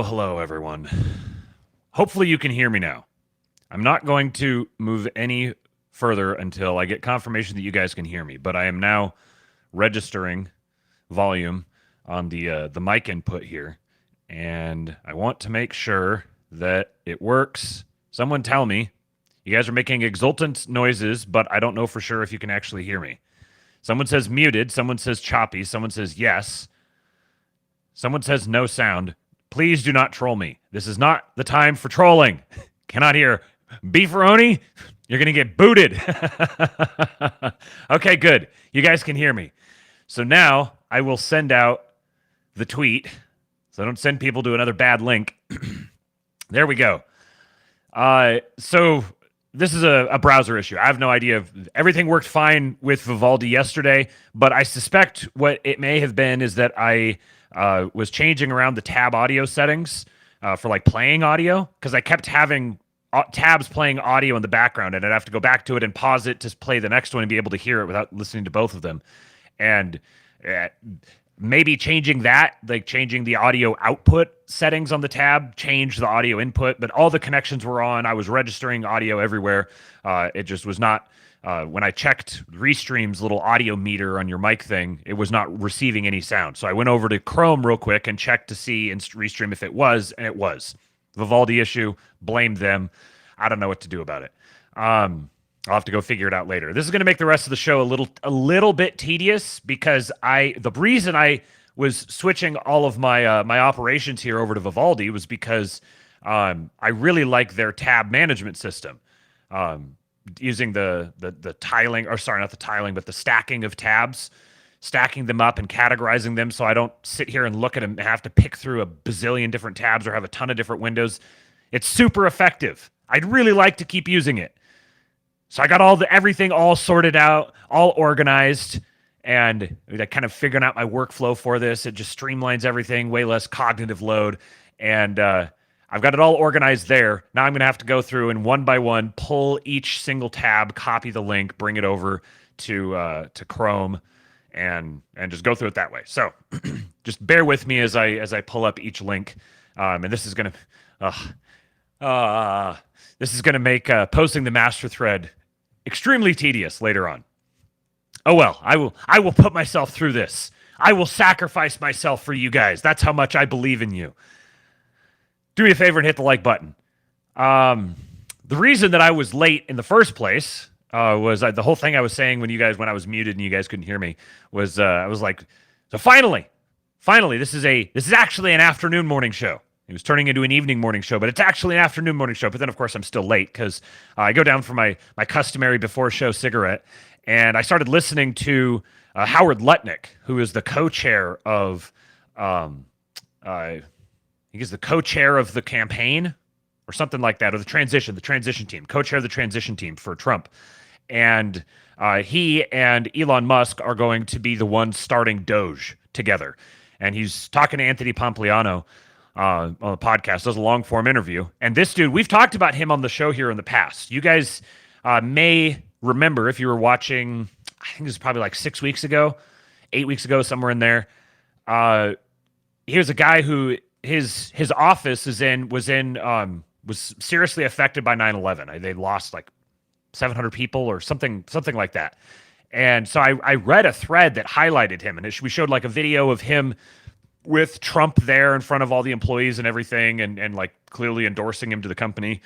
Hello, everyone. Hopefully you can hear me now. I'm not going to move any further until I get confirmation that you guys can hear me, but I am now registering volume on the mic input here, and I want to make sure that it works. Someone tell me. You guys are making exultant noises, but I don't know for sure if you can actually hear me. Someone says muted, someone says choppy, someone says yes. Someone says no sound. Please do not troll me. This is not the time for trolling. Cannot hear. Beefaroni, you're going to get booted. Okay, good. You guys can hear me. So now I will send out the tweet. So I don't send people to another bad link. There we go. So this is a browser issue. I have no idea. Everything worked fine with Vivaldi yesterday, but I suspect what it may have been is that I was changing around the tab audio settings for like playing audio, because I kept having tabs playing audio in the background, and I'd have to go back to it and pause it to play the next one and be able to hear it without listening to both of them. And maybe changing that, like changing the audio output settings on the tab, changed the audio input, but all the connections were on. I was registering audio everywhere. It just was not. When I checked Restream's little audio meter on your mic thing, it was not receiving any sound. So I went over to Chrome real quick and checked to see in Restream if it was, and it was. Vivaldi issue, blamed them. I don't know what to do about it. I'll have to go figure it out later. This is going to make the rest of the show a little bit tedious, because the reason I was switching all of my my operations here over to Vivaldi was because I really like their tab management system. Using the tiling, or sorry, not the tiling, but the stacking of tabs, stacking them up and categorizing them, so I don't sit here and look at them and have to pick through a bazillion different tabs or have a ton of different windows. It's super effective. I'd really like to keep using it. So I got everything all sorted out, all organized, and I kind of figuring out my workflow for this. It just streamlines everything, way less cognitive load, and I've got it all organized there. Now I'm going to have to go through and one by one pull each single tab, copy the link, bring it over to Chrome, and just go through it that way. So just bear with me as I pull up each link, and this is going to make posting the master thread extremely tedious later on. Oh well, I will put myself through this. I will sacrifice myself for you guys. That's how much I believe in you. Do me a favor and hit the like button. The reason that I was late in the first place was the whole thing I was saying when I was muted and you guys couldn't hear me was I was like, so finally, this is actually an afternoon morning show. It was turning into an evening morning show, but it's actually an afternoon morning show. But then, of course, I'm still late because I go down for my customary before show cigarette, and I started listening to Howard Lutnick, who is the co-chair of he's the co-chair of the campaign or something like that, or the transition team, co-chair of the transition team for Trump. And he and Elon Musk are going to be the ones starting Doge together. And he's talking to Anthony Pompliano on the podcast, does a long form interview. And this dude, we've talked about him on the show here in the past. You guys may remember if you were watching, I think this was probably like 8 weeks ago, somewhere in there. Here's a guy who his office was seriously affected by 9/11. They lost like 700 people or something like that. And so I read a thread that highlighted him, and we showed like a video of him with Trump there in front of all the employees and everything, and like clearly endorsing him to the company.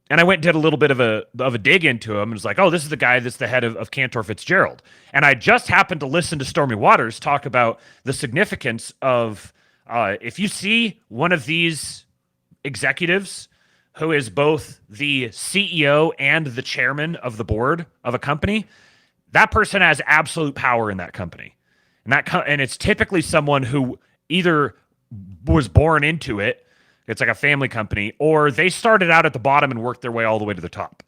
And I went and did a little bit of a dig into him and was like, oh, this is the guy that's the head of Cantor Fitzgerald. And I just happened to listen to Stormy Waters talk about the significance of if you see one of these executives who is both the CEO and the chairman of the board of a company, that person has absolute power in that company. And it's typically someone who either was born into it, it's like a family company, or they started out at the bottom and worked their way all the way to the top.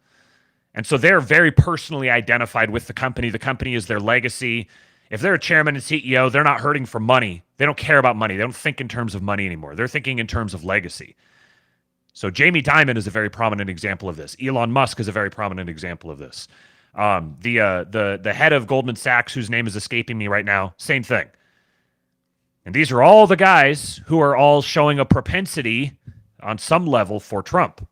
And so they're very personally identified with the company. The company is their legacy. If they're a chairman and CEO, they're not hurting for money. They don't care about money. They don't think in terms of money anymore. They're thinking in terms of legacy. So Jamie Dimon is a very prominent example of this. Elon Musk is a very prominent example of this. The head of Goldman Sachs, whose name is escaping me right now, same thing. And these are all the guys who are all showing a propensity on some level for Trump.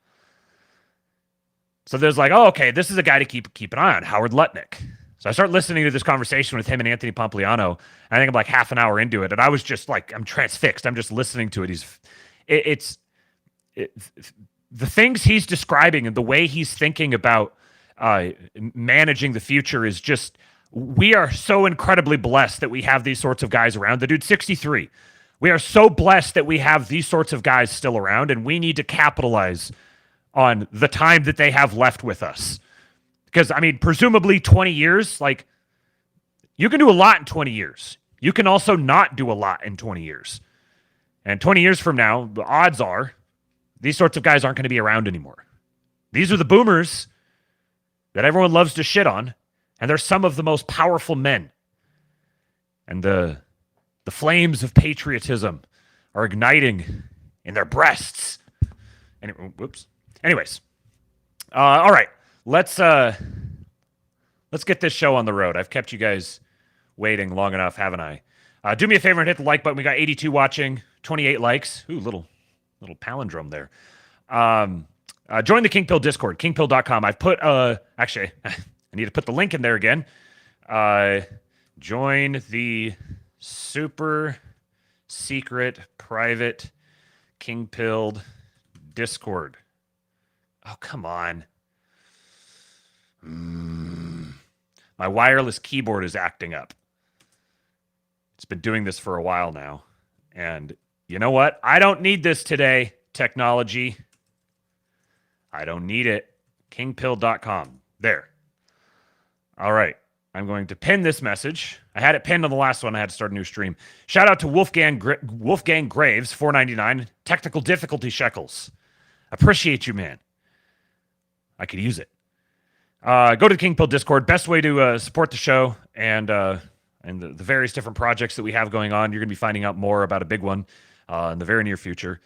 So there's like, oh, okay, this is a guy to keep an eye on, Howard Lutnick. So I start listening to this conversation with him and Anthony Pompliano. I think I'm like half an hour into it, and I was just like, I'm transfixed. I'm just listening to it. The things he's describing and the way he's thinking about managing the future is just, we are so incredibly blessed that we have these sorts of guys around. The dude's 63. We are so blessed that we have these sorts of guys still around, and we need to capitalize on the time that they have left with us. Because, I mean, presumably 20 years, like, you can do a lot in 20 years. You can also not do a lot in 20 years. And 20 years from now, the odds are these sorts of guys aren't going to be around anymore. These are the boomers that everyone loves to shit on, and they're some of the most powerful men. And the flames of patriotism are igniting in their breasts. Anyways, all right, let's get this show on the road. I've kept you guys waiting long enough, haven't I? Do me a favor and hit the like button. We got 82 watching, 28 likes. Ooh, little palindrome there. Join the King Pill Discord, kingpill.com. I've put actually, I need to put the link in there again. Join the super secret private King Pill Discord. Oh, come on. My wireless keyboard is acting up. It's been doing this for a while now. And you know what? I don't need this today, technology. I don't need it. Kingpill.com. There. All right. I'm going to pin this message. I had it pinned on the last one. I had to start a new stream. Shout out to Wolfgang Graves, $4.99. Technical difficulty shekels. Appreciate you, man. I could use it. Go to the King Pill Discord. Best way to support the show and the various different projects that we have going on. You're going to be finding out more about a big one in the very near future.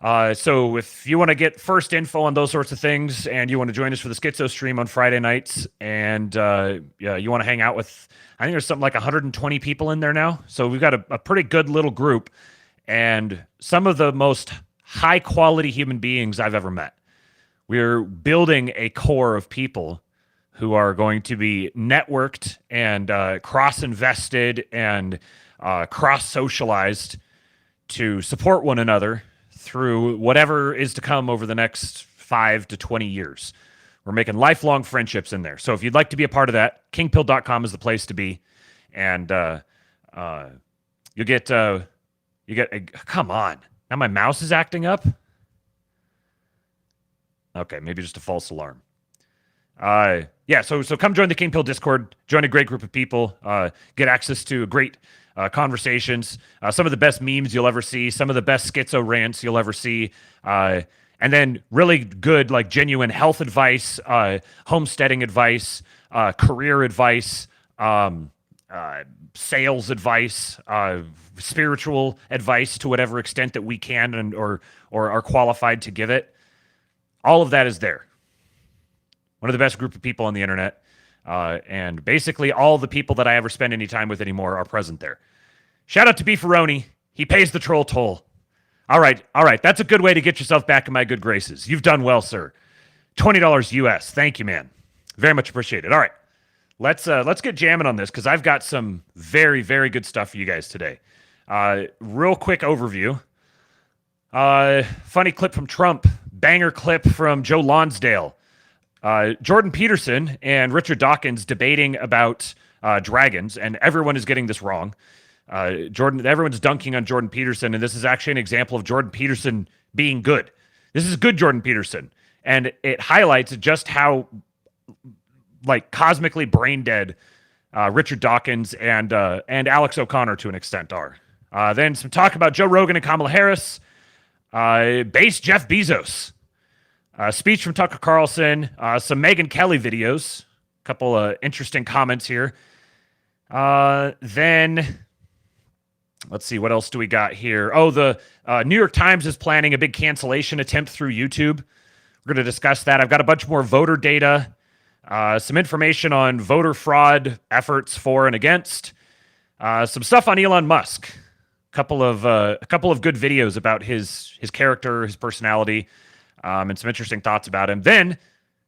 So if you want to get first info on those sorts of things and you want to join us for the Schizo stream on Friday nights and you want to hang out with, I think there's something like 120 people in there now. So we've got a pretty good little group and some of the most high quality human beings I've ever met. We're building a core of people who are going to be networked and cross-invested and cross-socialized to support one another through whatever is to come over the next 5 to 20 years. We're making lifelong friendships in there. So if you'd like to be a part of that, kingpill.com is the place to be. And you get come on. Now my mouse is acting up. Okay, maybe just a false alarm. So come join the King Pill Discord. Join a great group of people. Get access to great conversations. Some of the best memes you'll ever see. Some of the best schizo rants you'll ever see. And then really good, like genuine health advice, homesteading advice, career advice, sales advice, spiritual advice to whatever extent that we can or are qualified to give it. All of that is there. One of the best group of people on the internet. And basically all the people that I ever spend any time with anymore are present there. Shout out to Beefaroni. He pays the troll toll. All right. That's a good way to get yourself back in my good graces. You've done well, sir. $20 US. Thank you, man. Very much appreciated. All right. Let's get jamming on this because I've got some very, very good stuff for you guys today. Real quick overview. Funny clip from Trump. Banger clip from Joe Lonsdale. Jordan Peterson and Richard Dawkins debating about dragons, and everyone is getting this wrong. Everyone's dunking on Jordan Peterson, and this is actually an example of Jordan Peterson being good. This is good Jordan Peterson, and it highlights just how like cosmically brain dead Richard Dawkins and Alex O'Connor to an extent are. Then some talk about Joe Rogan and Kamala Harris. Base Jeff Bezos. Speech from Tucker Carlson. Some Megyn Kelly videos. A couple of interesting comments here. Then let's see, what else do we got here? Oh, the New York Times is planning a big cancellation attempt through YouTube. We're going to discuss that. I've got a bunch more voter data. Some information on voter fraud efforts for and against. Some stuff on Elon Musk. A couple of good videos about his character, his personality, and some interesting thoughts about him. Then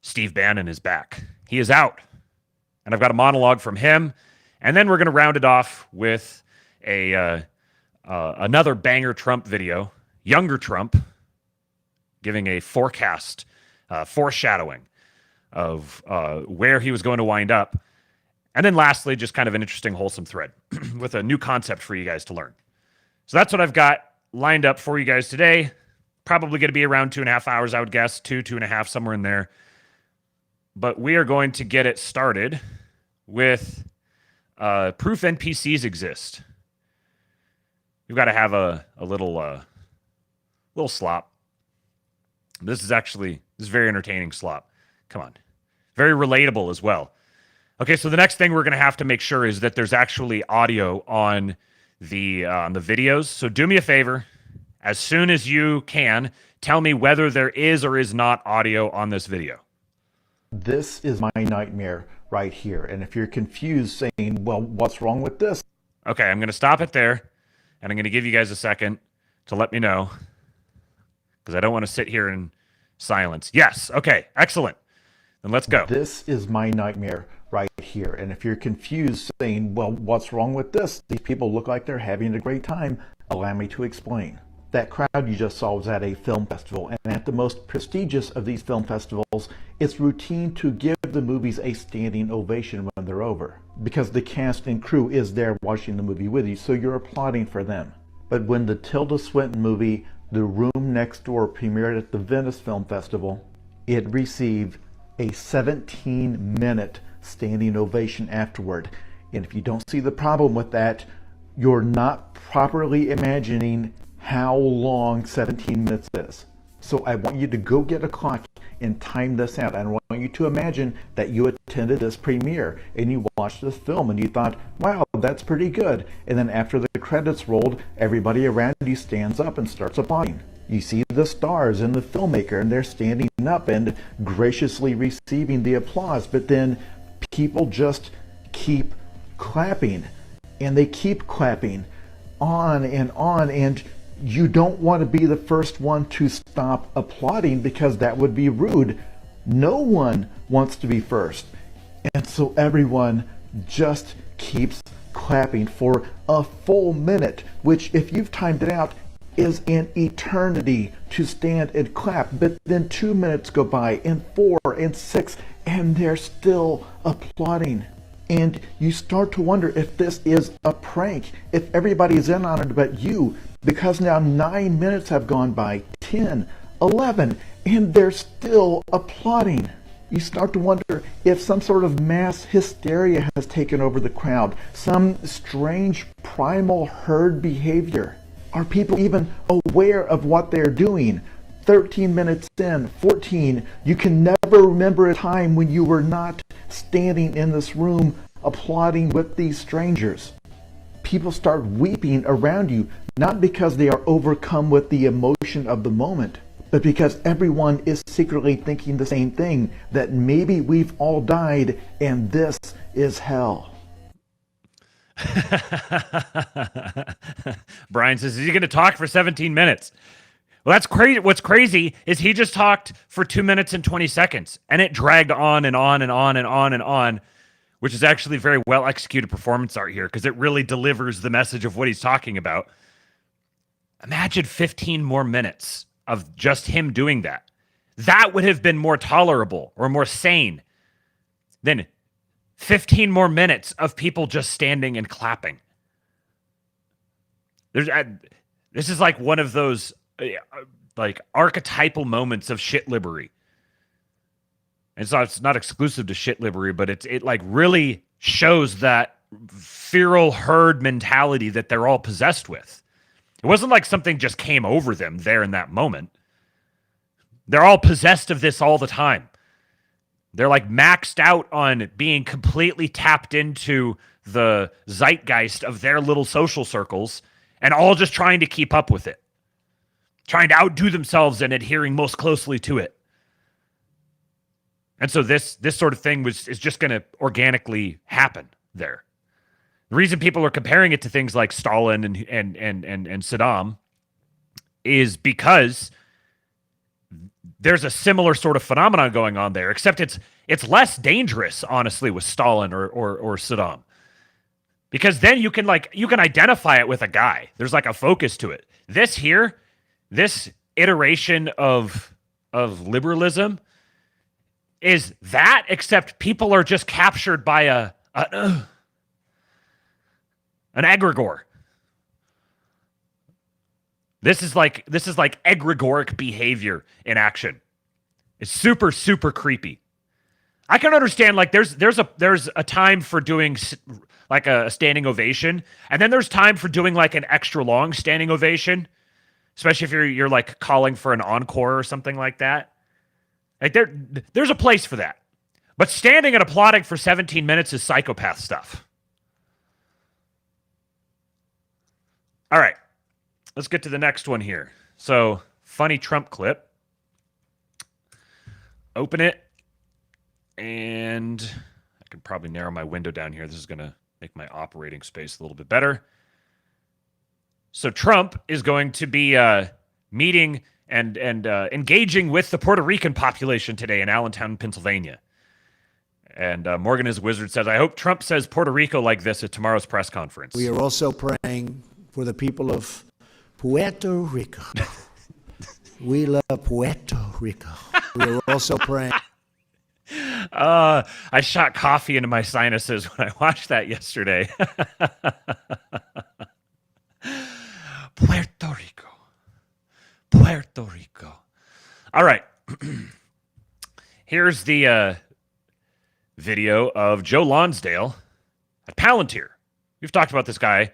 Steve Bannon is back. He is out, and I've got a monologue from him. And then we're going to round it off with another banger Trump video, younger Trump, giving a forecast, foreshadowing of where he was going to wind up. And then lastly, just kind of an interesting, wholesome thread with a new concept for you guys to learn. So that's what I've got lined up for you guys today. Probably going to be around 2.5 hours, I would guess, 2.5, somewhere in there. But we are going to get it started with proof NPCs exist. We've got to have a little slop. This is very entertaining slop. Come on. Very relatable as well. Okay, so the next thing we're going to have to make sure is that there's actually audio on the videos. So do me a favor. As soon as you can, tell me whether there is or is not audio on this video. This is my nightmare right here. And if you're confused saying, well, what's wrong with this? Okay, I'm going to stop it there. And I'm going to give you guys a second to let me know. Because I don't want to sit here in silence. Yes, okay, excellent. Then let's go. This is my nightmare right here. And if you're confused saying, well, what's wrong with this? These people look like they're having a great time. Allow me to explain. That crowd you just saw was at a film festival, and at the most prestigious of these film festivals, it's routine to give the movies a standing ovation when they're over, because the cast and crew is there watching the movie with you, so you're applauding for them. But when the Tilda Swinton movie, The Room Next Door, premiered at the Venice Film Festival, it received a 17-minute standing ovation afterward. And if you don't see the problem with that, you're not properly imagining how long 17 minutes is. So I want you to go get a clock and time this out. I want you to imagine that you attended this premiere and you watched this film and you thought, wow, that's pretty good. And then after the credits rolled, everybody around you stands up and starts applauding. You see the stars and the filmmaker and they're standing up and graciously receiving the applause, but then people just keep clapping and they keep clapping on, and you don't want to be the first one to stop applauding because that would be rude. No one wants to be first. And so everyone just keeps clapping for a full minute, which if you've timed it out is an eternity to stand and clap. But then 2 minutes go by, and 4 and 6, and they're still applauding. And you start to wonder if this is a prank, if everybody's in on it but you, because now 9 minutes have gone by, 10, 11, and they're still applauding. You start to wonder if some sort of mass hysteria has taken over the crowd, some strange primal herd behavior. Are people even aware of what they're doing? 13 minutes in, 14, you can never remember a time when you were not standing in this room applauding with these strangers. People start weeping around you, not because they are overcome with the emotion of the moment, but because everyone is secretly thinking the same thing, that maybe we've all died and this is hell. Brian says, is he going to talk for 17 minutes? Well, that's crazy. What's crazy is he just talked for 2 minutes and 20 seconds, and it dragged on and on and on and on and on, which is actually very well executed performance art here because it really delivers the message of what he's talking about. Imagine 15 more minutes of just him doing that. That would have been more tolerable or more sane than 15 more minutes of people just standing and clapping. This is like one of those like archetypal moments of shit libbery. And so it's not exclusive to shit libbery, but it like really shows that feral herd mentality that they're all possessed with. It wasn't like something just came over them there in that moment. They're all possessed of this all the time. They're like maxed out on being completely tapped into the zeitgeist of their little social circles and all just trying to keep up with it, trying to outdo themselves and adhering most closely to it. And so this sort of thing is just going to organically happen there. The reason people are comparing it to things like Stalin and Saddam is because there's a similar sort of phenomenon going on there, except it's less dangerous, honestly, with Stalin or Saddam. Because then you can identify it with a guy. There's like a focus to it. This iteration of liberalism is that, except people are just captured by an egregore. This is like egregoric behavior in action. It's super, super creepy. I can understand like there's a time for doing like a standing ovation, and then there's time for doing like an extra long standing ovation, especially if you're like calling for an encore or something like that. Like there's a place for that. But standing and applauding for 17 minutes is psychopath stuff. All right. Let's get to the next one here. So, funny Trump clip. Open it. And I can probably narrow my window down here. This is going to make my operating space a little bit better. So Trump is going to be meeting and engaging with the Puerto Rican population today in Allentown, Pennsylvania. And Morgan is a Wizard says, I hope Trump says Puerto Rico like this at tomorrow's press conference. We are also praying for the people of Puerto Rico. We love Puerto Rico. We are also praying. I shot coffee into my sinuses when I watched that yesterday. Puerto Rico. Puerto Rico. All right. Here's the video of Joe Lonsdale at Palantir. We've talked about this guy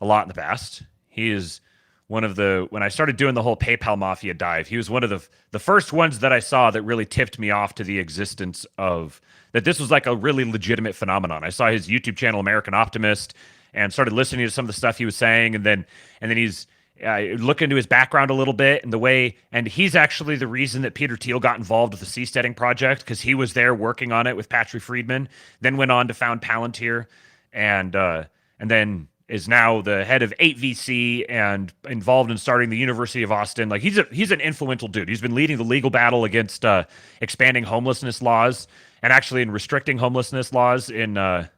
a lot in the past. He is one of when I started doing the whole PayPal Mafia dive, he was one of the first ones that I saw that really tipped me off to the existence of, that this was like a really legitimate phenomenon. I saw his YouTube channel, American Optimist, and started listening to some of the stuff he was saying. And then he's look into his background a little bit and he's actually the reason that Peter Thiel got involved with the Seasteading Project, because he was there working on it with Patrick Friedman, then went on to found Palantir, and then is now the head of 8VC and involved in starting the University of Austin. Like he's an influential dude. He's been leading the legal battle against expanding homelessness laws and actually in restricting homelessness laws I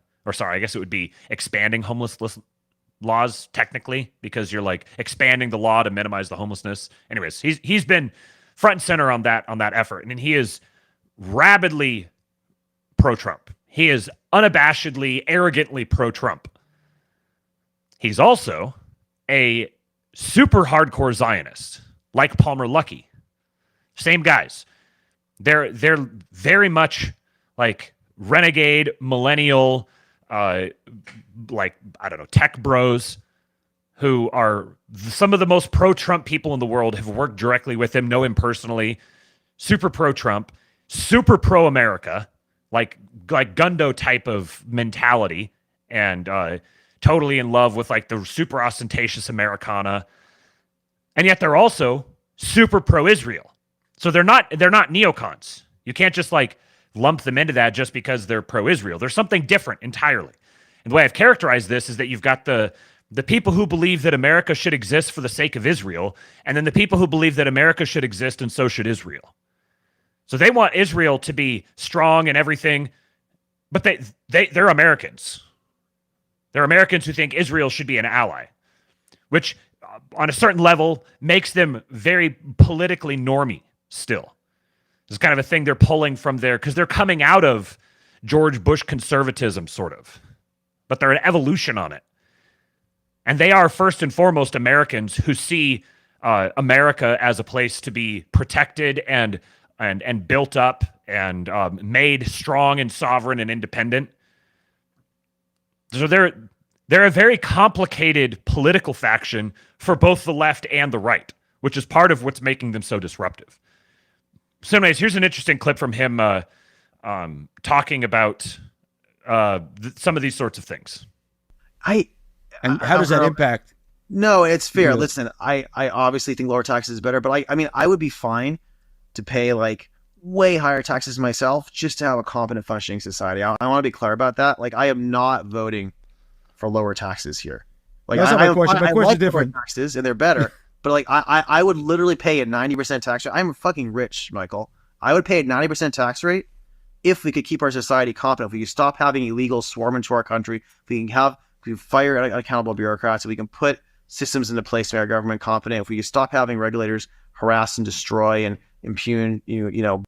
guess it would be expanding homelessness laws technically, because you're like expanding the law to minimize the homelessness. Anyways, he's been front and center on that effort, and he is rabidly pro-Trump. He is unabashedly, arrogantly pro-Trump. He's also a super hardcore Zionist, like Palmer Luckey. Same guys. They're very much like renegade, millennial, tech bros who are some of the most pro-Trump people in the world, have worked directly with him, know him personally, super pro-Trump, super pro-America, like Gundo type of mentality, and totally in love with like the super ostentatious Americana. And yet they're also super pro-Israel. So they're not neocons. You can't just like lump them into that just because they're pro-Israel. There's something different entirely. And the way I've characterized this is that you've got the people who believe that America should exist for the sake of Israel, and then the people who believe that America should exist and so should Israel. So they want Israel to be strong and everything, but they're Americans. They're Americans who think Israel should be an ally, which on a certain level makes them very politically normy still. It's kind of a thing they're pulling from there because they're coming out of George Bush conservatism, sort of, but they're an evolution on it. And they are first and foremost Americans who see America as a place to be protected and built up and made strong and sovereign and independent. So they're a very complicated political faction for both the left and the right, which is part of what's making them so disruptive. So anyways, here's an interesting clip from him talking about some of these sorts of things. And how does that impact? No, it's fair. Yes. Listen, I obviously think lower taxes is better, but I mean, I would be fine to pay like way higher taxes myself just to have a competent functioning society. I want to be clear about that. Like, I am not voting for lower taxes here. Like, That's not my question. My I question's like different. lower taxes and they're better, but like, I would literally pay a 90% tax rate. I'm fucking rich, Michael. I would pay a 90% tax rate if we could keep our society competent, if we could stop having illegals swarm into our country, if we can fire unaccountable bureaucrats, if we can put systems into place to make our government competent, if we can stop having regulators harass and destroy and impugn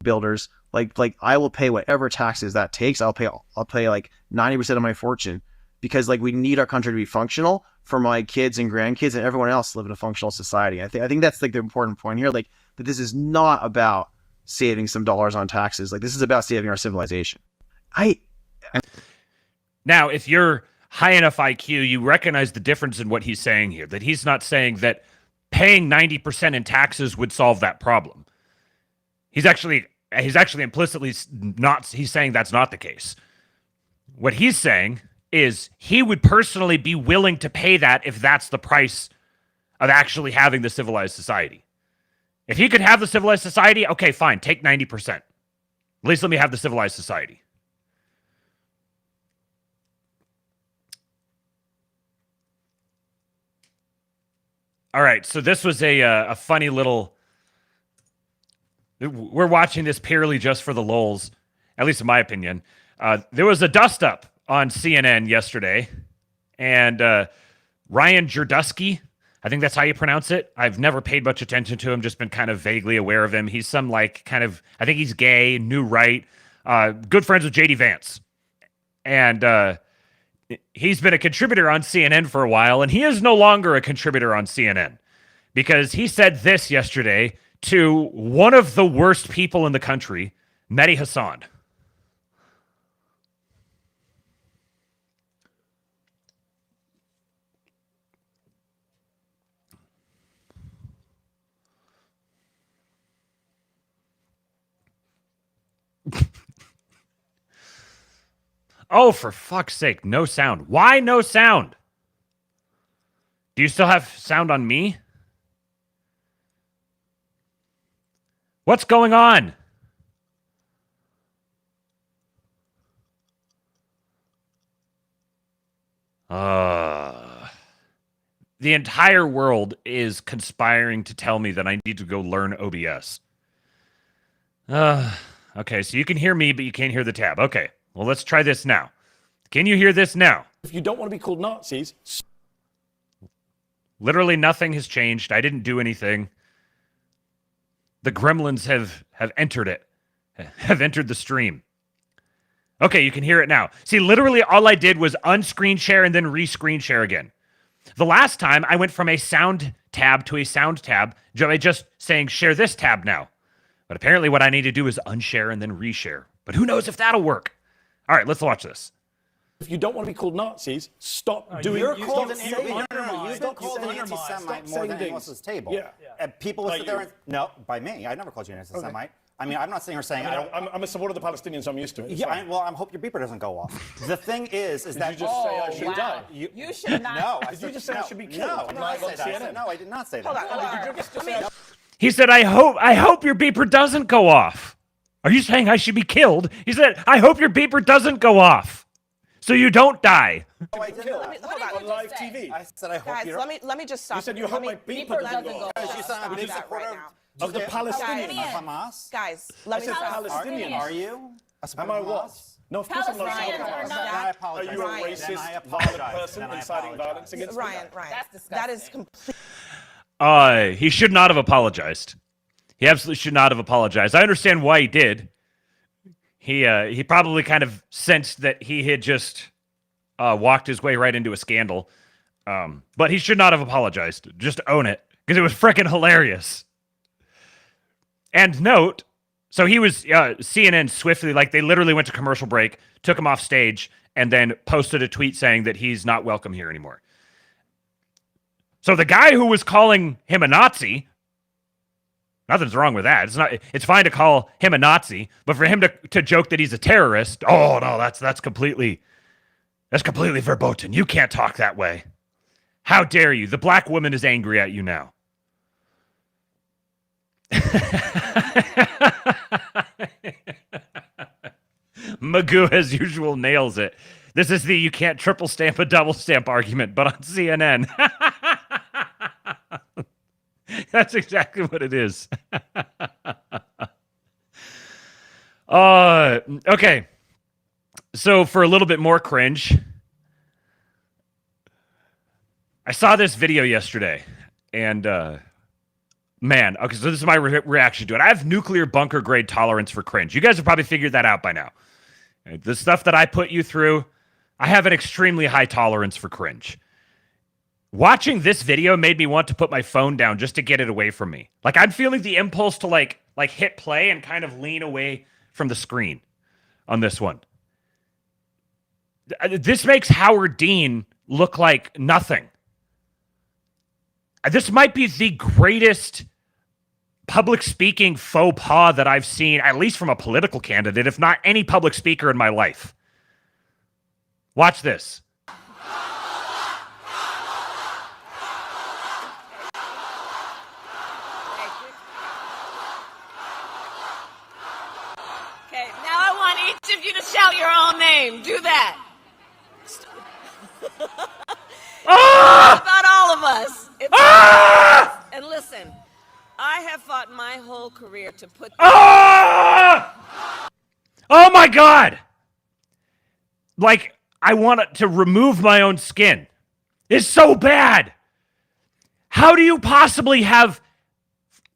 builders, like I will pay whatever taxes that takes. I'll pay like 90% of my fortune, because like we need our country to be functional for my kids and grandkids and everyone else to live in a functional society. I think that's like the important point here, like that this is not about saving some dollars on taxes. Like, this is about saving our civilization. Now, if you're high enough IQ, you recognize the difference in what he's saying here, that he's not saying that paying 90% in taxes would solve that problem. He's actually implicitly he's saying that's not the case. What he's saying is he would personally be willing to pay that if that's the price of actually having the civilized society. If he could have the civilized society, okay, fine, take 90%. At least let me have the civilized society. All right, so this was a funny little... We're watching this purely just for the lulz, at least in my opinion. There was a dust-up on CNN yesterday, and Ryan Girdusky, I think that's how you pronounce it. I've never paid much attention to him, just been kind of vaguely aware of him. He's some like kind of, I think he's gay, new right, good friends with JD Vance. And he's been a contributor on CNN for a while, and he is no longer a contributor on CNN because he said this yesterday to one of the worst people in the country, Mehdi Hasan. Oh, for fuck's sake, no sound. Why no sound? Do you still have sound on me? What's going on? The entire world is conspiring to tell me that I need to go learn OBS. Okay, so you can hear me, but you can't hear the tab. Okay, well, let's try this now. Can you hear this now? If you don't want to be called Nazis... Literally nothing has changed. I didn't do anything. The gremlins have entered it, have entered the stream. Okay, you can hear it now. See, literally all I did was unscreen share and then re-screen share again. The last time I went from a sound tab to a sound tab by just saying share this tab now. But apparently what I need to do is unshare and then reshare. But who knows if that'll work? All right, let's watch this. If you don't want to be called Nazis, stop doing... You're called stop an anti-Semite more than anyone else's table. Yeah. And people will sit there and... No, by me. I never called you an anti-Semite. Okay. I mean, I'm not sitting here saying I don't... I'm a supporter of the Palestinians, so I'm used to it. Yeah, I hope your beeper doesn't go off. The thing is that... Did you just say I should die? You should not... No. Did you just say I should be killed? No, I didn't say that. No, I did not say that. He said, I hope your beeper doesn't go off. Are you saying I should be killed? He said, I hope your beeper doesn't go off. so you don't die. Oh, I killed Let me on live just say. TV. I said I hope Guys, you don't. let me just stop. You said you hope my beeper doesn't go. Because you said I'm a big that supporter right now. Of the Palestinians. of Hamas. Guys, let me said stop. Palestinians. Are you? A supporter Am I of what? Hamas? No, of course I'm not. Palestinians supporting are Hamas. not- Then I apologize. Are you a Ryan. racist, Then I violent apologize. person Then I inciting apologize. violence against me? Ryan, That's disgusting. that is complete. He should not have apologized. He absolutely should not have apologized. I understand why he did. He probably kind of sensed that he had just walked his way right into a scandal. But he should not have apologized. Just own it, because it was freaking hilarious. And note, so he was CNN swiftly, like they literally went to commercial break, took him off stage, and then posted a tweet saying that he's not welcome here anymore. So the guy who was calling him a Nazi, nothing's wrong with that. It's fine to call him a Nazi, but for him to joke that he's a terrorist, oh no, that's completely verboten. You can't talk that way. How dare you? The black woman is angry at you now. Magoo, as usual, nails it. This is the you can't triple stamp a double stamp argument, but on CNN. That's exactly what it is. Okay. So for a little bit more cringe, I saw this video yesterday, and man, okay, so this is my reaction to it. I have nuclear bunker grade tolerance for cringe. You guys have probably figured that out by now. The stuff that I put you through, I have an extremely high tolerance for cringe. Watching this video made me want to put my phone down just to get it away from me. Like, I'm feeling the impulse to like hit play and kind of lean away from the screen on this one. This makes Howard Dean look like nothing. This might be the greatest public speaking faux pas that I've seen, at least from a political candidate, if not any public speaker in my life. Watch this. Okay, now I want each of you to shout your own name. Do that. It's about all of us. It's all of us. And listen, I have fought my whole career to put. Oh my God! Like, I want to remove my own skin. It's so bad. How do you possibly have,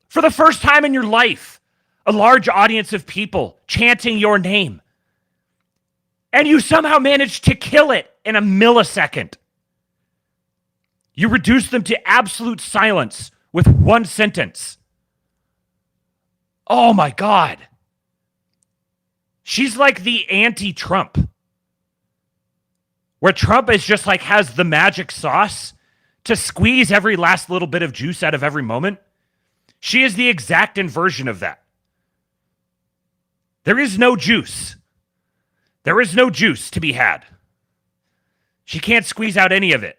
for the first time in your life, a large audience of people chanting your name, and you somehow managed to kill it in a millisecond? You reduce them to absolute silence with one sentence. Oh my God. She's like the anti-Trump, where Trump is just like has the magic sauce to squeeze every last little bit of juice out of every moment. She is the exact inversion of that. There is no juice. There is no juice to be had. She can't squeeze out any of it.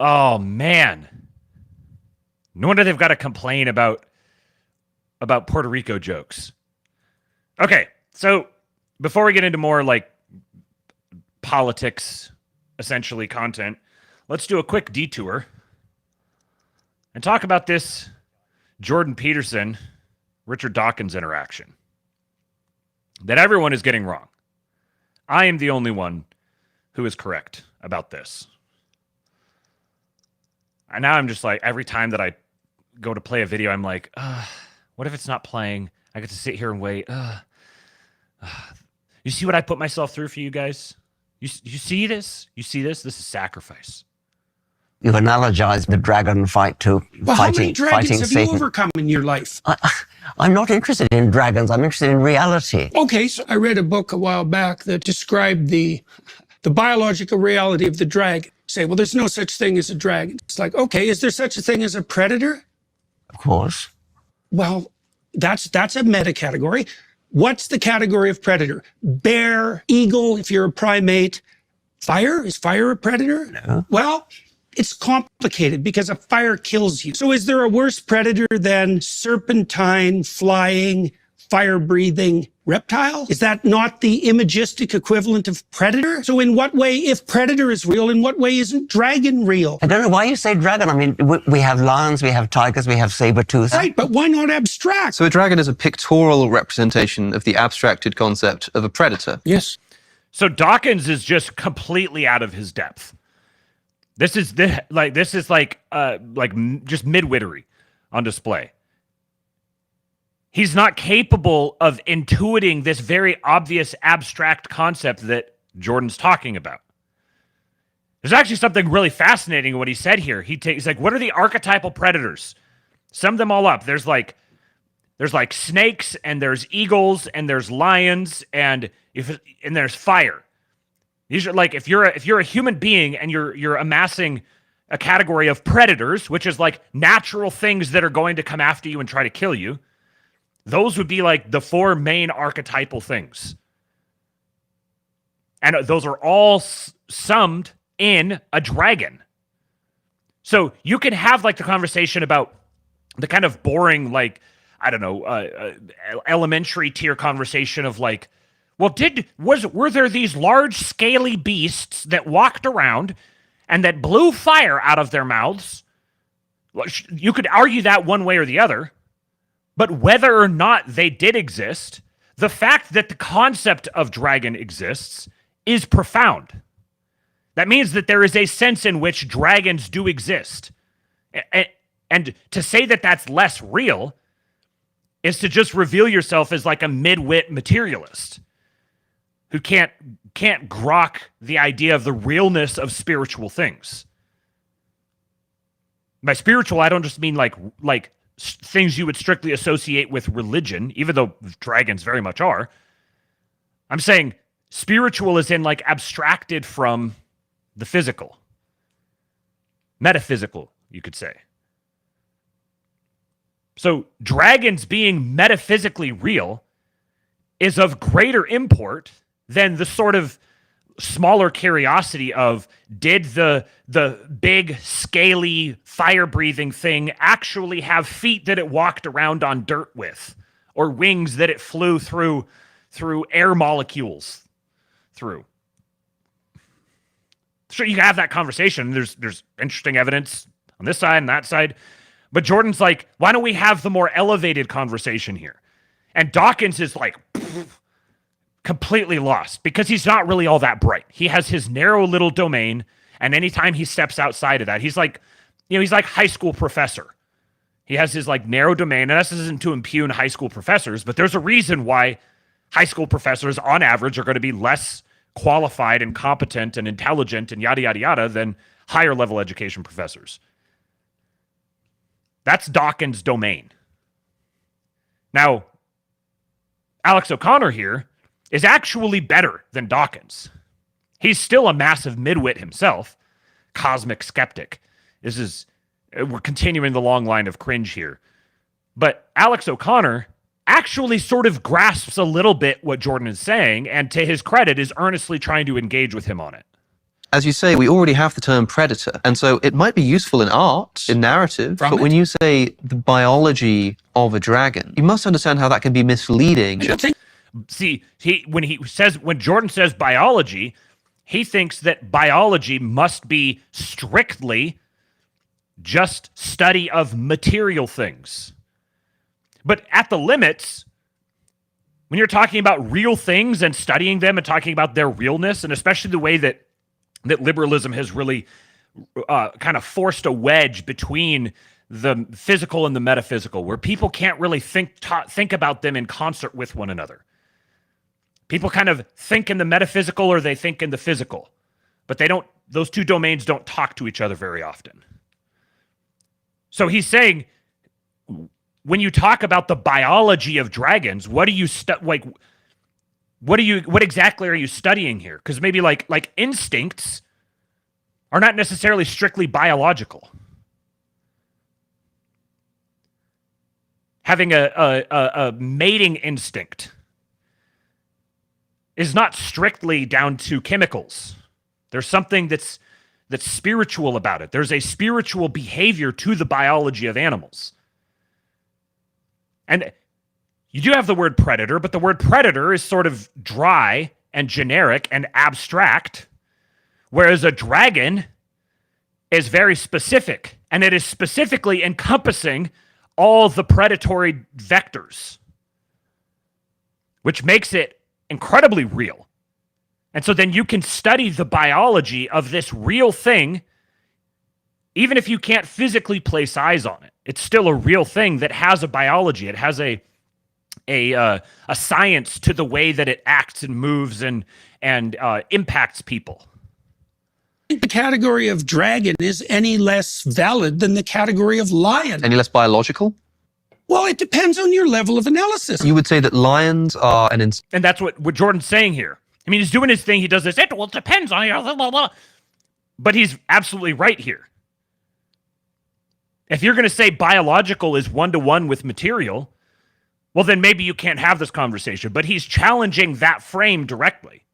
Oh, man. No wonder they've got to complain about Puerto Rico jokes. Okay, so before we get into more like politics, essentially content, let's do a quick detour and talk about this Jordan Peterson, Richard Dawkins interaction that everyone is getting wrong. I am the only one who is correct about this. And now I'm just like, every time that I go to play a video, I'm like, what if it's not playing? I get to sit here and wait. You see what I put myself through for you guys? You see this? You see this? This is sacrifice. You analogize the dragon fight to Well, how many fighting dragons have Satan. you overcome in your life? I'm not interested in dragons. I'm interested in reality. Okay, so I read a book a while back that described the biological reality of the dragon. Say, well, there's no such thing as a dragon. It's like, okay, is there such a thing as a predator? Of course. Well, that's a meta category. What's the category of predator? Bear, eagle, if you're a primate. Fire? Is fire a predator? No. Well, it's complicated because a fire kills you. So is there a worse predator than serpentine, flying, fire-breathing reptile? Is that not the imagistic equivalent of predator? So in what way, if predator is real, in what way isn't dragon real? I don't know why you say dragon. I mean, we have lions, we have tigers, we have saber-tooth. Right, but why not abstract? So a dragon is a pictorial representation of the abstracted concept of a predator. Yes. So Dawkins is just completely out of his depth. This is just midwittery on display. He's not capable of intuiting this very obvious abstract concept that Jordan's talking about. There's actually something really fascinating in what he said here. He's like, what are the archetypal predators? Sum them all up. There's like snakes, and there's eagles, and there's lions, and there's fire. These are like, if you're a human being and you're amassing a category of predators, which is like natural things that are going to come after you and try to kill you, those would be like the four main archetypal things. And those are all summed in a dragon. So you can have like the conversation about the kind of boring, like, I don't know, elementary tier conversation of like, well, were there these large scaly beasts that walked around and that blew fire out of their mouths? You could argue that one way or the other. But whether or not they did exist, the fact that the concept of dragon exists is profound. That means that there is a sense in which dragons do exist. And to say that that's less real is to just reveal yourself as like a mid-wit materialist who can't grok the idea of the realness of spiritual things. By spiritual, I don't just mean like things you would strictly associate with religion, even though dragons very much are. I'm saying spiritual is in like abstracted from the physical. Metaphysical, you could say. So dragons being metaphysically real is of greater import than the sort of smaller curiosity of, did the big scaly fire-breathing thing actually have feet that it walked around on dirt with, or wings that it flew through air molecules through? Sure, you can have that conversation. There's interesting evidence on this side and that side, but Jordan's like, why don't we have the more elevated conversation here? And Dawkins is like completely lost because he's not really all that bright. He has his narrow little domain, and anytime he steps outside of that, he's like high school professor. He has his like narrow domain, and this isn't to impugn high school professors, but there's a reason why high school professors on average are going to be less qualified and competent and intelligent and yada, yada, yada than higher level education professors. That's Dawkins' domain. Now, Alex O'Connor here is actually better than Dawkins. He's still a massive midwit himself, cosmic skeptic. We're continuing the long line of cringe here. But Alex O'Connor actually sort of grasps a little bit what Jordan is saying, and to his credit, is earnestly trying to engage with him on it. As you say, we already have the term predator, and so it might be useful in art, in narrative, but when you say the biology of a dragon, you must understand how that can be misleading. See, when Jordan says biology, he thinks that biology must be strictly just study of material things. But at the limits, when you're talking about real things and studying them and talking about their realness, and especially the way that liberalism has really kind of forced a wedge between the physical and the metaphysical, where people can't really think about them in concert with one another. People kind of think in the metaphysical or they think in the physical, but those two domains don't talk to each other very often. So he's saying, when you talk about the biology of dragons, what exactly are you studying here? Because maybe like instincts are not necessarily strictly biological. Having a mating instinct is not strictly down to chemicals. There's something that's spiritual about it. There's a spiritual behavior to the biology of animals. And You do have the word predator, but the word predator is sort of dry and generic and abstract, whereas a dragon is very specific, and it is specifically encompassing all the predatory vectors, which makes it incredibly real. And so then you can study the biology of this real thing, even if you can't physically place eyes on it. It's still a real thing that has a biology. It has a science to the way that it acts and moves and impacts people. The category of dragon is any less valid than the category of lion. Any less biological? Well, it depends on your level of analysis. You would say that lions are an And that's what Jordan's saying here. I mean, he's doing his thing. He does this. Well, it depends on your blah, blah, blah. But he's absolutely right here. If you're going to say biological is one-to-one with material, well, then maybe you can't have this conversation. But he's challenging that frame directly.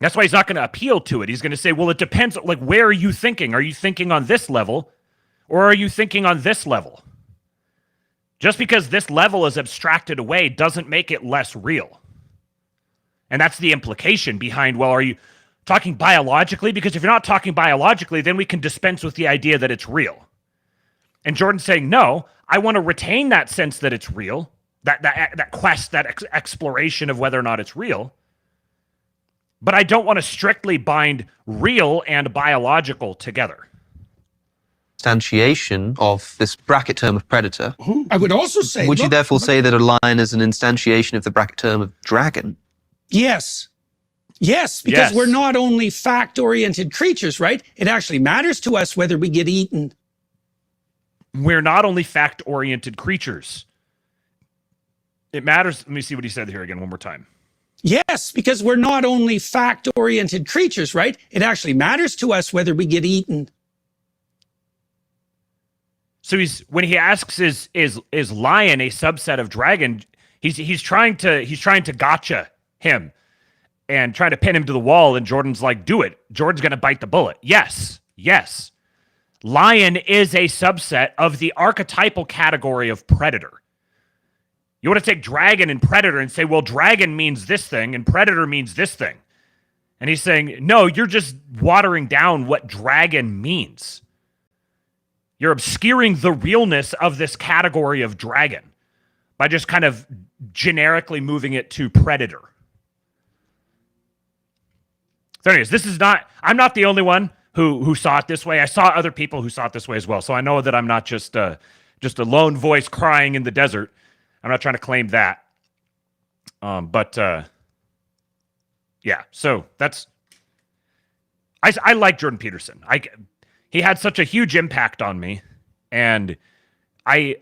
That's why he's not going to appeal to it. He's going to say, well, it depends. Like, where are you thinking? Are you thinking on this level, or are you thinking on this level? Just because this level is abstracted away doesn't make it less real. And that's the implication behind, well, are you talking biologically? Because if you're not talking biologically, then we can dispense with the idea that it's real. And Jordan's saying, no, I want to retain that sense that it's real, that quest, that exploration of whether or not it's real. But I don't want to strictly bind real and biological together. Instantiation of this bracket term of predator. I would also say... Would you therefore say that a lion is an instantiation of the bracket term of dragon? Yes. Yes, because we're not only fact-oriented creatures, right? It actually matters to us whether we get eaten. We're not only fact-oriented creatures. It matters... Let me see what he said here again one more time. Yes, because we're not only fact-oriented creatures, right? It actually matters to us whether we get eaten. So when he asks is lion a subset of dragon, he's trying to gotcha him and trying to pin him to the wall, and Jordan's like, do it. Jordan's going to bite the bullet. Yes. Lion is a subset of the archetypal category of predator. You want to take dragon and predator and say, well, dragon means this thing and predator means this thing. And he's saying, no, you're just watering down what dragon means. You're obscuring the realness of this category of dragon by just kind of generically moving it to predator. So anyways, I'm not the only one who saw it this way. I saw other people who saw it this way as well. So I know that I'm not just a lone voice crying in the desert. I'm not trying to claim that. Yeah, so that's... I like Jordan Peterson. He had such a huge impact on me, and I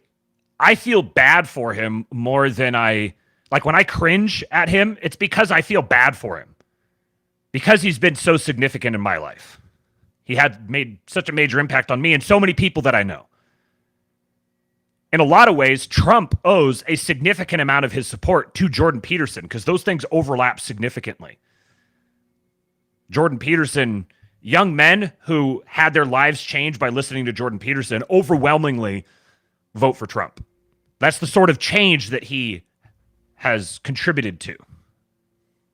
feel bad for him more than like when I cringe at him, it's because I feel bad for him. Because he's been so significant in my life. He had made such a major impact on me and so many people that I know. In a lot of ways, Trump owes a significant amount of his support to Jordan Peterson because those things overlap significantly. Jordan Peterson, young men who had their lives changed by listening to Jordan Peterson overwhelmingly vote for Trump. That's the sort of change that he has contributed to.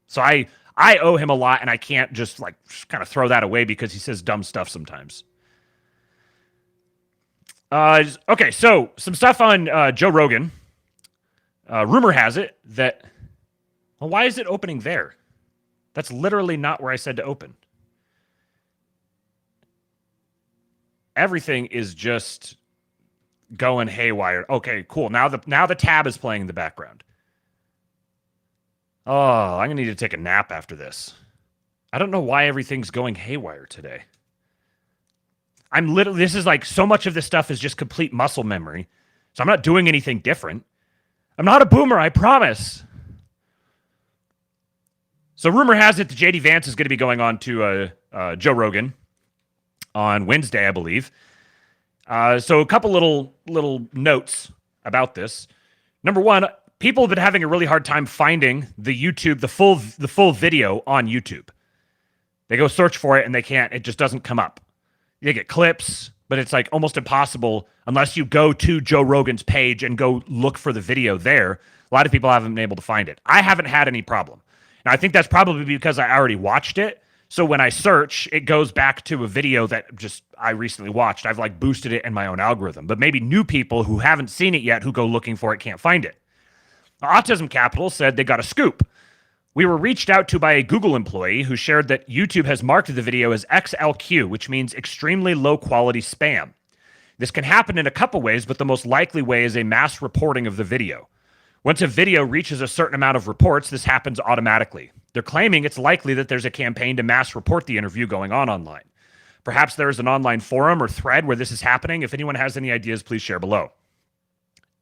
So I owe him a lot, and I can't just kind of throw that away because he says dumb stuff sometimes. Okay, so some stuff on Joe Rogan. Rumor has it that... Well, why is it opening there? That's literally not where I said to open. Everything is just going haywire. Okay, cool. Now the tab is playing in the background. Oh, I'm going to need to take a nap after this. I don't know why everything's going haywire today. This is like so much of this stuff is just complete muscle memory. So I'm not doing anything different. I'm not a boomer, I promise. So rumor has it that JD Vance is going to be going on to Joe Rogan on Wednesday, I believe. So a couple little notes about this. Number one, people have been having a really hard time finding the full video on YouTube. They go search for it and they can't. It just doesn't come up. They get clips, but it's like almost impossible unless you go to Joe Rogan's page and go look for the video there. A lot of people haven't been able to find it. I haven't had any problem. Now, I think that's probably because I already watched it. So when I search, it goes back to a video that just I recently watched. I've like boosted it in my own algorithm. But maybe new people who haven't seen it yet, who go looking for it, can't find it. Autism Capital said they got a scoop. We were reached out to by a Google employee who shared that YouTube has marked the video as XLQ, which means extremely low quality spam. This can happen in a couple ways, but the most likely way is a mass reporting of the video. Once a video reaches a certain amount of reports, this happens automatically. They're claiming it's likely that there's a campaign to mass report the interview going on online. Perhaps there is an online forum or thread where this is happening. If anyone has any ideas, please share below.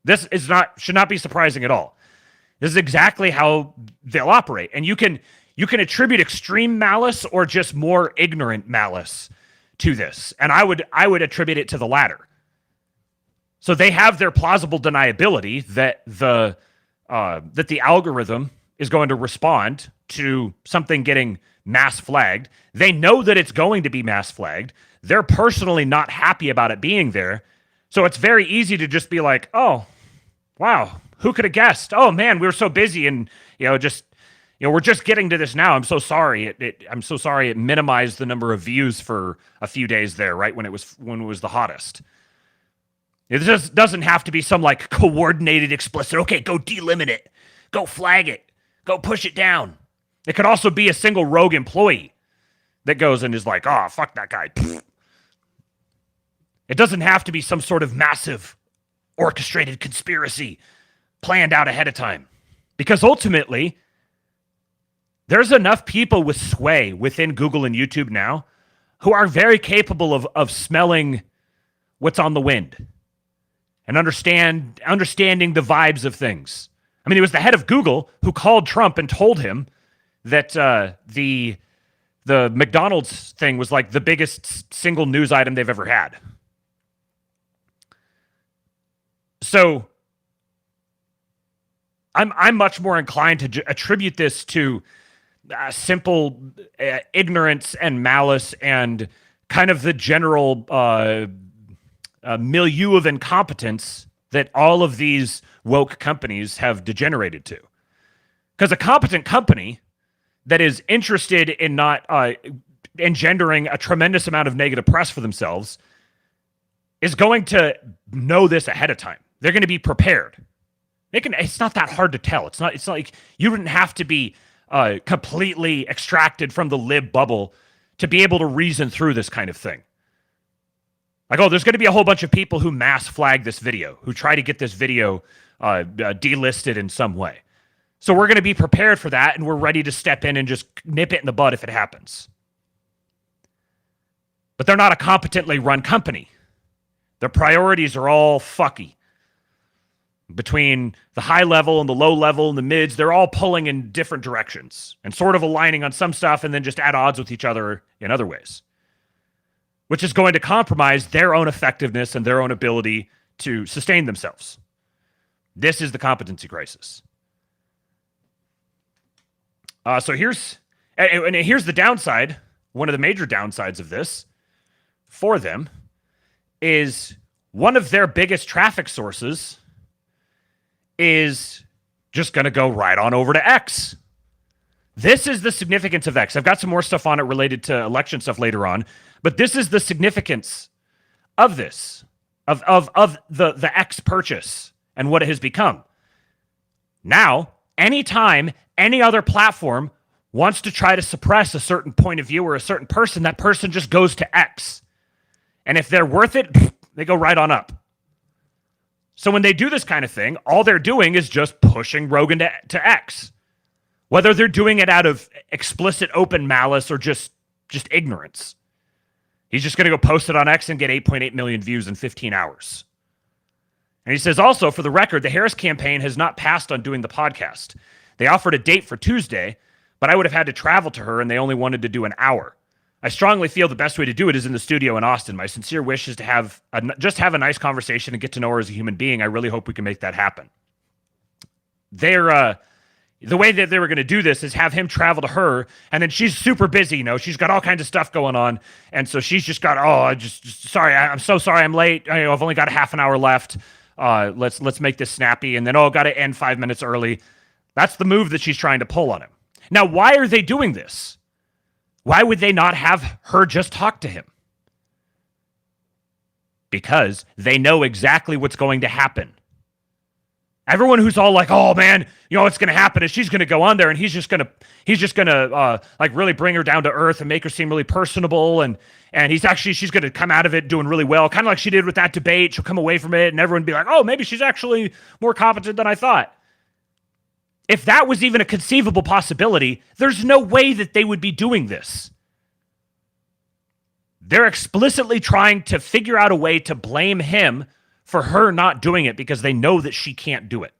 This should not be surprising at all. This is exactly how they'll operate. And you can attribute extreme malice or just more ignorant malice to this. And I would attribute it to the latter. So they have their plausible deniability that the algorithm is going to respond to something getting mass flagged. They know that it's going to be mass flagged. They're personally not happy about it being there. So it's very easy to just be like, oh, wow, who could have guessed? Oh man, we were so busy and we're just getting to this now. I'm so sorry. I'm so sorry it minimized the number of views for a few days there, right? When it was the hottest. It just doesn't have to be some like coordinated explicit, okay, go delimit it, go flag it, go push it down. It could also be a single rogue employee that goes and is like, oh, fuck that guy. It doesn't have to be some sort of massive orchestrated conspiracy planned out ahead of time. Because ultimately, there's enough people with sway within Google and YouTube now who are very capable of smelling what's on the wind and understanding the vibes of things. I mean, it was the head of Google who called Trump and told him that the McDonald's thing was like the biggest single news item they've ever had. So I'm much more inclined to attribute this to simple ignorance and malice and kind of the general milieu of incompetence that all of these woke companies have degenerated to. Because a competent company that is interested in not engendering a tremendous amount of negative press for themselves is going to know this ahead of time. They're going to be prepared. It's not that hard to tell. It's not like you didn't have to be completely extracted from the lib bubble to be able to reason through this kind of thing. Like, oh, there's going to be a whole bunch of people who mass flag this video, who try to get this video delisted in some way. So we're going to be prepared for that, and we're ready to step in and just nip it in the bud if it happens. But they're not a competently run company. Their priorities are all fucky. Between the high level and the low level and the mids, they're all pulling in different directions and sort of aligning on some stuff and then just at odds with each other in other ways, which is going to compromise their own effectiveness and their own ability to sustain themselves. This is the competency crisis. So here's the downside. One of the major downsides of this for them is one of their biggest traffic sources is just going to go right on over to X. This is the significance of X. I've got some more stuff on it related to election stuff later on, but this is the significance of this, of the X purchase and what it has become. Now, anytime any other platform wants to try to suppress a certain point of view or a certain person, that person just goes to X. And if they're worth it, they go right on up. So when they do this kind of thing, all they're doing is just pushing Rogan to X. Whether they're doing it out of explicit open malice or just ignorance. He's just going to go post it on X and get 8.8 million views in 15 hours. And he says also, for the record, the Harris campaign has not passed on doing the podcast. They offered a date for Tuesday, but I would have had to travel to her and they only wanted to do an hour. I strongly feel the best way to do it is in the studio in Austin. My sincere wish is to just have a nice conversation and get to know her as a human being. I really hope we can make that happen. They're, the way that they were going to do this is have him travel to her, and then she's super busy, she's got all kinds of stuff going on, and so she's just got, sorry, I'm so sorry I'm late, I've only got a half an hour left, let's make this snappy, and then, got to end 5 minutes early. That's the move that she's trying to pull on him. Now, why are they doing this? Why would they not have her just talk to him? Because they know exactly what's going to happen. Everyone who's all like, oh man, what's going to happen is she's going to go on there and he's just going to like really bring her down to earth and make her seem really personable. And she's going to come out of it doing really well. Kind of like she did with that debate. She'll come away from it and everyone be like, oh, maybe she's actually more competent than I thought. If that was even a conceivable possibility, there's no way that they would be doing this. They're explicitly trying to figure out a way to blame him for her not doing it because they know that she can't do it.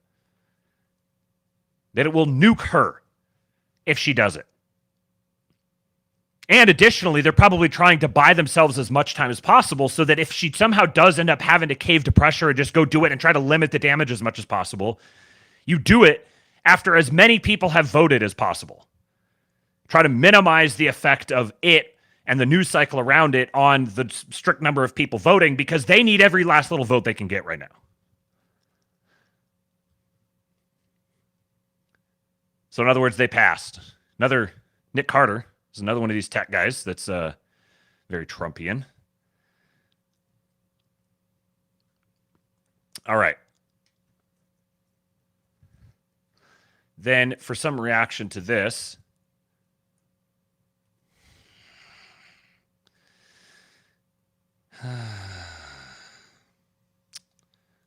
That it will nuke her if she does it. And additionally, they're probably trying to buy themselves as much time as possible so that if she somehow does end up having to cave to pressure and just go do it and try to limit the damage as much as possible, you do it after as many people have voted as possible. Try to minimize the effect of it and the news cycle around it on the strict number of people voting because they need every last little vote they can get right now. So in other words, they passed. Another Nick Carter is another one of these tech guys that's very Trumpian. All right. Then for some reaction to this,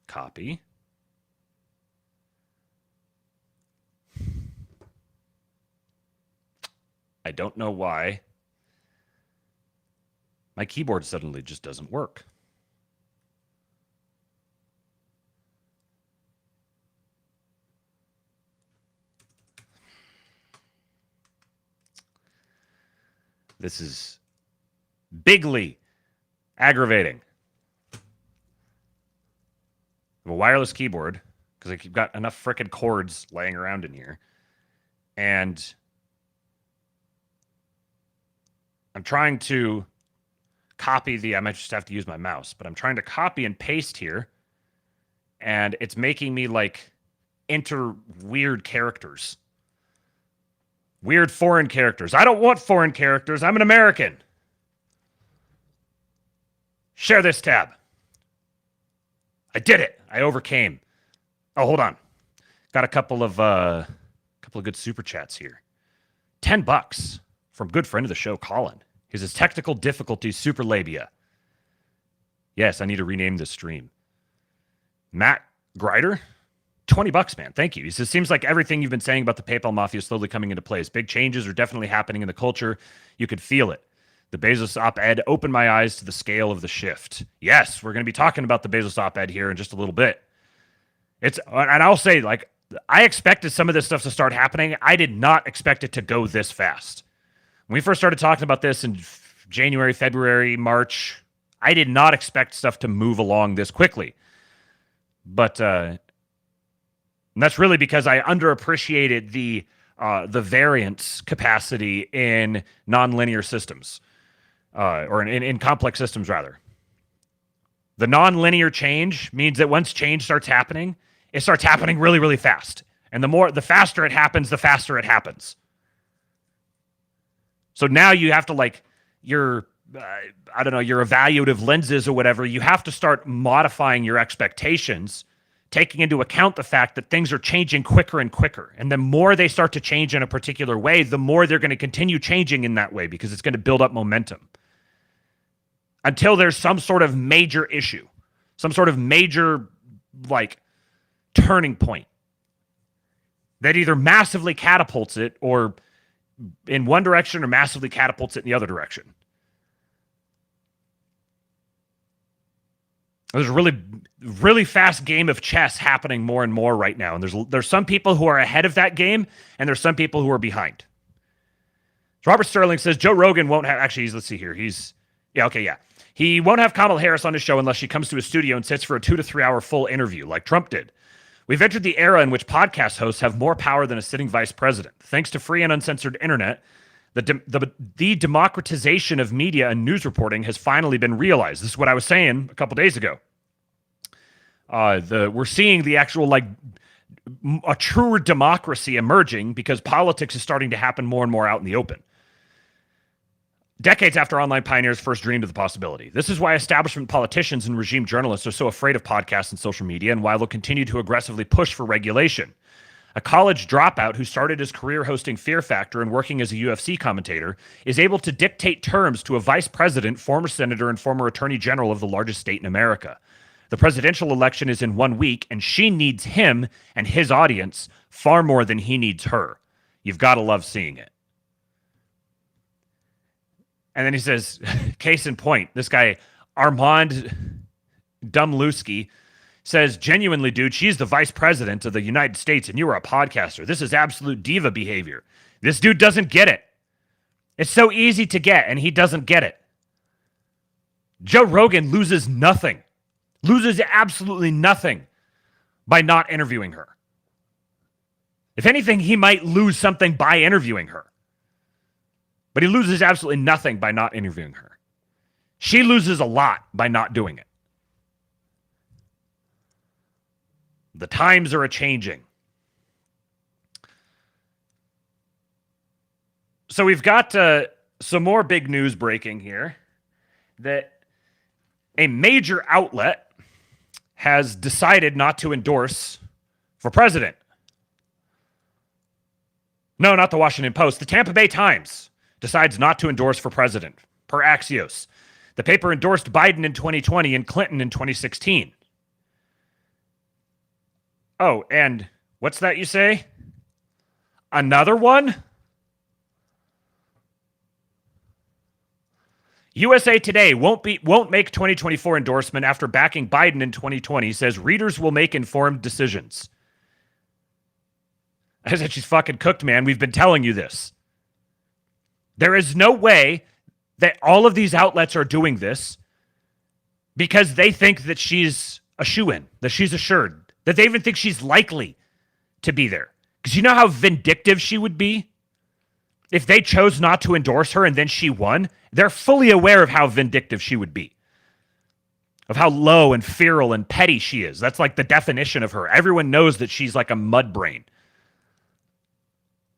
copy. I don't know why my keyboard suddenly just doesn't work. This is bigly aggravating. I have a wireless keyboard because I've got enough frickin' cords laying around in here. And I'm trying to copy I might just have to use my mouse, but I'm trying to copy and paste here. And it's making me like enter weird characters. Weird foreign characters. I don't want foreign characters. I'm an American. Share this tab. I did it. I overcame. Oh, hold on. Got a couple of good super chats here. $10 from good friend of the show, Colin. His technical difficulties, super labia. Yes, I need to rename this stream. Matt Grider, $20, man. Thank you. He says, seems like everything you've been saying about the PayPal mafia is slowly coming into place. Big changes are definitely happening in the culture. You could feel it. The Bezos op-ed opened my eyes to the scale of the shift. Yes, we're going to be talking about the Bezos op-ed here in just a little bit. And I'll say, like, I expected some of this stuff to start happening. I did not expect it to go this fast. When we first started talking about this in January, February, March, I did not expect stuff to move along this quickly. But and that's really because I underappreciated the variance capacity in nonlinear systems. Or in complex systems, rather. The nonlinear change means that once change starts happening, it starts happening really, really fast. And the faster it happens, the faster it happens. So now you have to, like, your evaluative lenses or whatever, you have to start modifying your expectations, taking into account the fact that things are changing quicker and quicker. And the more they start to change in a particular way, the more they're going to continue changing in that way because it's going to build up momentum. Until there's some sort of major issue, some sort of major, like, turning point that either massively catapults it or in one direction or massively catapults it in the other direction. There's a really, really fast game of chess happening more and more right now. And there's some people who are ahead of that game, and there's some people who are behind. So Robert Sterling says Joe Rogan won't have... Actually, let's see here. He won't have Kamala Harris on his show unless she comes to his studio and sits for a 2 to 3 hour full interview like Trump did. We've entered the era in which podcast hosts have more power than a sitting vice president. Thanks to free and uncensored internet, the democratization of media and news reporting has finally been realized. This is what I was saying a couple days ago. We're seeing the actual, like, a truer democracy emerging because politics is starting to happen more and more out in the open. Decades after online pioneers first dreamed of the possibility. This is why establishment politicians and regime journalists are so afraid of podcasts and social media, and why they'll continue to aggressively push for regulation. A college dropout who started his career hosting Fear Factor and working as a UFC commentator is able to dictate terms to a vice president, former senator, and former attorney general of the largest state in America. The presidential election is in 1 week, and she needs him and his audience far more than he needs her. You've got to love seeing it. And then he says, case in point, this guy, Armand Dumluski, says, genuinely, dude, she's the vice president of the United States and you are a podcaster. This is absolute diva behavior. This dude doesn't get it. It's so easy to get, and he doesn't get it. Joe Rogan loses nothing. Loses absolutely nothing by not interviewing her. If anything, he might lose something by interviewing her. But he loses absolutely nothing by not interviewing her. She loses a lot by not doing it. The times are a-changing. So we've got some more big news breaking here that a major outlet has decided not to endorse for president. No, not the Washington Post. The Tampa Bay Times decides not to endorse for president, per Axios. The paper endorsed Biden in 2020 and Clinton in 2016. Oh, and what's that you say? Another one? USA Today won't make 2024 endorsement after backing Biden in 2020, says readers will make informed decisions. I said she's fucking cooked, man. We've been telling you this. There is no way that all of these outlets are doing this because they think that she's a shoo-in, that she's assured, that they even think she's likely to be there. Because you know how vindictive she would be if they chose not to endorse her and then she won? They're fully aware of how vindictive she would be, of how low and feral and petty she is. That's like the definition of her. Everyone knows that she's like a mud brain.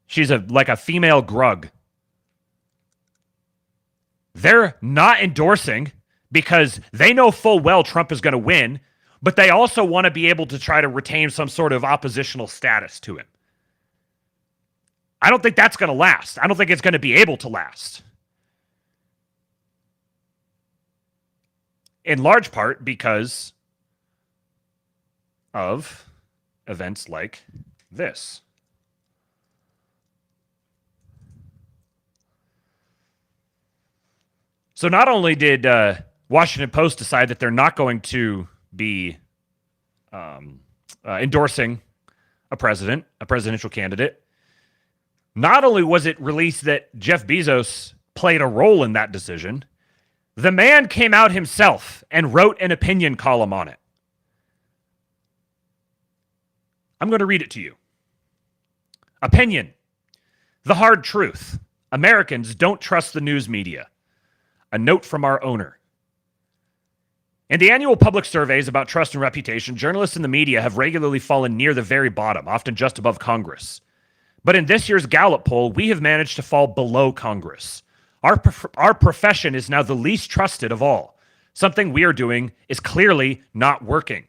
She's like a female grug. They're not endorsing because they know full well Trump is going to win, but they also want to be able to try to retain some sort of oppositional status to him. I don't think that's going to last. I don't think it's going to be able to last. In large part because of events like this. So not only did Washington Post decide that they're not going to be endorsing a presidential candidate, not only was it released that Jeff Bezos played a role in that decision, the man came out himself and wrote an opinion column on it. I'm going to read it to you. Opinion. The hard truth. Americans don't trust the news media. A note from our owner. In the annual public surveys about trust and reputation, journalists in the media have regularly fallen near the very bottom, often just above Congress. But in this year's Gallup poll, we have managed to fall below Congress. Our profession is now the least trusted of all. Something we are doing is clearly not working.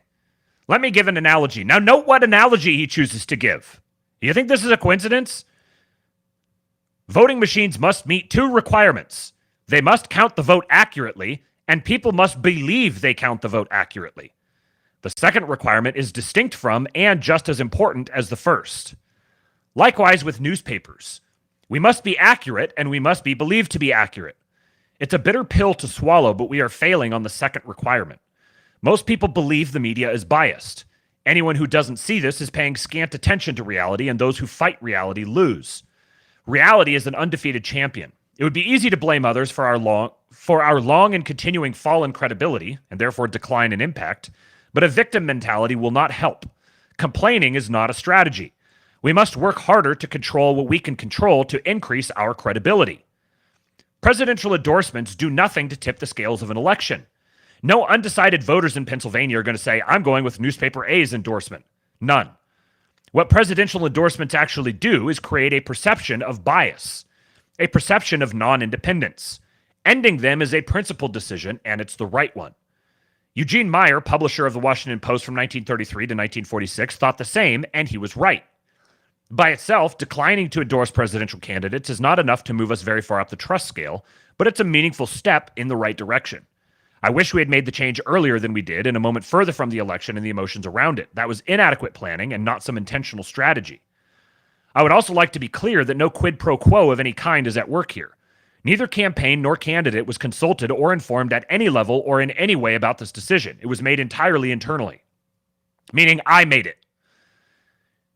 Let me give an analogy. Now, note what analogy he chooses to give. Do you think this is a coincidence? Voting machines must meet two requirements. They must count the vote accurately, and people must believe they count the vote accurately. The second requirement is distinct from and just as important as the first. Likewise with newspapers. We must be accurate, and we must be believed to be accurate. It's a bitter pill to swallow, but we are failing on the second requirement. Most people believe the media is biased. Anyone who doesn't see this is paying scant attention to reality, and those who fight reality lose. Reality is an undefeated champion. It would be easy to blame others for our long and continuing fall in credibility, and therefore decline in impact, but a victim mentality will not help. complaining is not a strategy. We must work harder to control what we can control to increase our credibility. Presidential endorsements do nothing to tip the scales of an election. No undecided voters in Pennsylvania are going to say, I'm going with newspaper A's endorsement. None. What presidential endorsements actually do is create a perception of bias, a perception of non-independence. Ending them is a principled decision, and it's the right one. Eugene Meyer, publisher of the Washington Post from 1933 to 1946, thought the same, and he was right. By itself, declining to endorse presidential candidates is not enough to move us very far up the trust scale, but it's a meaningful step in the right direction. I wish we had made the change earlier than we did and a moment further from the election and the emotions around it. That was inadequate planning and not some intentional strategy. I would also like to be clear that no quid pro quo of any kind is at work here. Neither campaign nor candidate was consulted or informed at any level or in any way about this decision. It was made entirely internally, meaning I made it.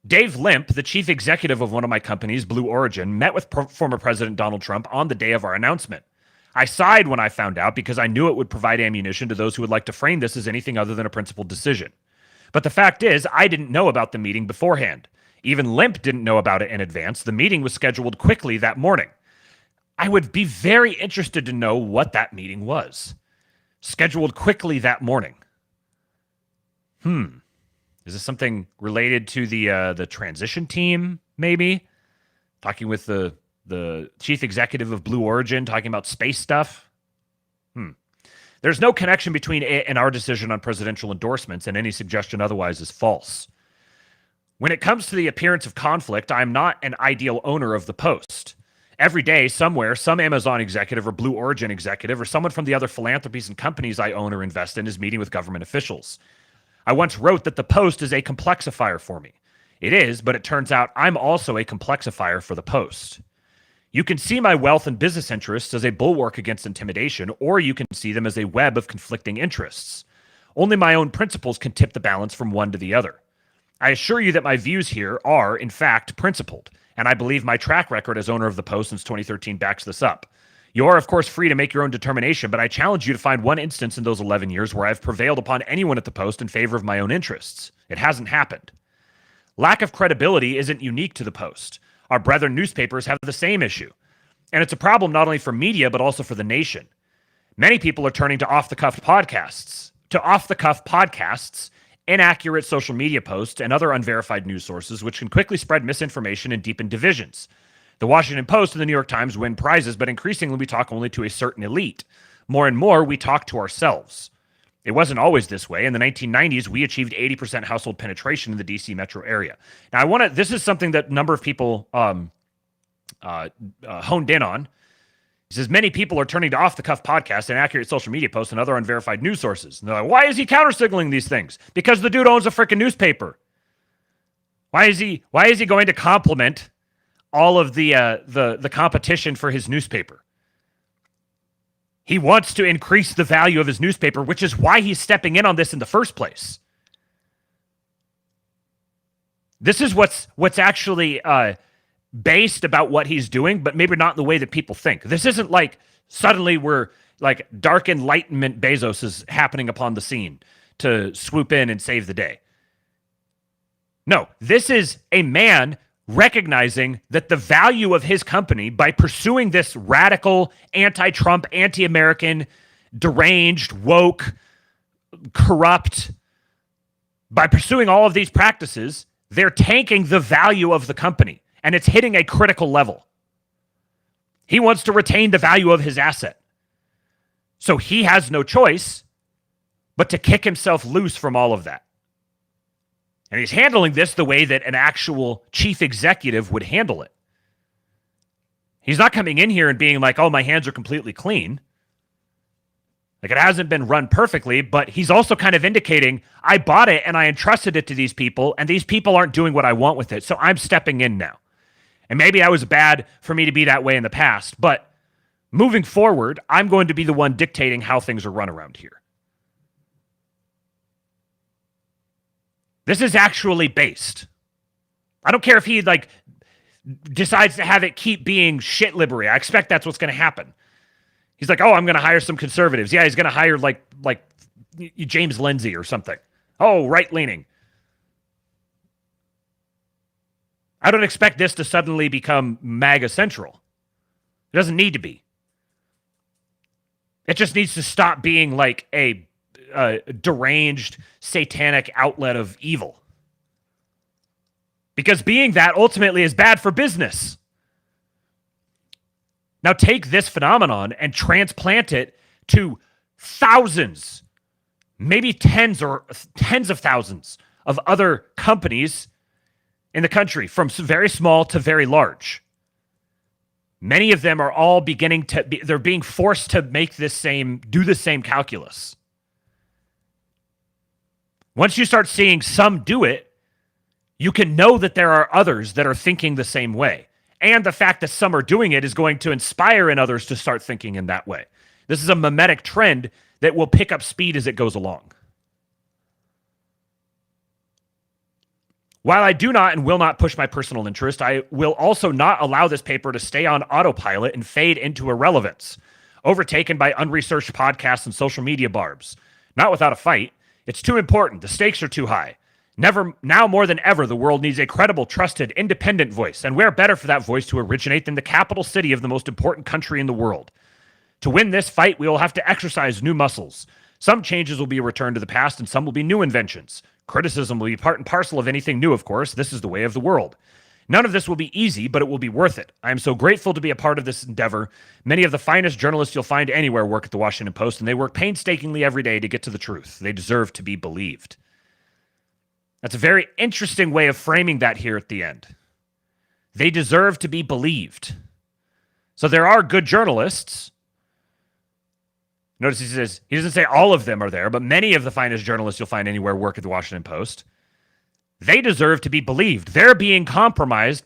Dave Limp, the chief executive of one of my companies, Blue Origin, met with former President Donald Trump on the day of our announcement. I sighed when I found out because I knew it would provide ammunition to those who would like to frame this as anything other than a principled decision. But the fact is, I didn't know about the meeting beforehand. Even Limp didn't know about it in advance. The meeting was scheduled quickly that morning. I would be very interested to know what that meeting was. Scheduled quickly that morning. Is this something related to the transition team, maybe? Talking with the chief executive of Blue Origin, talking about space stuff? There's no connection between it and our decision on presidential endorsements, and any suggestion otherwise is false. When it comes to the appearance of conflict, I'm not an ideal owner of the Post. Every day, somewhere, some Amazon executive or Blue Origin executive or someone from the other philanthropies and companies I own or invest in is meeting with government officials. I once wrote that the Post is a complexifier for me. It is, but it turns out I'm also a complexifier for the Post. You can see my wealth and business interests as a bulwark against intimidation, or you can see them as a web of conflicting interests. Only my own principles can tip the balance from one to the other. I assure you that my views here are, in fact, principled, and I believe my track record as owner of the Post since 2013 backs this up. You are, of course, free to make your own determination, but I challenge you to find one instance in those 11 years where I've prevailed upon anyone at the Post in favor of my own interests. It hasn't happened. Lack of credibility isn't unique to the Post. Our brethren newspapers have the same issue. And it's a problem not only for media, but also for the nation. Many people are turning to off-the-cuff podcasts, inaccurate social media posts, and other unverified news sources, which can quickly spread misinformation and deepen divisions. The Washington Post and the New York Times win prizes, but increasingly we talk only to a certain elite. More and more, we talk to ourselves. It wasn't always this way. In the 1990s, we achieved 80% household penetration in the DC metro area. Now, this is something that a number of people honed in on. He says, many people are turning to off-the-cuff podcasts, inaccurate social media posts, and other unverified news sources. And they're like, why is he counter-signaling these things? Because the dude owns a freaking newspaper. Why is he going to compliment all of the competition for his newspaper? He wants to increase the value of his newspaper, which is why he's stepping in on this in the first place. This is what's actually based about what he's doing, but maybe not in the way that people think. This isn't like suddenly we're like dark enlightenment Bezos is happening upon the scene to swoop in and save the day. No, this is a man recognizing that the value of his company by pursuing this radical, anti-Trump, anti-American, deranged, woke, corrupt, by pursuing all of these practices, they're tanking the value of the company, and it's hitting a critical level. He wants to retain the value of his asset. So he has no choice but to kick himself loose from all of that. And he's handling this the way that an actual chief executive would handle it. He's not coming in here and being like, oh, my hands are completely clean. Like, it hasn't been run perfectly, but he's also kind of indicating, I bought it and I entrusted it to these people, and these people aren't doing what I want with it, so I'm stepping in now. And maybe I was bad for me to be that way in the past, but moving forward, I'm going to be the one dictating how things are run around here. This is actually based. I don't care if he decides to have it keep being shit libbery. I expect that's what's going to happen. He's like, oh, I'm going to hire some conservatives. Yeah, he's going to hire like James Lindsay or something. Oh, right-leaning. I don't expect this to suddenly become MAGA central. It doesn't need to be. It just needs to stop being like a deranged, satanic outlet of evil. Because being that ultimately is bad for business. Now take this phenomenon and transplant it to thousands, maybe tens of thousands of other companies in the country, from very small to very large. Many of them are all they're being forced to do the same calculus. Once you start seeing some do it, you can know that there are others that are thinking the same way. And the fact that some are doing it is going to inspire in others to start thinking in that way. This is a mimetic trend that will pick up speed as it goes along. While I do not and will not push my personal interest, I will also not allow this paper to stay on autopilot and fade into irrelevance, overtaken by unresearched podcasts and social media barbs. Not without a fight. It's too important. The stakes are too high. Now more than ever, the world needs a credible, trusted, independent voice, and where better for that voice to originate than the capital city of the most important country in the world. To win this fight, we will have to exercise new muscles. Some changes will be a return to the past, and some will be new inventions. Criticism will be part and parcel of anything new, of course. This is the way of the world. None of this will be easy, but it will be worth it. I am so grateful to be a part of this endeavor. Many of the finest journalists you'll find anywhere work at the Washington Post, and they work painstakingly every day to get to the truth. They deserve to be believed. That's a very interesting way of framing that here at the end. They deserve to be believed. So there are good journalists. Notice he doesn't say all of them are there, but many of the finest journalists you'll find anywhere work at the Washington Post. They deserve to be believed. They're being compromised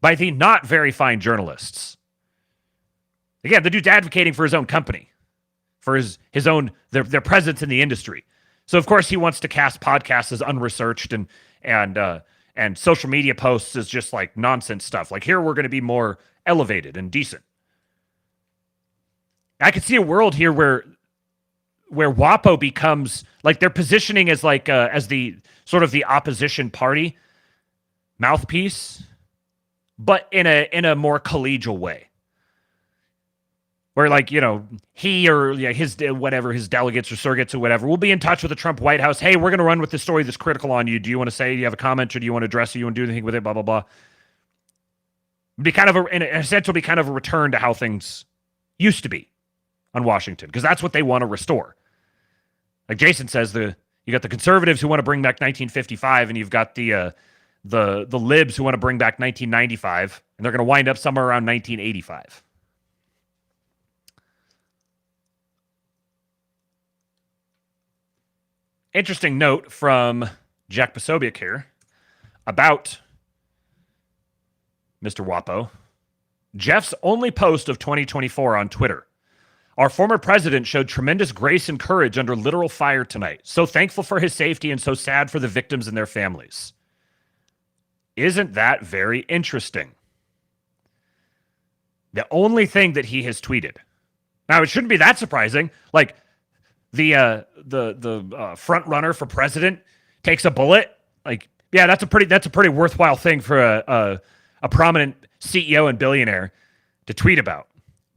by the not very fine journalists. Again, the dude's advocating for his own company, for his own their presence in the industry. So of course he wants to cast podcasts as unresearched and social media posts as just like nonsense stuff. Like here we're going to be more elevated and decent. I could see a world here where WAPO becomes like they're positioning as like as the sort of the opposition party mouthpiece, but in a more collegial way. Where like, you know, he or his delegates or surrogates or whatever will be in touch with the Trump White House. Hey, we're going to run with this story that's critical on you. Do you want to say, do you have a comment, or do you want to address it? You want to do anything with it? Blah, blah, blah. Be kind of in a sense, will be kind of a return to how things used to be on Washington, because that's what they want to restore. Like Jason says, you got the conservatives who want to bring back 1955, and you've got the libs who want to bring back 1995, and they're going to wind up somewhere around 1985. Interesting note from Jack Posobiec here about Mr. Wapo. Jeff's only post of 2024 on Twitter. Our former president showed tremendous grace and courage under literal fire tonight. So thankful for his safety and so sad for the victims and their families. Isn't that very interesting? The only thing that he has tweeted. Now, it shouldn't be that surprising. Like, the front runner for president takes a bullet. Like, yeah, that's a pretty worthwhile thing for a prominent CEO and billionaire to tweet about.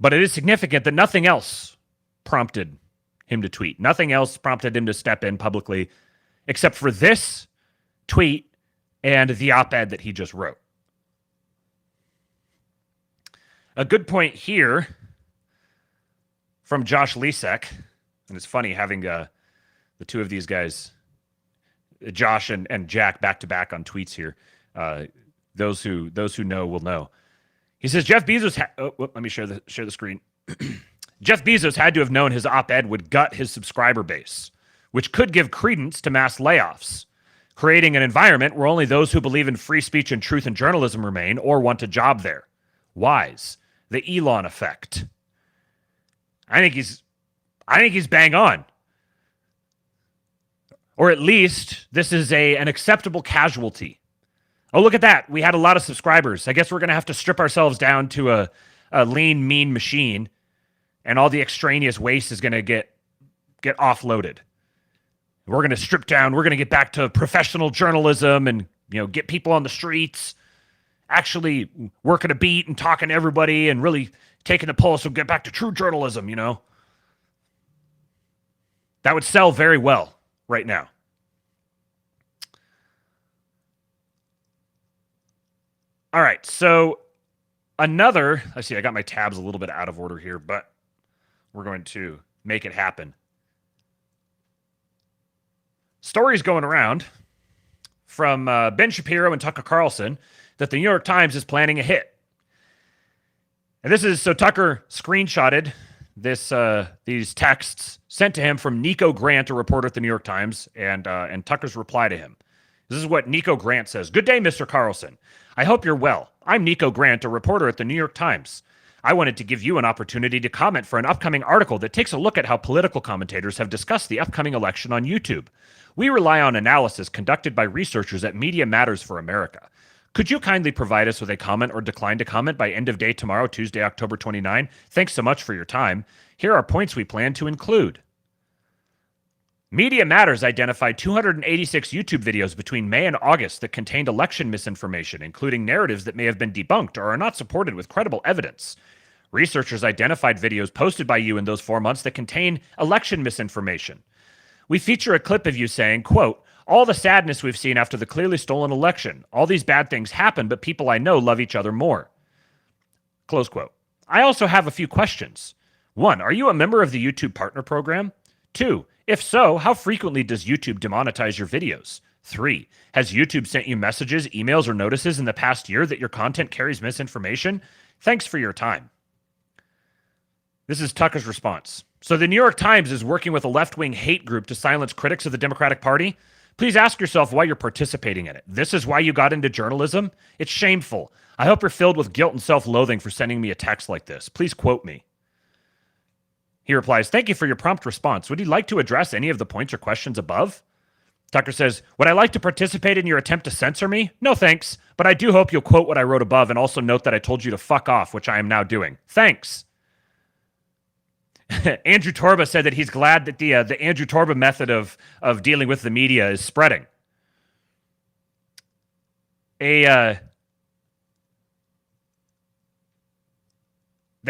But it is significant that nothing else prompted him to tweet. Nothing else prompted him to step in publicly except for this tweet and the op-ed that he just wrote. A good point here from Josh Lisek, and it's funny having the two of these guys, Josh and Jack, back-to-back on tweets here. Those who know will know. He says, Jeff Bezos... let me share the screen. Jeff Bezos had to have known his op-ed would gut his subscriber base, which could give credence to mass layoffs, creating an environment where only those who believe in free speech and truth in journalism remain or want a job there. Wise. The Elon effect. I think he's bang on. Or at least this is an acceptable casualty. Oh, look at that. We had a lot of subscribers. I guess we're going to have to strip ourselves down to a lean, mean machine, and all the extraneous waste is going to get offloaded. We're going to strip down. We're going to get back to professional journalism and, get people on the streets. actually working a beat and talking to everybody and really taking the pulse and get back to true journalism, you know? That would sell very well right now. All right, so I see I got my tabs a little bit out of order here, but we're going to make it happen. Stories going around from Ben Shapiro and Tucker Carlson that the New York Times is planning a hit. And this is, so Tucker screenshotted these texts sent to him from Nico Grant, a reporter at the New York Times, and Tucker's reply to him. This is what Nico Grant says. Good day, Mr. Carlson. I hope you're well. I'm Nico Grant, a reporter at the New York Times. I wanted to give you an opportunity to comment for an upcoming article that takes a look at how political commentators have discussed the upcoming election on YouTube. We rely on analysis conducted by researchers at Media Matters for America. Could you kindly provide us with a comment or decline to comment by end of day tomorrow, Tuesday, October 29? Thanks so much for your time. Here are points we plan to include. Media Matters identified 286 YouTube videos between May and August that contained election misinformation, including narratives that may have been debunked or are not supported with credible evidence. Researchers identified videos posted by you in those 4 months that contain election misinformation. We feature a clip of you saying, quote, all the sadness we've seen after the clearly stolen election. All these bad things happen, but people I know love each other more. Close quote. I also have a few questions. 1, are you a member of the YouTube Partner Program? 2, if so, how frequently does YouTube demonetize your videos? 3, has YouTube sent you messages, emails, or notices in the past year that your content carries misinformation? Thanks for your time. This is Tucker's response. So the New York Times is working with a left-wing hate group to silence critics of the Democratic Party? Please ask yourself why you're participating in it. This is why you got into journalism? It's shameful. I hope you're filled with guilt and self-loathing for sending me a text like this. Please quote me. He replies, thank you for your prompt response. Would you like to address any of the points or questions above? Tucker says, would I like to participate in your attempt to censor me? No thanks, but I do hope you'll quote what I wrote above and also note that I told you to fuck off, which I am now doing. Thanks. Andrew Torba said that he's glad that the Andrew Torba method of dealing with the media is spreading. They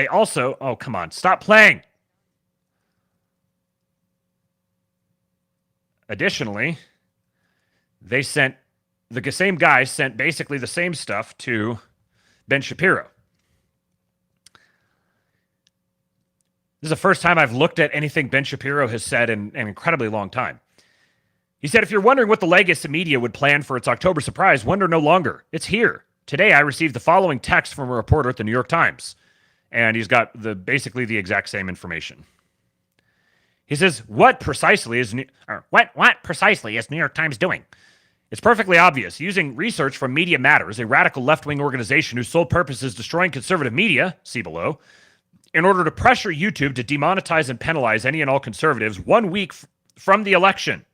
also, oh, come on, stop playing. Additionally, they sent, the same guy sent basically the same stuff to Ben Shapiro. This is the first time I've looked at anything Ben Shapiro has said in an incredibly long time. He said, if you're wondering what the legacy media would plan for its October surprise, wonder no longer. It's here. Today, I received the following text from a reporter at the New York Times. And he's got basically the exact same information. He says, what precisely is New York Times doing? It's perfectly obvious. Using research from Media Matters, a radical left-wing organization whose sole purpose is destroying conservative media, see below, in order to pressure YouTube to demonetize and penalize any and all conservatives 1 week from the election.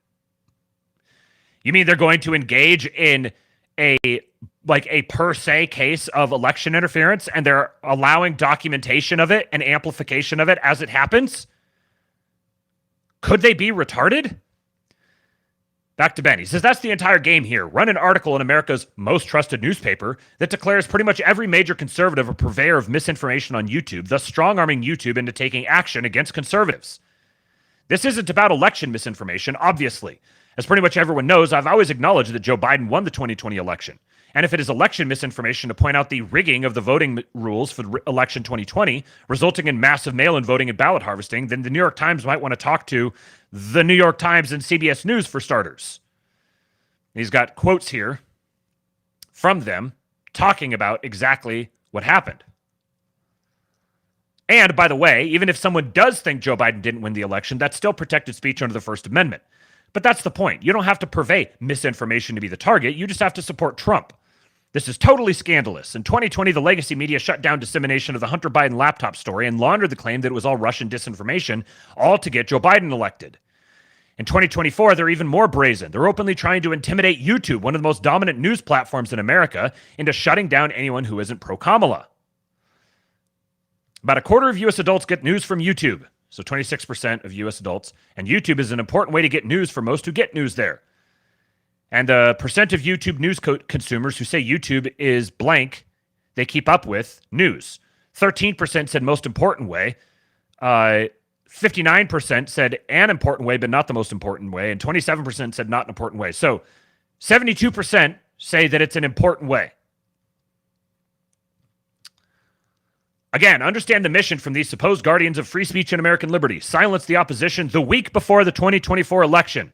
You mean they're going to engage in a per se case of election interference and they're allowing documentation of it and amplification of it as it happens? Could they be retarded? Back to Ben. He says, that's the entire game here. Run an article in America's most trusted newspaper that declares pretty much every major conservative a purveyor of misinformation on YouTube, thus strong-arming YouTube into taking action against conservatives. This isn't about election misinformation, obviously. As pretty much everyone knows, I've always acknowledged that Joe Biden won the 2020 election. And if it is election misinformation to point out the rigging of the voting rules for election 2020, resulting in massive mail-in voting and ballot harvesting, then the New York Times might want to talk to the New York Times and CBS News for starters. He's got quotes here from them talking about exactly what happened. And by the way, even if someone does think Joe Biden didn't win the election, that's still protected speech under the First Amendment. But that's the point. You don't have to purvey misinformation to be the target. You just have to support Trump. This is totally scandalous. In 2020, the legacy media shut down dissemination of the Hunter Biden laptop story and laundered the claim that it was all Russian disinformation, all to get Joe Biden elected. In 2024, they're even more brazen. They're openly trying to intimidate YouTube, one of the most dominant news platforms in America, into shutting down anyone who isn't pro-Kamala. About a quarter of U.S. adults get news from YouTube. So 26% of U.S. adults. And YouTube is an important way to get news for most who get news there. And the percent of YouTube news consumers who say YouTube is blank, they keep up with news. 13% said most important way. 59% said an important way, but not the most important way. And 27% said not an important way. So 72% say that it's an important way. Again, understand the mission from these supposed guardians of free speech and American liberty. Silence the opposition the week before the 2024 election.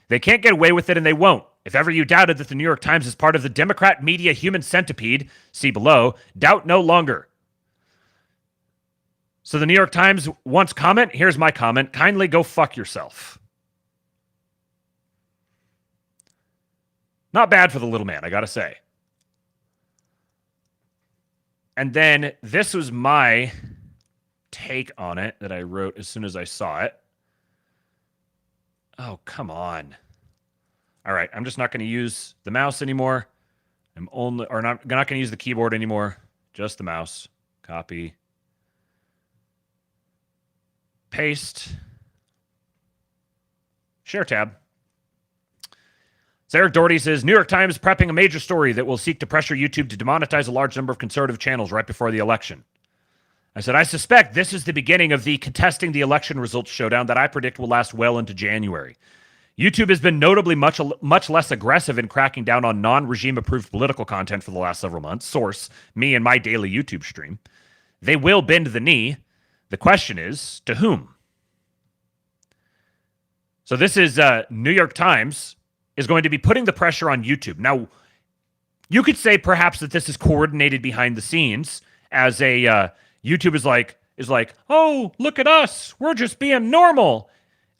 They can't get away with it, and they won't. If ever you doubted that the New York Times is part of the Democrat media human centipede, see below, doubt no longer. So the New York Times wants comment. Here's my comment. Kindly go fuck yourself. Not bad for the little man, I gotta say. And then this was my take on it that I wrote as soon as I saw it. Oh, come on. All right, I'm just not going to use the mouse anymore. I'm not going to use the keyboard anymore. Just the mouse. Copy. Paste. Share tab. So Eric Doherty says, New York Times prepping a major story that will seek to pressure YouTube to demonetize a large number of conservative channels right before the election. I said, I suspect this is the beginning of the contesting the election results showdown that I predict will last well into January. YouTube has been notably much less aggressive in cracking down on non-regime approved political content for the last several months. Source, me and my daily YouTube stream. They will bend the knee. The question is, to whom? So this is New York Times is going to be putting the pressure on YouTube. Now, you could say perhaps that this is coordinated behind the scenes as a YouTube is like, oh, look at us. We're just being normal.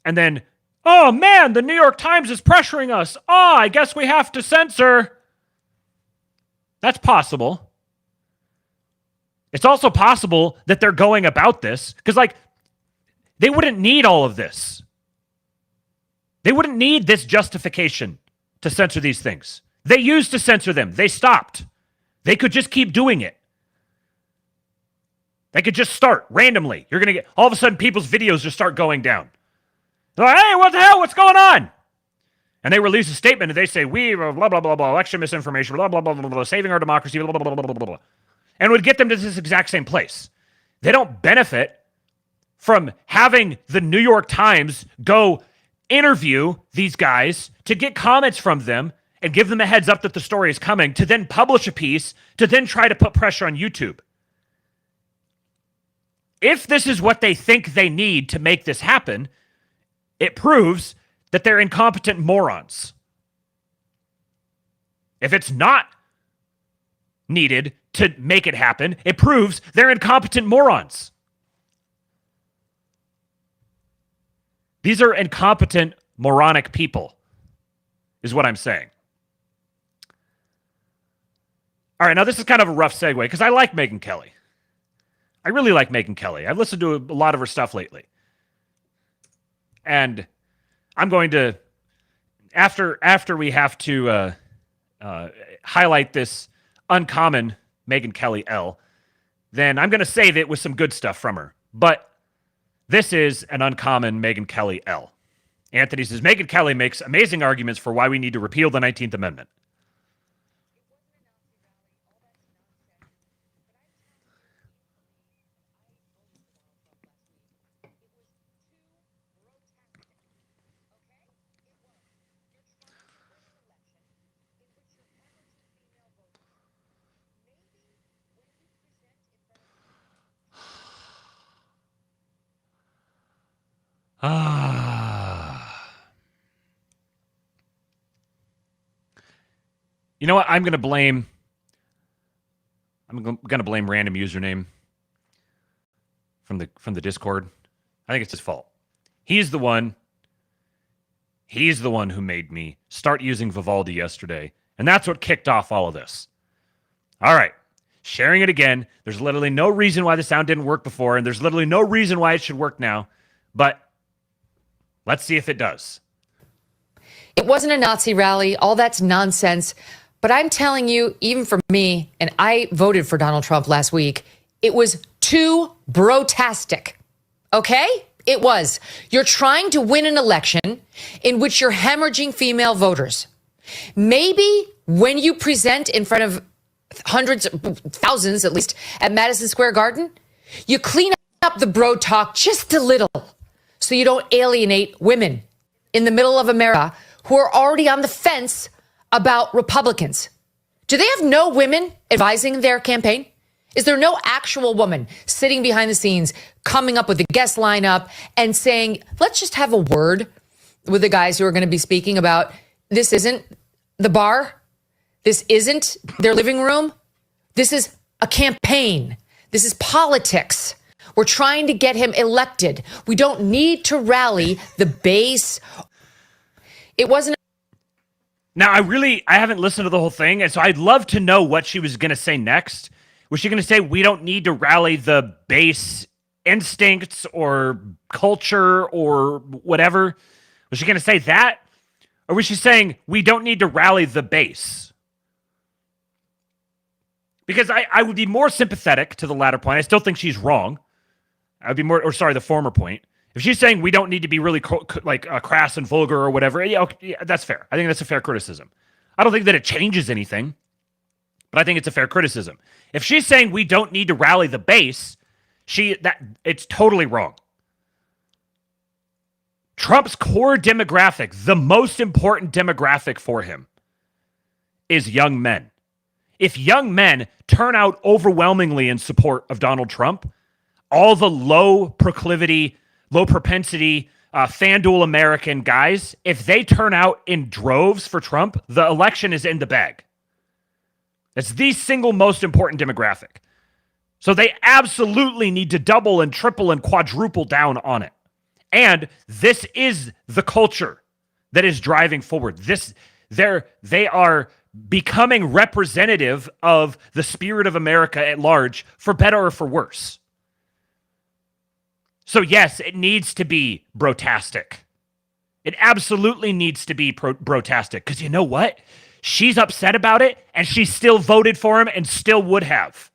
And then, oh, man, the New York Times is pressuring us. Oh, I guess we have to censor. That's possible. It's also possible that they're going about this because, they wouldn't need all of this. They wouldn't need this justification to censor these things. They used to censor them. They stopped. They could just keep doing it. They could just start randomly. You're going to get, all of a sudden, people's videos just start going down. They're like, hey, what the hell? What's going on? And they release a statement and they say, we, blah, blah, blah, blah, election misinformation, blah, blah, blah, blah, blah, saving our democracy, blah, blah, blah, blah, blah, blah. And it would get them to this exact same place. They don't benefit from having the New York Times go interview these guys to get comments from them and give them a heads up that the story is coming, to then publish a piece, to then try to put pressure on YouTube. If this is what they think they need to make this happen, it proves that they're incompetent morons. If it's not needed to make it happen, it proves they're incompetent morons. These are incompetent, moronic people, is what I'm saying. All right, now this is kind of a rough segue because I like Megyn Kelly. I really like Megyn Kelly. I've listened to a lot of her stuff lately. And I'm going to, after we have to highlight this uncommon Megyn Kelly L, then I'm going to save it with some good stuff from her. But this is an uncommon Megyn Kelly L. Anthony says, Megyn Kelly makes amazing arguments for why we need to repeal the 19th Amendment. You know what? I'm going to blame random username from the Discord. I think it's his fault. He's the one who made me start using Vivaldi yesterday, and that's what kicked off all of this. All right. Sharing it again. There's literally no reason why the sound didn't work before, and there's literally no reason why it should work now. But let's see if it does. It wasn't a Nazi rally. All that's nonsense. But I'm telling you, even for me, and I voted for Donald Trump last week, it was too brotastic. Okay? It was. You're trying to win an election in which you're hemorrhaging female voters. Maybe when you present in front of hundreds, thousands at least, at Madison Square Garden, you clean up the bro talk just a little so you don't alienate women in the middle of America who are already on the fence about Republicans. Do they have no women advising their campaign? Is there no actual woman sitting behind the scenes, coming up with the guest lineup and saying, let's just have a word with the guys who are going to be speaking about this isn't the bar. This isn't their living room. This is a campaign. This is politics. We're trying to get him elected. We don't need to rally the base. It wasn't. Now, I haven't listened to the whole thing, and so I'd love to know what she was going to say next. Was she going to say, we don't need to rally the base instincts or culture or whatever? Was she going to say that? Or was she saying, we don't need to rally the base? Because I would be more sympathetic to the latter point. I still think she's wrong. I would be the former point. If she's saying we don't need to be really crass and vulgar or whatever, yeah, that's fair. I think that's a fair criticism. I don't think that it changes anything, but I think it's a fair criticism. If she's saying we don't need to rally the base, it's totally wrong. Trump's core demographic, the most important demographic for him, is young men. If young men turn out overwhelmingly in support of Donald Trump, all the low propensity, FanDuel American guys, if they turn out in droves for Trump, the election is in the bag. It's the single most important demographic. So they absolutely need to double and triple and quadruple down on it. And this is the culture that is driving forward. They are becoming representative of the spirit of America at large, for better or for worse. So yes, it needs to be brotastic. It absolutely needs to be brotastic. Because you know what? She's upset about it, and she still voted for him and still would have.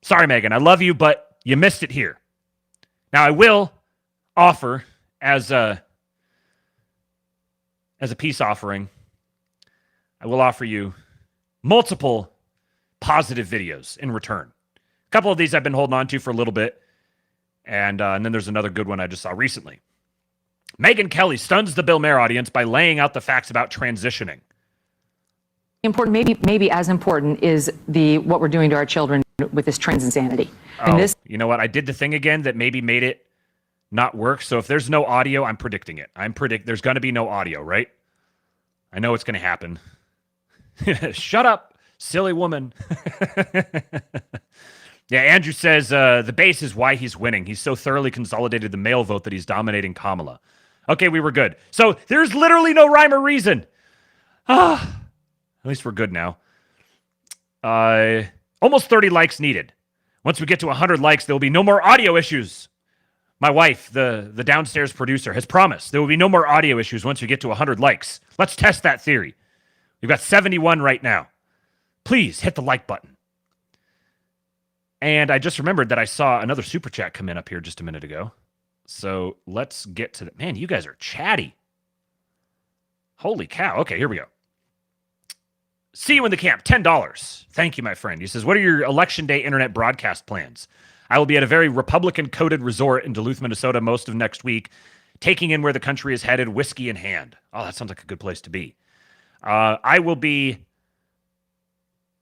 Sorry, Megyn, I love you, but you missed it here. Now, I will offer as a peace offering, I will offer you multiple positive videos in return. A couple of these I've been holding on to for a little bit, and then there's another good one I just saw recently. Megyn Kelly stuns the Bill Maher audience by laying out the facts about transitioning. Important, maybe as important, is what we're doing to our children with this trans insanity. And you know what? I did the thing again that maybe made it not work. So if there's no audio, I'm predicting it. There's going to be no audio, right? I know it's going to happen. Shut up, silly woman. Yeah, Andrew says the base is why he's winning. He's so thoroughly consolidated the male vote that he's dominating Kamala. Okay, we were good. So there's literally no rhyme or reason. At least we're good now. Almost 30 likes needed. Once we get to 100 likes, there will be no more audio issues. My wife, the downstairs producer, has promised there will be no more audio issues once we get to 100 likes. Let's test that theory. We've got 71 right now. Please hit the like button. And I just remembered that I saw another super chat come in up here just a minute ago. So let's get to that. Man, you guys are chatty. Holy cow. Okay, here we go. See you in the camp. $10. Thank you, my friend. He says, what are your election day internet broadcast plans? I will be at a very Republican-coded resort in Duluth, Minnesota most of next week, taking in where the country is headed, whiskey in hand. Oh, that sounds like a good place to be. I will be,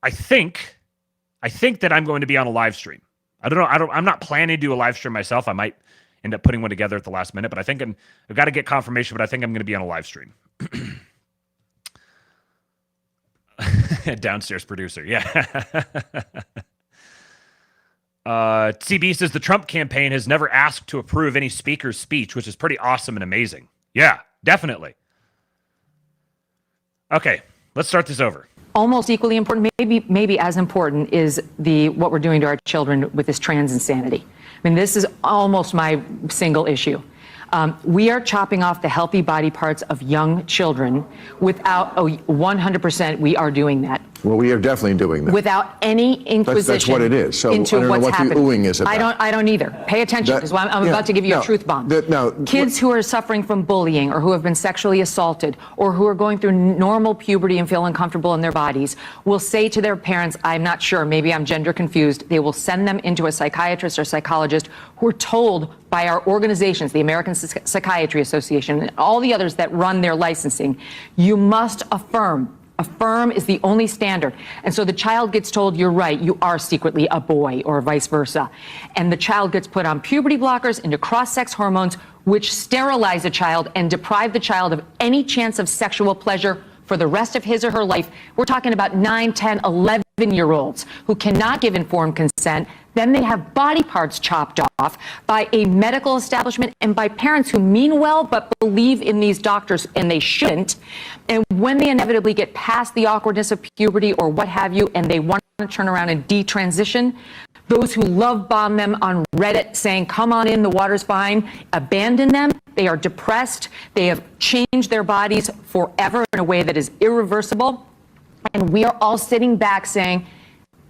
I think that I'm going to be on a live stream. I don't know. I'm not planning to do a live stream myself. I might end up putting one together at the last minute, but I think I've got to get confirmation, but I think I'm going to be on a live stream. Downstairs producer. Yeah. CB says the Trump campaign has never asked to approve any speaker's speech, which is pretty awesome and amazing. Yeah, definitely. Okay, let's start this over. almost equally important, maybe as important, is what we're doing to our children with this trans insanity. I mean, this is almost my single issue. We are chopping off the healthy body parts of young children without, 100% we are doing that. Well, we are definitely doing that. without any inquisition. That's what it is. So into I don't what's know what happened. the oohing is about. I don't either. Pay attention, because I'm about to give you a truth bomb. Kids who are suffering from bullying, or who have been sexually assaulted, or who are going through normal puberty and feel uncomfortable in their bodies, will say to their parents, I'm not sure, maybe I'm gender confused. They will send them into a psychiatrist or psychologist who are told by our organizations, the American Psychiatry Association, and all the others that run their licensing, you must affirm. Affirm is the only standard. And so the child gets told, you're right, you are secretly a boy, or vice versa. And the child gets put on puberty blockers, into cross-sex hormones, which sterilize a child and deprive the child of any chance of sexual pleasure for the rest of his or her life. We're talking about 9, 10, 11-year-olds who cannot give informed consent. Then they have body parts chopped off by a medical establishment and by parents who mean well but believe in these doctors, and they shouldn't. And when they inevitably get past the awkwardness of puberty or what have you, and they want to turn around and detransition, those who love bomb them on Reddit saying, come on in, the water's fine, abandon them. They are depressed. They have changed their bodies forever in a way that is irreversible. And we are all sitting back saying,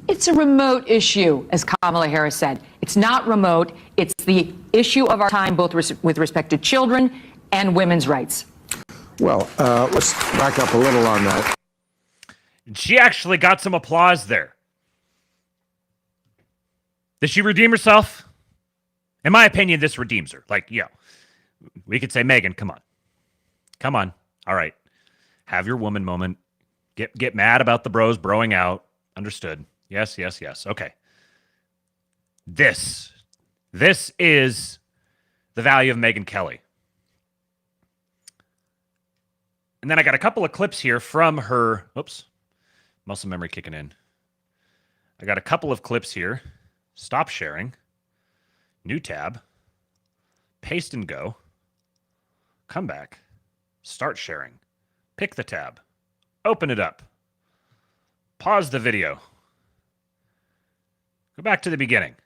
it's a remote issue, as Kamala Harris said. It's not remote. It's the issue of our time, both with respect to children and women's rights. Well, let's back up a little on that. She actually got some applause there. Did she redeem herself? In my opinion, this redeems her. Like, we could say, Megyn, come on. Come on. All right. Have your woman moment. Get mad about the bros broing out. Understood. Yes. Okay. This is the value of Megyn Kelly. And then I got a couple of clips here from her. Oops. Muscle memory kicking in. I got a couple of clips here. Stop sharing. New tab. Paste and go. Come back. Start sharing. Pick the tab. Open it up. Pause the video. Go back to the beginning.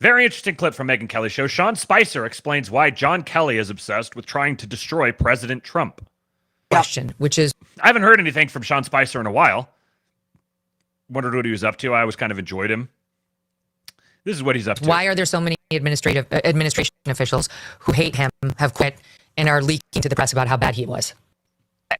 Very interesting clip from Megyn Kelly's show. Sean Spicer explains why John Kelly is obsessed with trying to destroy President Trump. Question, which is... I haven't heard anything from Sean Spicer in a while. Wondered what he was up to. I always kind of enjoyed him. This is what he's up to. Why are there so many administration officials who hate him, have quit, and are leaking to the press about how bad he was?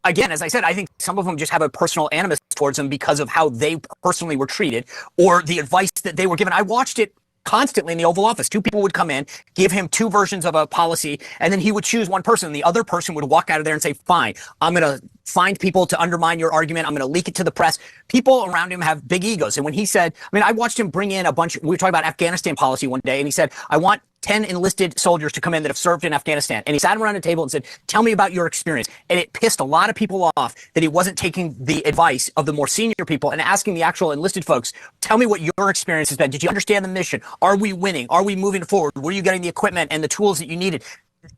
Again, as I said, I think some of them just have a personal animus towards him because of how they personally were treated or the advice that they were given. I watched it constantly in the Oval Office. Two people would come in, give him two versions of a policy, and then he would choose one person. And the other person would walk out of there and say, fine, I'm going to find people to undermine your argument. I'm going to leak it to the press. People around him have big egos. And when he said, I watched him bring in a bunch, we were talking about Afghanistan policy one day, and he said, I want 10 enlisted soldiers to come in that have served in Afghanistan. And he sat around a table and said, tell me about your experience. And it pissed a lot of people off that he wasn't taking the advice of the more senior people and asking the actual enlisted folks, tell me what your experience has been. Did you understand the mission? Are we winning? Are we moving forward? Were you getting the equipment and the tools that you needed?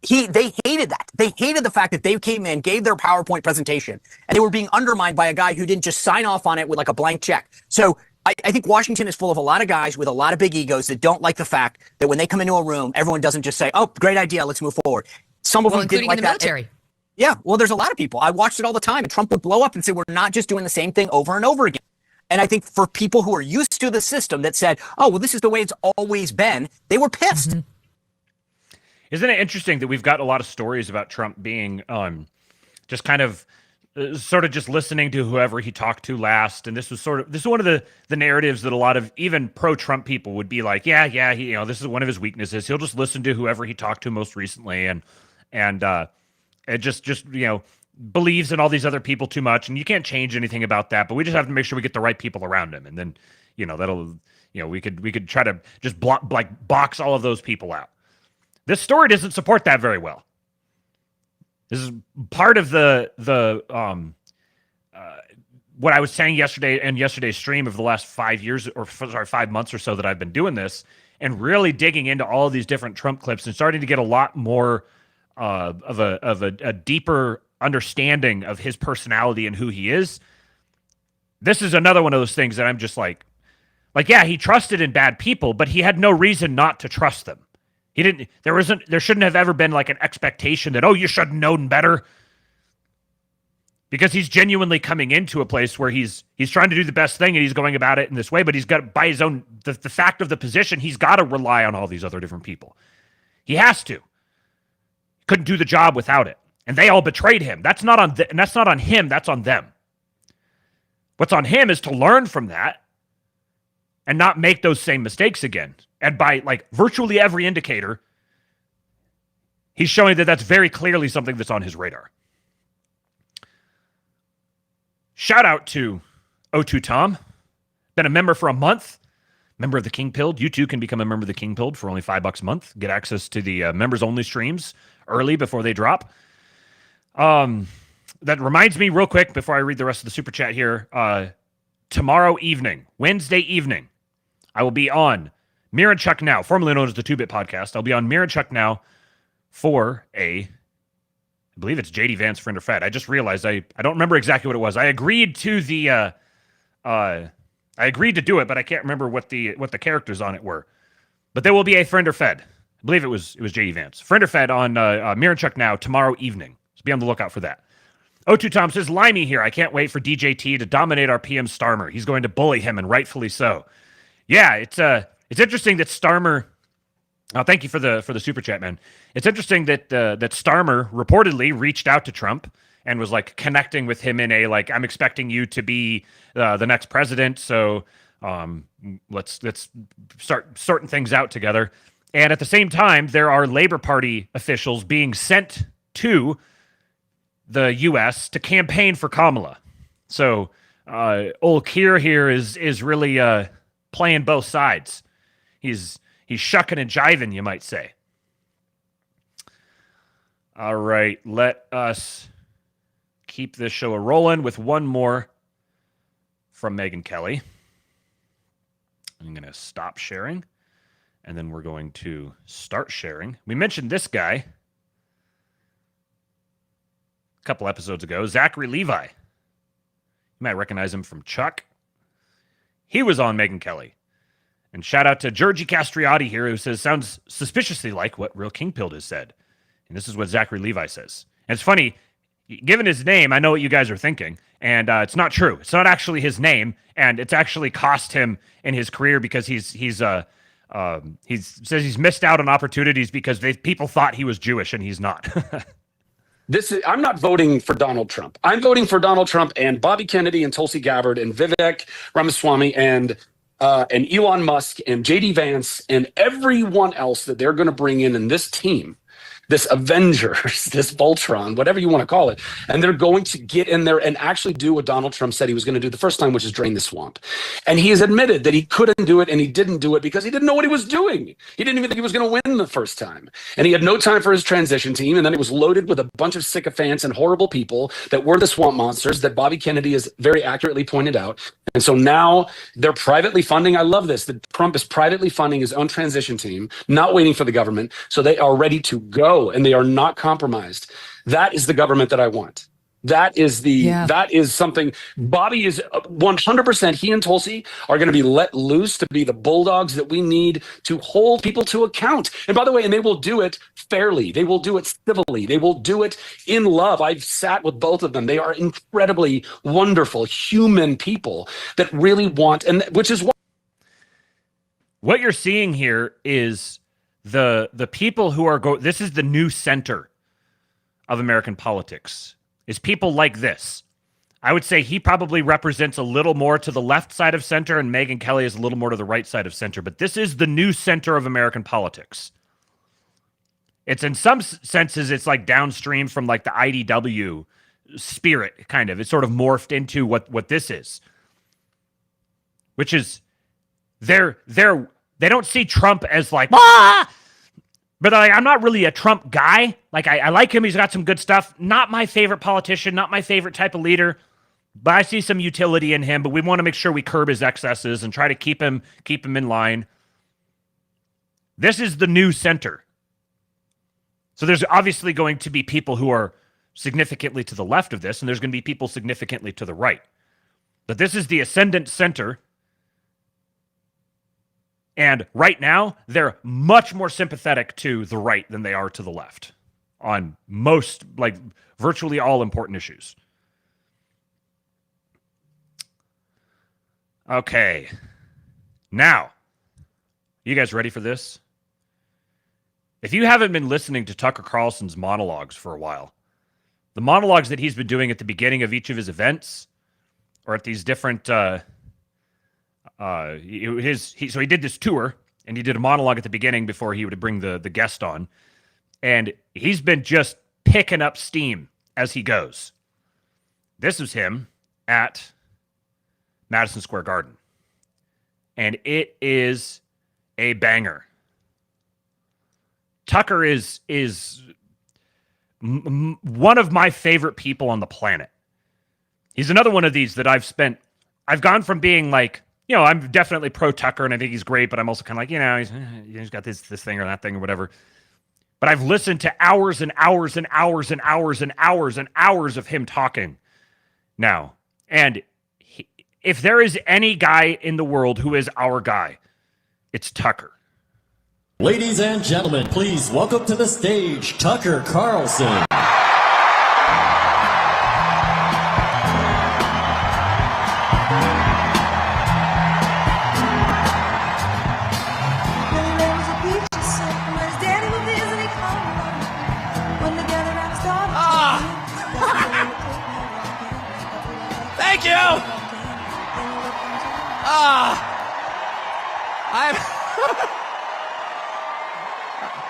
They hated that. They hated the fact that they came in, gave their PowerPoint presentation, and they were being undermined by a guy who didn't just sign off on it with like a blank check. So I think Washington is full of a lot of guys with a lot of big egos that don't like the fact that when they come into a room, everyone doesn't just say, oh, great idea, let's move forward. Some of them didn't like that. Military. Yeah, well, there's a lot of people. I watched it all the time, and Trump would blow up and say, we're not just doing the same thing over and over again. And I think for people who are used to the system that said, oh, well, this is the way it's always been, they were pissed. Mm-hmm. Isn't it interesting that we've got a lot of stories about Trump being just kind of sort of just listening to whoever he talked to last, and this is one of the narratives that a lot of even pro-Trump people would be like, yeah, he, this is one of his weaknesses. He'll just listen to whoever he talked to most recently, and it just believes in all these other people too much, and you can't change anything about that. But we just have to make sure we get the right people around him, and then that'll we could try to just box all of those people out. This story doesn't support that very well. This is part of what I was saying yesterday in yesterday's stream of the last 5 months or so that I've been doing this and really digging into all of these different Trump clips and starting to get a lot more of a deeper understanding of his personality and who he is. This is another one of those things that I'm just like, yeah, he trusted in bad people, but he had no reason not to trust them. He didn't. There shouldn't have ever been like an expectation that, oh, you should have known better. because he's genuinely coming into a place where he's trying to do the best thing and he's going about it in this way, but he's got, by his own, the fact of the position, he's got to rely on all these other different people. He has to. Couldn't do the job without it. And they all betrayed him. That's not on and that's not on him, that's on them. What's on him is to learn from that and not make those same mistakes again. And by like virtually every indicator, he's showing that that's very clearly something that's on his radar. Shout out to O2 Tom. Been a member for a month. Member of the King Pilled. You too can become a member of the King Pilled for only $5 a month. Get access to the members only streams early before they drop. That reminds me real quick before I read the rest of the super chat here. Tomorrow evening, Wednesday evening, I will be on Mir and Chuck Now, formerly known as the 2-Bit Podcast. I'll be on Mir and Chuck Now for I believe it's JD Vance Friend or Fed. I just realized I don't remember exactly what it was. I agreed to the I agreed to do it, but I can't remember what the characters on it were. But there will be a Friend or Fed. I believe it was JD Vance. Friend or Fed on Mir and Chuck Now tomorrow evening. So be on the lookout for that. O2 Tom says, Limey here. I can't wait for DJT to dominate our PM Starmer. He's going to bully him, and rightfully so. Yeah, it's interesting that Starmer. Oh, thank you for the super chat, man. It's interesting that that Starmer reportedly reached out to Trump and was like connecting with him in a like, I'm expecting you to be the next president, so let's start sorting things out together. And at the same time, there are Labor Party officials being sent to the U.S. to campaign for Kamala. So old Keir here is really playing both sides. He's shucking and jiving, you might say. All right, let us keep this show a-rolling with one more from Megyn Kelly. I'm going to stop sharing, and then we're going to start sharing. We mentioned this guy a couple episodes ago, Zachary Levi. You might recognize him from Chuck. He was on Megyn Kelly. And shout out to Georgie Castriati here, who says, sounds suspiciously like what Real King Pilled has said. And this is what Zachary Levi says. And it's funny, given his name, I know what you guys are thinking. And it's not true. It's not actually his name. And it's actually cost him in his career because he says he's missed out on opportunities because people thought he was Jewish and he's not. I'm not voting for Donald Trump. I'm voting for Donald Trump and Bobby Kennedy and Tulsi Gabbard and Vivek Ramaswamy and Elon Musk and JD Vance and everyone else that they're going to bring in this team, this Avengers, this Voltron, whatever you want to call it. And they're going to get in there and actually do what Donald Trump said he was going to do the first time, which is drain the swamp. And he has admitted that he couldn't do it and he didn't do it because he didn't know what he was doing. He didn't even think he was going to win the first time. And he had no time for his transition team. And then it was loaded with a bunch of sycophants and horrible people that were the swamp monsters that Bobby Kennedy has very accurately pointed out. And so now they're privately funding. I love this, that Trump is privately funding his own transition team, not waiting for the government. So they are ready to go and they are not compromised. That is the government that I want. That is that is something. Bobby is 100%. He and Tulsi are going to be let loose to be the bulldogs that we need to hold people to account. And by the way, and they will do it fairly. They will do it civilly. They will do it in love. I've sat with both of them. They are incredibly wonderful human people that really want, and which is what you're seeing here is the people who are this is the new center of American politics. Is people like this. I would say he probably represents a little more to the left side of center and Megyn Kelly is a little more to the right side of center, but this is the new center of American politics. It's in some senses, it's like downstream from like the IDW spirit, kind of. It's sort of morphed into what this is. Which is, they don't see Trump as like, ah! But I'm not really a Trump guy. Like, I like him. He's got some good stuff. Not my favorite politician, not my favorite type of leader. But I see some utility in him. But we want to make sure we curb his excesses and try to keep him in line. This is the new center. So there's obviously going to be people who are significantly to the left of this, and there's going to be people significantly to the right. But this is the ascendant center. And right now, they're much more sympathetic to the right than they are to the left on most, like, virtually all important issues. Okay. Now, you guys ready for this? If you haven't been listening to Tucker Carlson's monologues for a while, the monologues that he's been doing at the beginning of each of his events, or at these different, so he did this tour, and he did a monologue at the beginning before he would bring the guest on, and he's been just picking up steam as he goes. This is him at Madison Square Garden, and it is a banger. Tucker is one of my favorite people on the planet. He's another one of these that I've gone from being like, I'm definitely pro Tucker and I think he's great, but I'm also kind of like, he's got this thing or that thing or whatever. But I've listened to hours and hours and hours and hours and hours and hours of him talking now. And if there is any guy in the world who is our guy, it's Tucker. Ladies and gentlemen, please welcome to the stage Tucker Carlson. Thank you.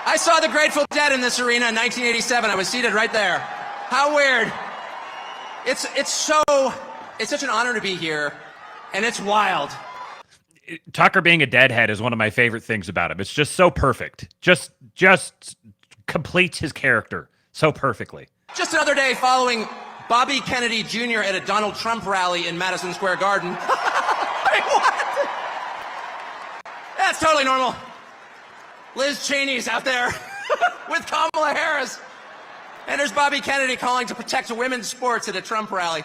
I saw the Grateful Dead in this arena in 1987. I was seated right there. How weird. It's such an honor to be here, and it's wild. Tucker being a deadhead is one of my favorite things about him. It's just so perfect. Just completes his character so perfectly. Just another day following Bobby Kennedy Jr. at a Donald Trump rally in Madison Square Garden. Wait, what? That's totally normal. Liz Cheney's out there with Kamala Harris. And there's Bobby Kennedy calling to protect women's sports at a Trump rally.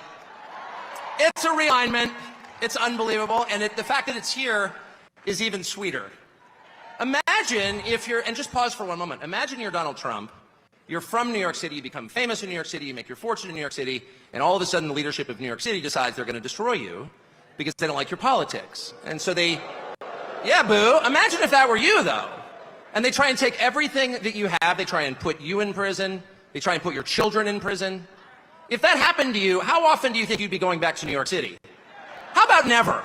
It's a realignment. It's unbelievable. And the fact that it's here is even sweeter. Imagine if you're, and just pause for one moment. Imagine you're Donald Trump. You're from New York City. You become famous in New York City. You make your fortune in New York City. And all of a sudden, the leadership of New York City decides they're going to destroy you because they don't like your politics. And so yeah, boo. Imagine if that were you, though. And they try and take everything that you have. They try and put you in prison. They try and put your children in prison. If that happened to you, how often do you think you'd be going back to New York City? How about never?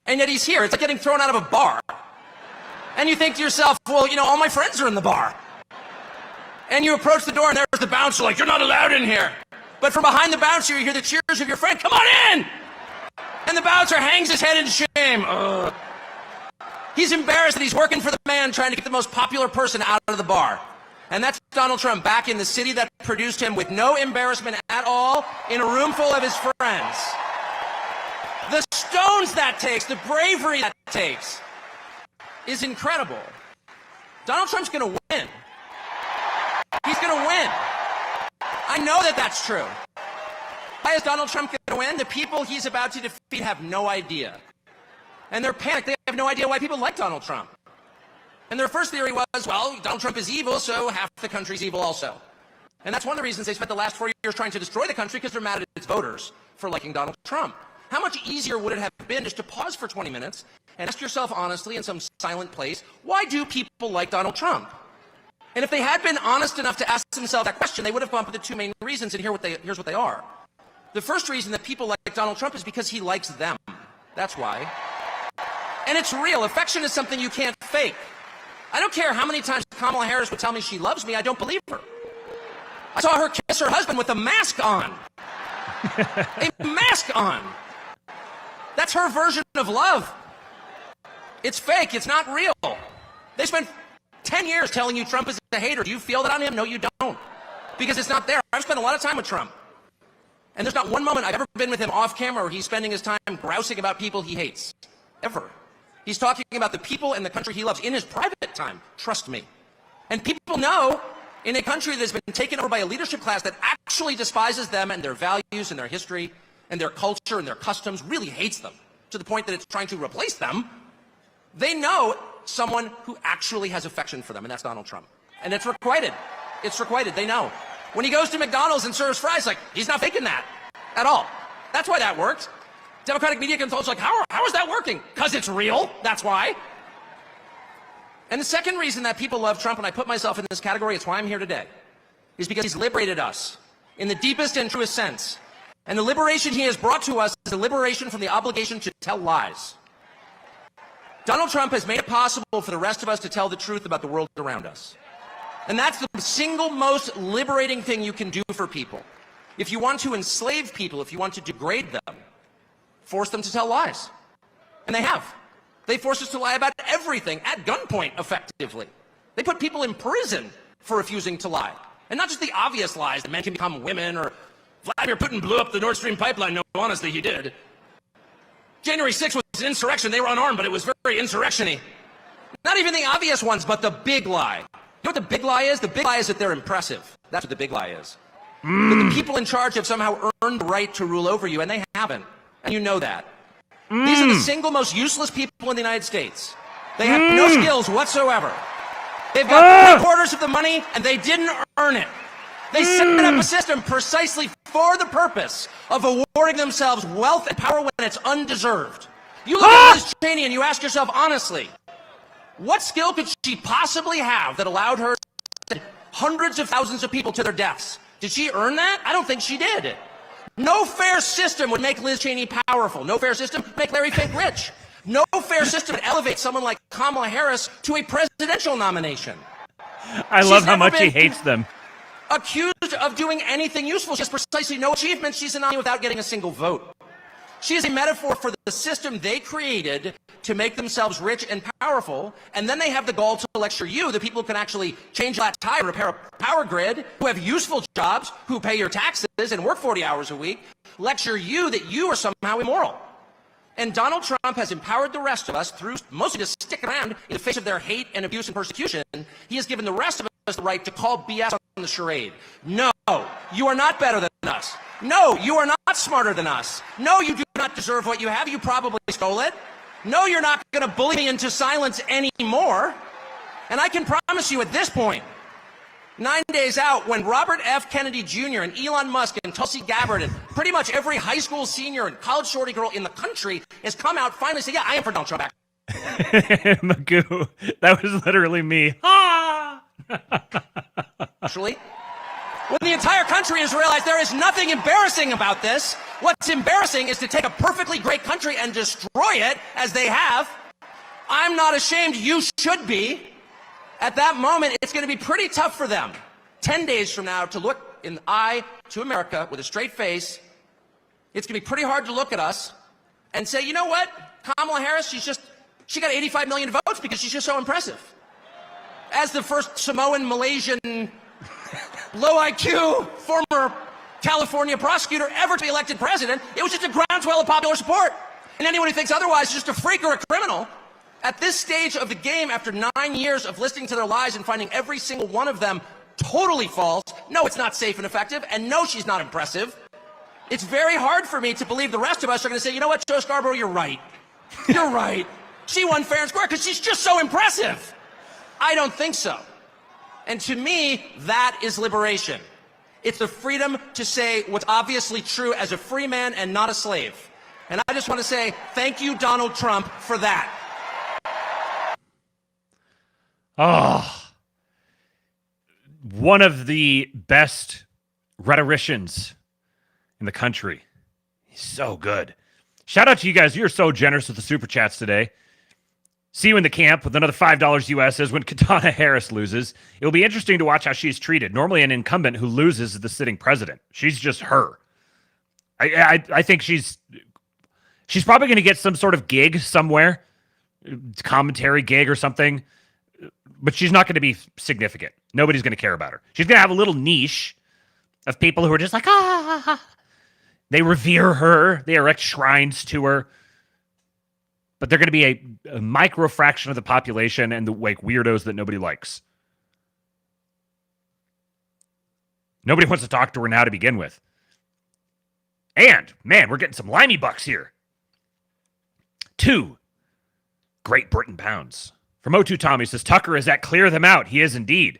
And yet he's here. It's like getting thrown out of a bar. And you think to yourself, well, all my friends are in the bar. And you approach the door and there's the bouncer like, you're not allowed in here. But from behind the bouncer, you hear the cheers of your friend, come on in! And the bouncer hangs his head in shame. Ugh. He's embarrassed that he's working for the man trying to get the most popular person out of the bar. And that's Donald Trump back in the city that produced him with no embarrassment at all in a room full of his friends. The stones that takes, the bravery that takes is incredible. Donald Trump's going to win. He's going to win. I know that that's true. Why is Donald Trump going to win? The people he's about to defeat have no idea. And they're panicked. They have no idea why people like Donald Trump. And their first theory was, well, Donald Trump is evil, so half the country's evil also. And that's one of the reasons they spent the last 4 years trying to destroy the country, because they're mad at its voters for liking Donald Trump. How much easier would it have been just to pause for 20 minutes and ask yourself honestly in some silent place, why do people like Donald Trump? And if they had been honest enough to ask themselves that question, they would have come up with the two main reasons, and here's what they are. The first reason that people like Donald Trump is because he likes them. That's why. And it's real. Affection is something you can't fake. I don't care how many times Kamala Harris would tell me she loves me, I don't believe her. I saw her kiss her husband with a mask on. A mask on. That's her version of love. It's fake. It's not real. They spent 10 years telling you Trump is a hater. Do you feel that on him? No, you don't. Because it's not there. I've spent a lot of time with Trump. And there's not one moment I've ever been with him off camera where he's spending his time grousing about people he hates. Ever. He's talking about the people and the country he loves in his private time. Trust me. And people know in a country that has been taken over by a leadership class that actually despises them and their values and their history and their culture and their customs, really hates them to the point that it's trying to replace them, they know someone who actually has affection for them, and that's Donald Trump. And it's requited. It's requited. They know. When he goes to McDonald's and serves fries, like, he's not faking that at all. That's why that worked. Democratic media consultants like, how is that working? Because it's real. That's why. And the second reason that people love Trump, and I put myself in this category, it's why I'm here today, is because he's liberated us in the deepest and truest sense. And the liberation he has brought to us is a liberation from the obligation to tell lies. Donald Trump has made it possible for the rest of us to tell the truth about the world around us. And that's the single most liberating thing you can do for people. If you want to enslave people, if you want to degrade them, force them to tell lies. And they have. They force us to lie about everything at gunpoint, effectively. They put people in prison for refusing to lie. And not just the obvious lies that men can become women or Vladimir Putin blew up the Nord Stream pipeline. No, honestly, he did. January 6th was an insurrection. They were unarmed, but it was very insurrection-y. Not even the obvious ones, but the big lie. You know what the big lie is? The big lie is that they're impressive. That's what the big lie is. That the people in charge have somehow earned the right to rule over you, and they haven't. And you know that. These are the single most useless people in the United States. They have no skills whatsoever. They've got 3/4 of the money, and they didn't earn it. They set up a system precisely for the purpose of awarding themselves wealth and power when it's undeserved. You look at Liz Cheney and you ask yourself honestly, what skill could she possibly have that allowed her to send hundreds of thousands of people to their deaths? Did she earn that? I don't think she did. No fair system would make Liz Cheney powerful. No fair system would make Larry Fink rich. No fair system would elevate someone like Kamala Harris to a presidential nomination. I love how much he hates them. Accused of doing anything useful. She has precisely no achievements. She's a nominee without getting a single vote. She is a metaphor for the system they created to make themselves rich and powerful, and then they have the gall to lecture you, the people who can actually change a flat tire, repair a power grid, who have useful jobs, who pay your taxes and work 40 hours a week, lecture you that you are somehow immoral. And Donald Trump has empowered the rest of us through mostly to stick around in the face of their hate and abuse and persecution. He has given the rest of us the right to call BS on the charade. No, you are not better than us. No, you are not smarter than us. No, you do not deserve what you have. You probably stole it. No, you're not going to bully me into silence anymore. And I can promise you at this point, 9 days out, when Robert F. Kennedy Jr. and Elon Musk and Tulsi Gabbard and pretty much every high school senior and college shorty girl in the country has come out finally say, yeah, I am for Donald Trump. Magoo, that was literally me. Actually, when the entire country has realized there is nothing embarrassing about this, what's embarrassing is to take a perfectly great country and destroy it, as they have. I'm not ashamed. You should be. At that moment, it's going to be pretty tough for them 10 days from now to look in the eye to America with a straight face. It's going to be pretty hard to look at us and say, you know what? Kamala Harris, she got 85 million votes because she's just so impressive. As the first Samoan, Malaysian, low IQ, former California prosecutor ever to be elected president, it was just a groundswell of popular support. And anyone who thinks otherwise is just a freak or a criminal. At this stage of the game, after 9 years of listening to their lies and finding every single one of them totally false, no, it's not safe and effective, and no, she's not impressive. It's very hard for me to believe the rest of us are going to say, you know what, Joe Scarborough, you're right. You're right. She won fair and square because she's just so impressive. I don't think so. And to me, that is liberation. It's the freedom to say what's obviously true as a free man and not a slave. And I just want to say thank you, Donald Trump, for that. Oh, one of the best rhetoricians in the country. He's so good. Shout out to you guys. You're so generous with the super chats today. See you in the camp with another $5 US as when Katana Harris loses. It'll be interesting to watch how she's treated. Normally an incumbent who loses is the sitting president. She's just her. I think she's probably going to get some sort of gig somewhere, commentary gig or something, but she's not going to be significant. Nobody's going to care about her. She's going to have a little niche of people who are just like, They revere her. They erect shrines to her. But they're going to be a micro fraction of the population and the like weirdos that nobody likes. Nobody wants to talk to her now to begin with. And, man, we're getting some limey bucks here. 2 Great Britain pounds. From O2 Tommy says, Tucker is at clear them out. He is indeed.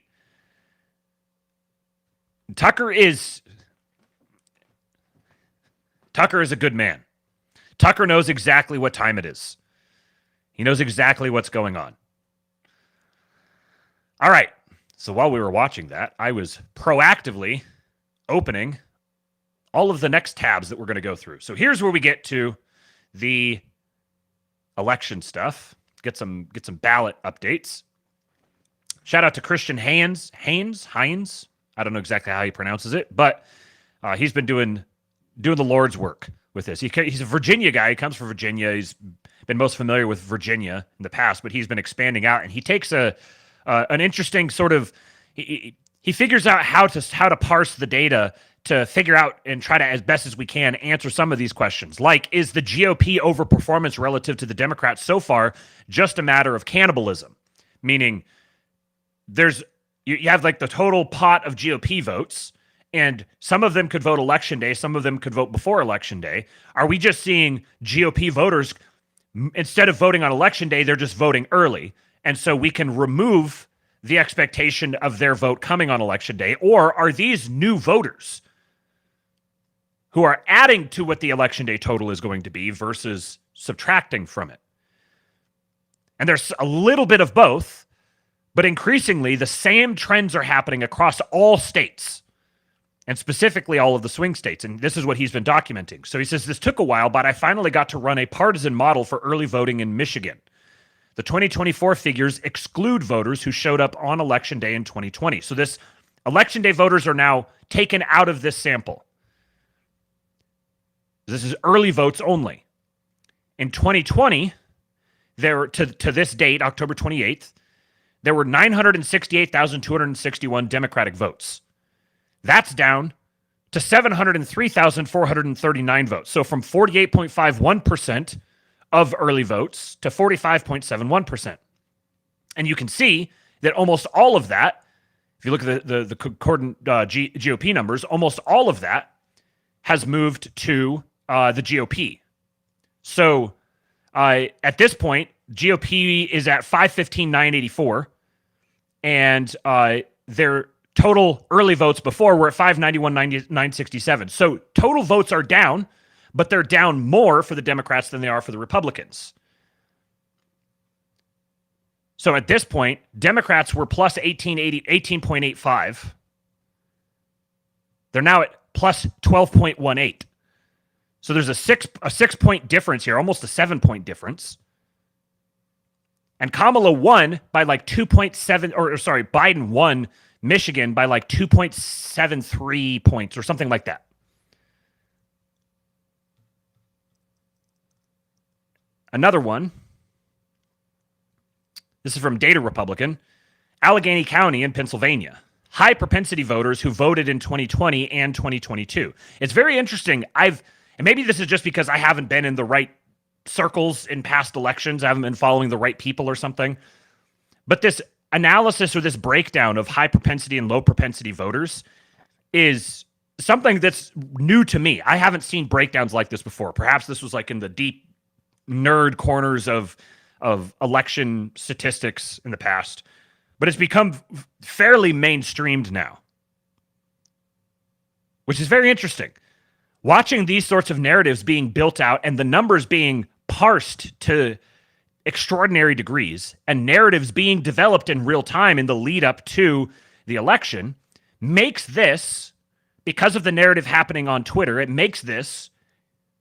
Tucker is a good man. Tucker knows exactly what time it is. He knows exactly what's going on. All right. So while we were watching that, I was proactively opening all of the next tabs that we're going to go through. So here's where we get to the election stuff. Get some ballot updates. Shout out to Christian Haynes. I don't know exactly how he pronounces it, but he's been doing the Lord's work with this. He's a Virginia guy. He comes from Virginia. He's been most familiar with Virginia in the past, but he's been expanding out, and he takes an interesting sort of he figures out how to parse the data to figure out and try to, as best as we can, answer some of these questions. Like, is the GOP overperformance relative to the Democrats so far just a matter of cannibalism? Meaning, you have like the total pot of GOP votes, and some of them could vote election day, some of them could vote before election day. Are we just seeing GOP voters, instead of voting on election day, they're just voting early? And so we can remove the expectation of their vote coming on election day? Or are these new voters who are adding to what the election day total is going to be versus subtracting from it? And there's a little bit of both, but increasingly the same trends are happening across all states, and specifically all of the swing states. And this is what he's been documenting. So he says, this took a while, but I finally got to run a partisan model for early voting in Michigan. The 2024 figures exclude voters who showed up on election day in 2020. So this election day voters are now taken out of this sample. This is early votes only. In 2020, there to this date, October 28th, there were 968,261 Democratic votes. That's down to 703,439 votes. So from 48.51% of early votes to 45.71%. And you can see that almost all of that, if you look at the concordant GOP numbers, almost all of that has moved to the GOP. So at this point, GOP is at 515,984, and their total early votes before were at 591,967. So total votes are down, but they're down more for the Democrats than they are for the Republicans. So at this point, Democrats were plus 18.85. They're now at plus 12.18. So there's a 6-point difference here, almost a 7-point difference. And Kamala won by like 2.7, or sorry, Biden won Michigan by like 2.73 points or something like that. Another one. This is from Data Republican. Allegheny County in Pennsylvania. High propensity voters who voted in 2020 and 2022. It's very interesting. And maybe this is just because I haven't been in the right circles in past elections. I haven't been following the right people or something. But this analysis or this breakdown of high propensity and low propensity voters is something that's new to me. I haven't seen breakdowns like this before. Perhaps this was like in the deep nerd corners of election statistics in the past, but it's become fairly mainstreamed now, which is very interesting. Watching these sorts of narratives being built out and the numbers being parsed to extraordinary degrees and narratives being developed in real time in the lead up to the election makes this, because of the narrative happening on Twitter, it makes this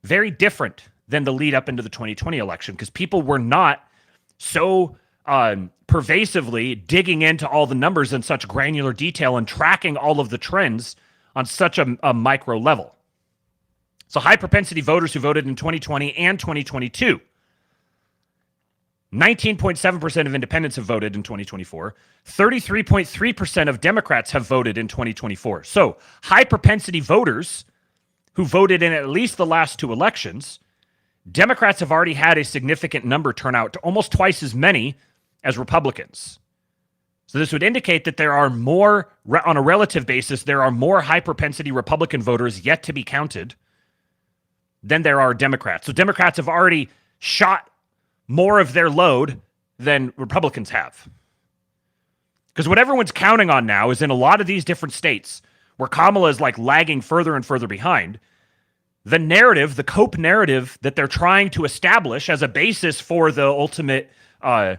very different than the lead up into the 2020 election, because people were not so pervasively digging into all the numbers in such granular detail and tracking all of the trends on such a micro level. So high propensity voters who voted in 2020 and 2022. 19.7% of independents have voted in 2024. 33.3% of Democrats have voted in 2024. So high propensity voters who voted in at least the last two elections, Democrats have already had a significant number turn out, to almost twice as many as Republicans. So this would indicate that there are more, on a relative basis, there are more high propensity Republican voters yet to be counted than there are Democrats. So Democrats have already shot more of their load than Republicans have. Because what everyone's counting on now is in a lot of these different states where Kamala is like lagging further and further behind, the narrative, the cope narrative that they're trying to establish as a basis for the ultimate coup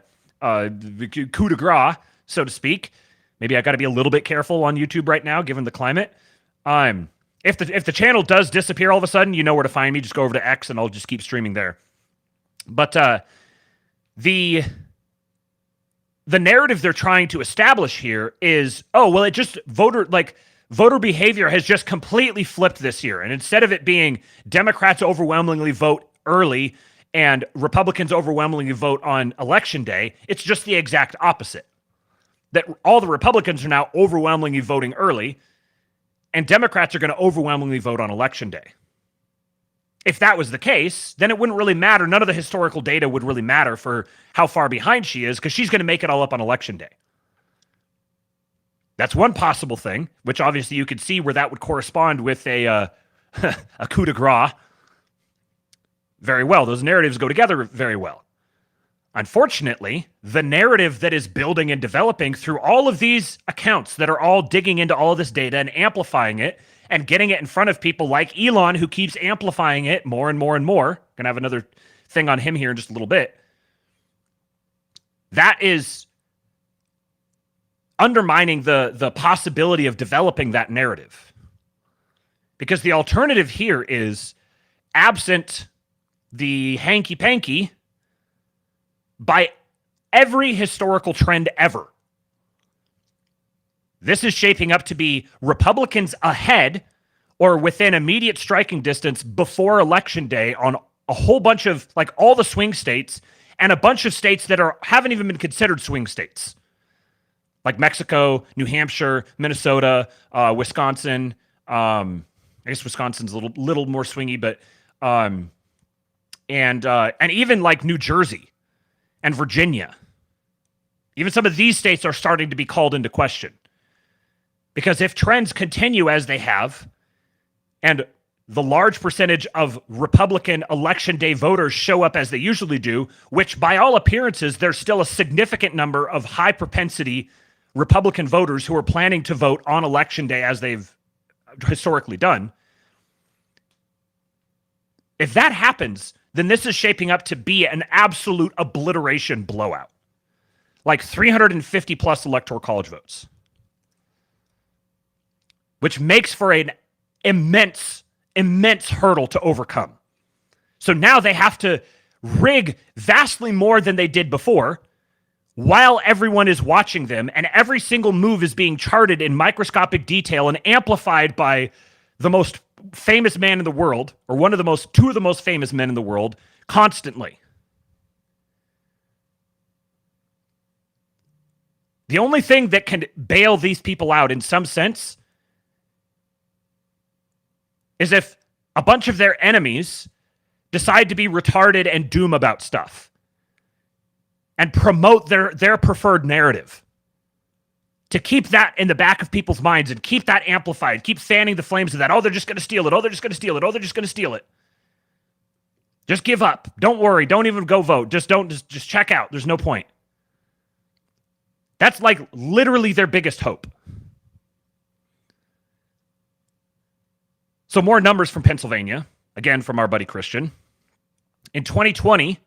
de grace, so to speak. Maybe I got to be a little bit careful on YouTube right now, given the climate. If the channel does disappear all of a sudden, you know where to find me. Just go over to X, and I'll just keep streaming there. But the narrative they're trying to establish here is, oh, well, it just voter behavior has just completely flipped this year. And instead of it being Democrats overwhelmingly vote early and Republicans overwhelmingly vote on election day, it's just the exact opposite. That all the Republicans are now overwhelmingly voting early, and Democrats are going to overwhelmingly vote on election day. If that was the case, then it wouldn't really matter. None of the historical data would really matter for how far behind she is, because she's going to make it all up on election day. That's one possible thing, which obviously you could see where that would correspond with a coup de grace very well. Those narratives go together very well. Unfortunately, the narrative that is building and developing through all of these accounts that are all digging into all of this data and amplifying it and getting it in front of people like Elon, who keeps amplifying it more and more and more. Gonna have another thing on him here in just a little bit. That is undermining the possibility of developing that narrative. Because the alternative here is, absent the hanky-panky, by every historical trend ever, this is shaping up to be Republicans ahead or within immediate striking distance before election day on a whole bunch of, like, all the swing states and a bunch of states that haven't even been considered swing states. Like Mexico, New Hampshire, Minnesota, Wisconsin. I guess Wisconsin's a little more swingy, but and even like New Jersey and Virginia. Even some of these states are starting to be called into question. Because if trends continue as they have, and the large percentage of Republican election day voters show up as they usually do, which by all appearances, there's still a significant number of high propensity Republican voters who are planning to vote on election day as they've historically done. If that happens, then this is shaping up to be an absolute obliteration blowout. Like 350 plus electoral college votes. Which makes for an immense hurdle to overcome. So now they have to rig vastly more than they did before, while everyone is watching them, and every single move is being charted in microscopic detail and amplified by the most famous man in the world, or two of the most famous men in the world, constantly. The only thing that can bail these people out in some sense is if a bunch of their enemies decide to be retarded and doom about stuff and promote their preferred narrative to keep that in the back of people's minds and keep that amplified, keep fanning the flames of that. Oh, they're just going to steal it. Oh, they're just going to steal it. Oh, they're just going to steal it. Just give up. Don't worry. Don't even go vote. Just check out. There's no point. That's like literally their biggest hope. So more numbers from Pennsylvania, again from our buddy Christian. In 2020,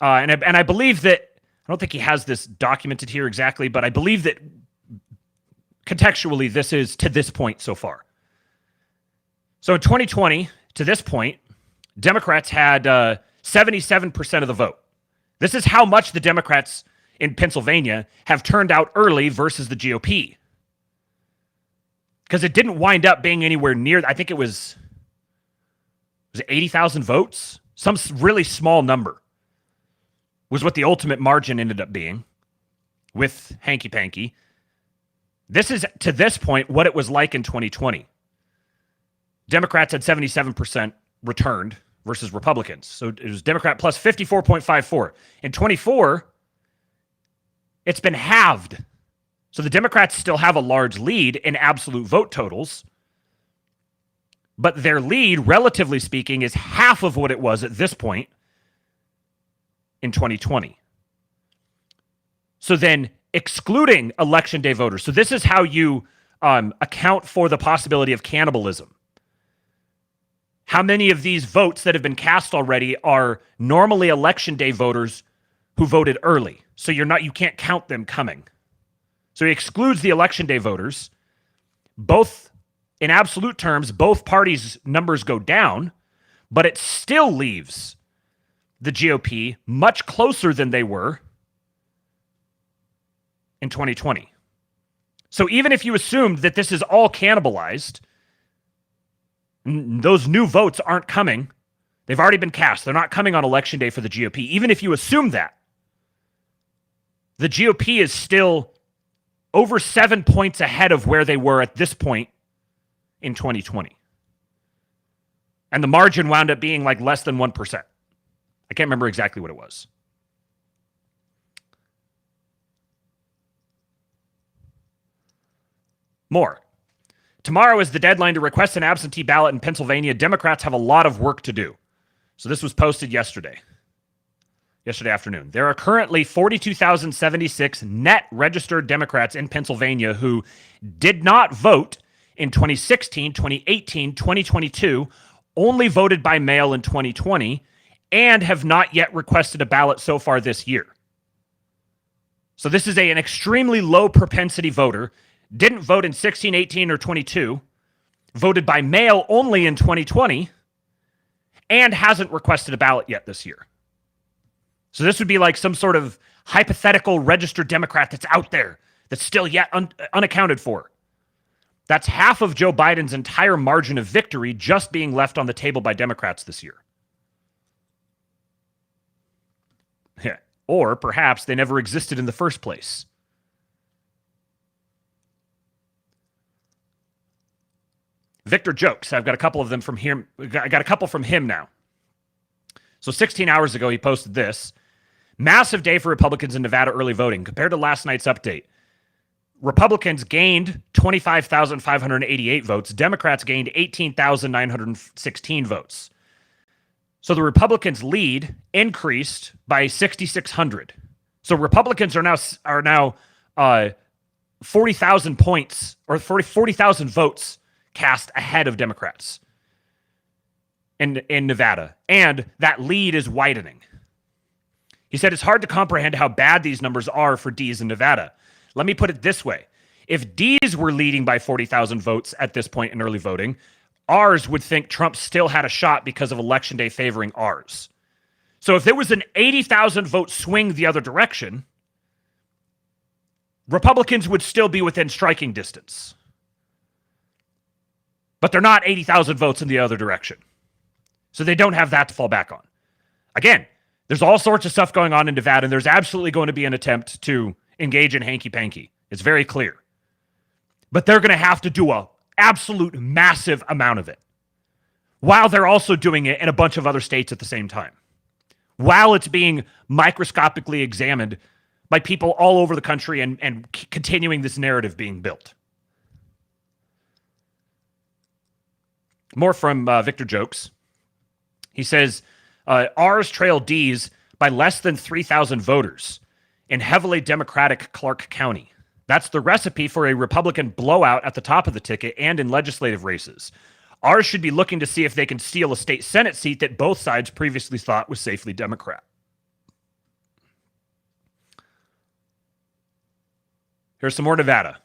and I believe that, I don't think he has this documented here exactly, but I believe that contextually this is to this point so far. So in 2020, to this point, Democrats had 77% of the vote. This is how much the Democrats in Pennsylvania have turned out early versus the GOP. Because it didn't wind up being anywhere near, I think it was 80,000 votes? Some really small number was what the ultimate margin ended up being with hanky-panky. This is, to this point, what it was like in 2020. Democrats had 77% returned versus Republicans. So it was Democrat plus 54.54. In 24, it's been halved. So the Democrats still have a large lead in absolute vote totals, but their lead, relatively speaking, is half of what it was at this point in 2020. So then, excluding election day voters. So this is how you account for the possibility of cannibalism. how many of these votes that have been cast already are normally election day voters who voted early. So you can't count them coming. So he excludes the election day voters. Both, in absolute terms, both parties' numbers go down, but it still leaves the GOP much closer than they were in 2020. So even if you assumed that this is all cannibalized, those new votes aren't coming. They've already been cast. They're not coming on election day for the GOP. Even if you assume that, the GOP is still over 7 points ahead of where they were at this point in 2020. And the margin wound up being like less than 1%. I can't remember exactly what it was. More. Tomorrow is the deadline to request an absentee ballot in Pennsylvania. Democrats have a lot of work to do. So this was posted yesterday afternoon. There are currently 42,076 net registered Democrats in Pennsylvania who did not vote in 2016, 2018, 2022, only voted by mail in 2020, and have not yet requested a ballot so far this year. So this is an extremely low propensity voter. Didn't vote in 16, 18, or 22, voted by mail only in 2020, and hasn't requested a ballot yet this year. So this would be like some sort of hypothetical registered Democrat that's out there that's still yet unaccounted for. That's half of Joe Biden's entire margin of victory just being left on the table by Democrats this year. Yeah. Or perhaps they never existed in the first place. Victor jokes. I've got a couple of them from here. I got a couple from him now. So 16 hours ago, he posted this. Massive day for Republicans in Nevada early voting. Compared to last night's update, Republicans gained 25,588 votes. Democrats gained 18,916 votes. So the Republicans' lead increased by 6,600. So Republicans are now 40,000 points or 40,000 votes cast ahead of Democrats in Nevada, and that lead is widening. He said it's hard to comprehend how bad these numbers are for D's in Nevada. Let me put it this way. If D's were leading by 40,000 votes at this point in early voting, R's would think Trump still had a shot because of Election Day favoring R's. So if there was an 80,000 vote swing the other direction, Republicans would still be within striking distance. But they're not 80,000 votes in the other direction. So they don't have that to fall back on. Again, there's all sorts of stuff going on in Nevada, and there's absolutely going to be an attempt to engage in hanky-panky. It's very clear. But they're going to have to do an absolute massive amount of it, while they're also doing it in a bunch of other states at the same time, while it's being microscopically examined by people all over the country and continuing this narrative being built. More from Victor Jokes. He says, R's trail D's by less than 3,000 voters in heavily Democratic Clark County. That's the recipe for a Republican blowout at the top of the ticket and in legislative races. R's should be looking to see if they can steal a state Senate seat that both sides previously thought was safely Democrat. Here's some more Nevada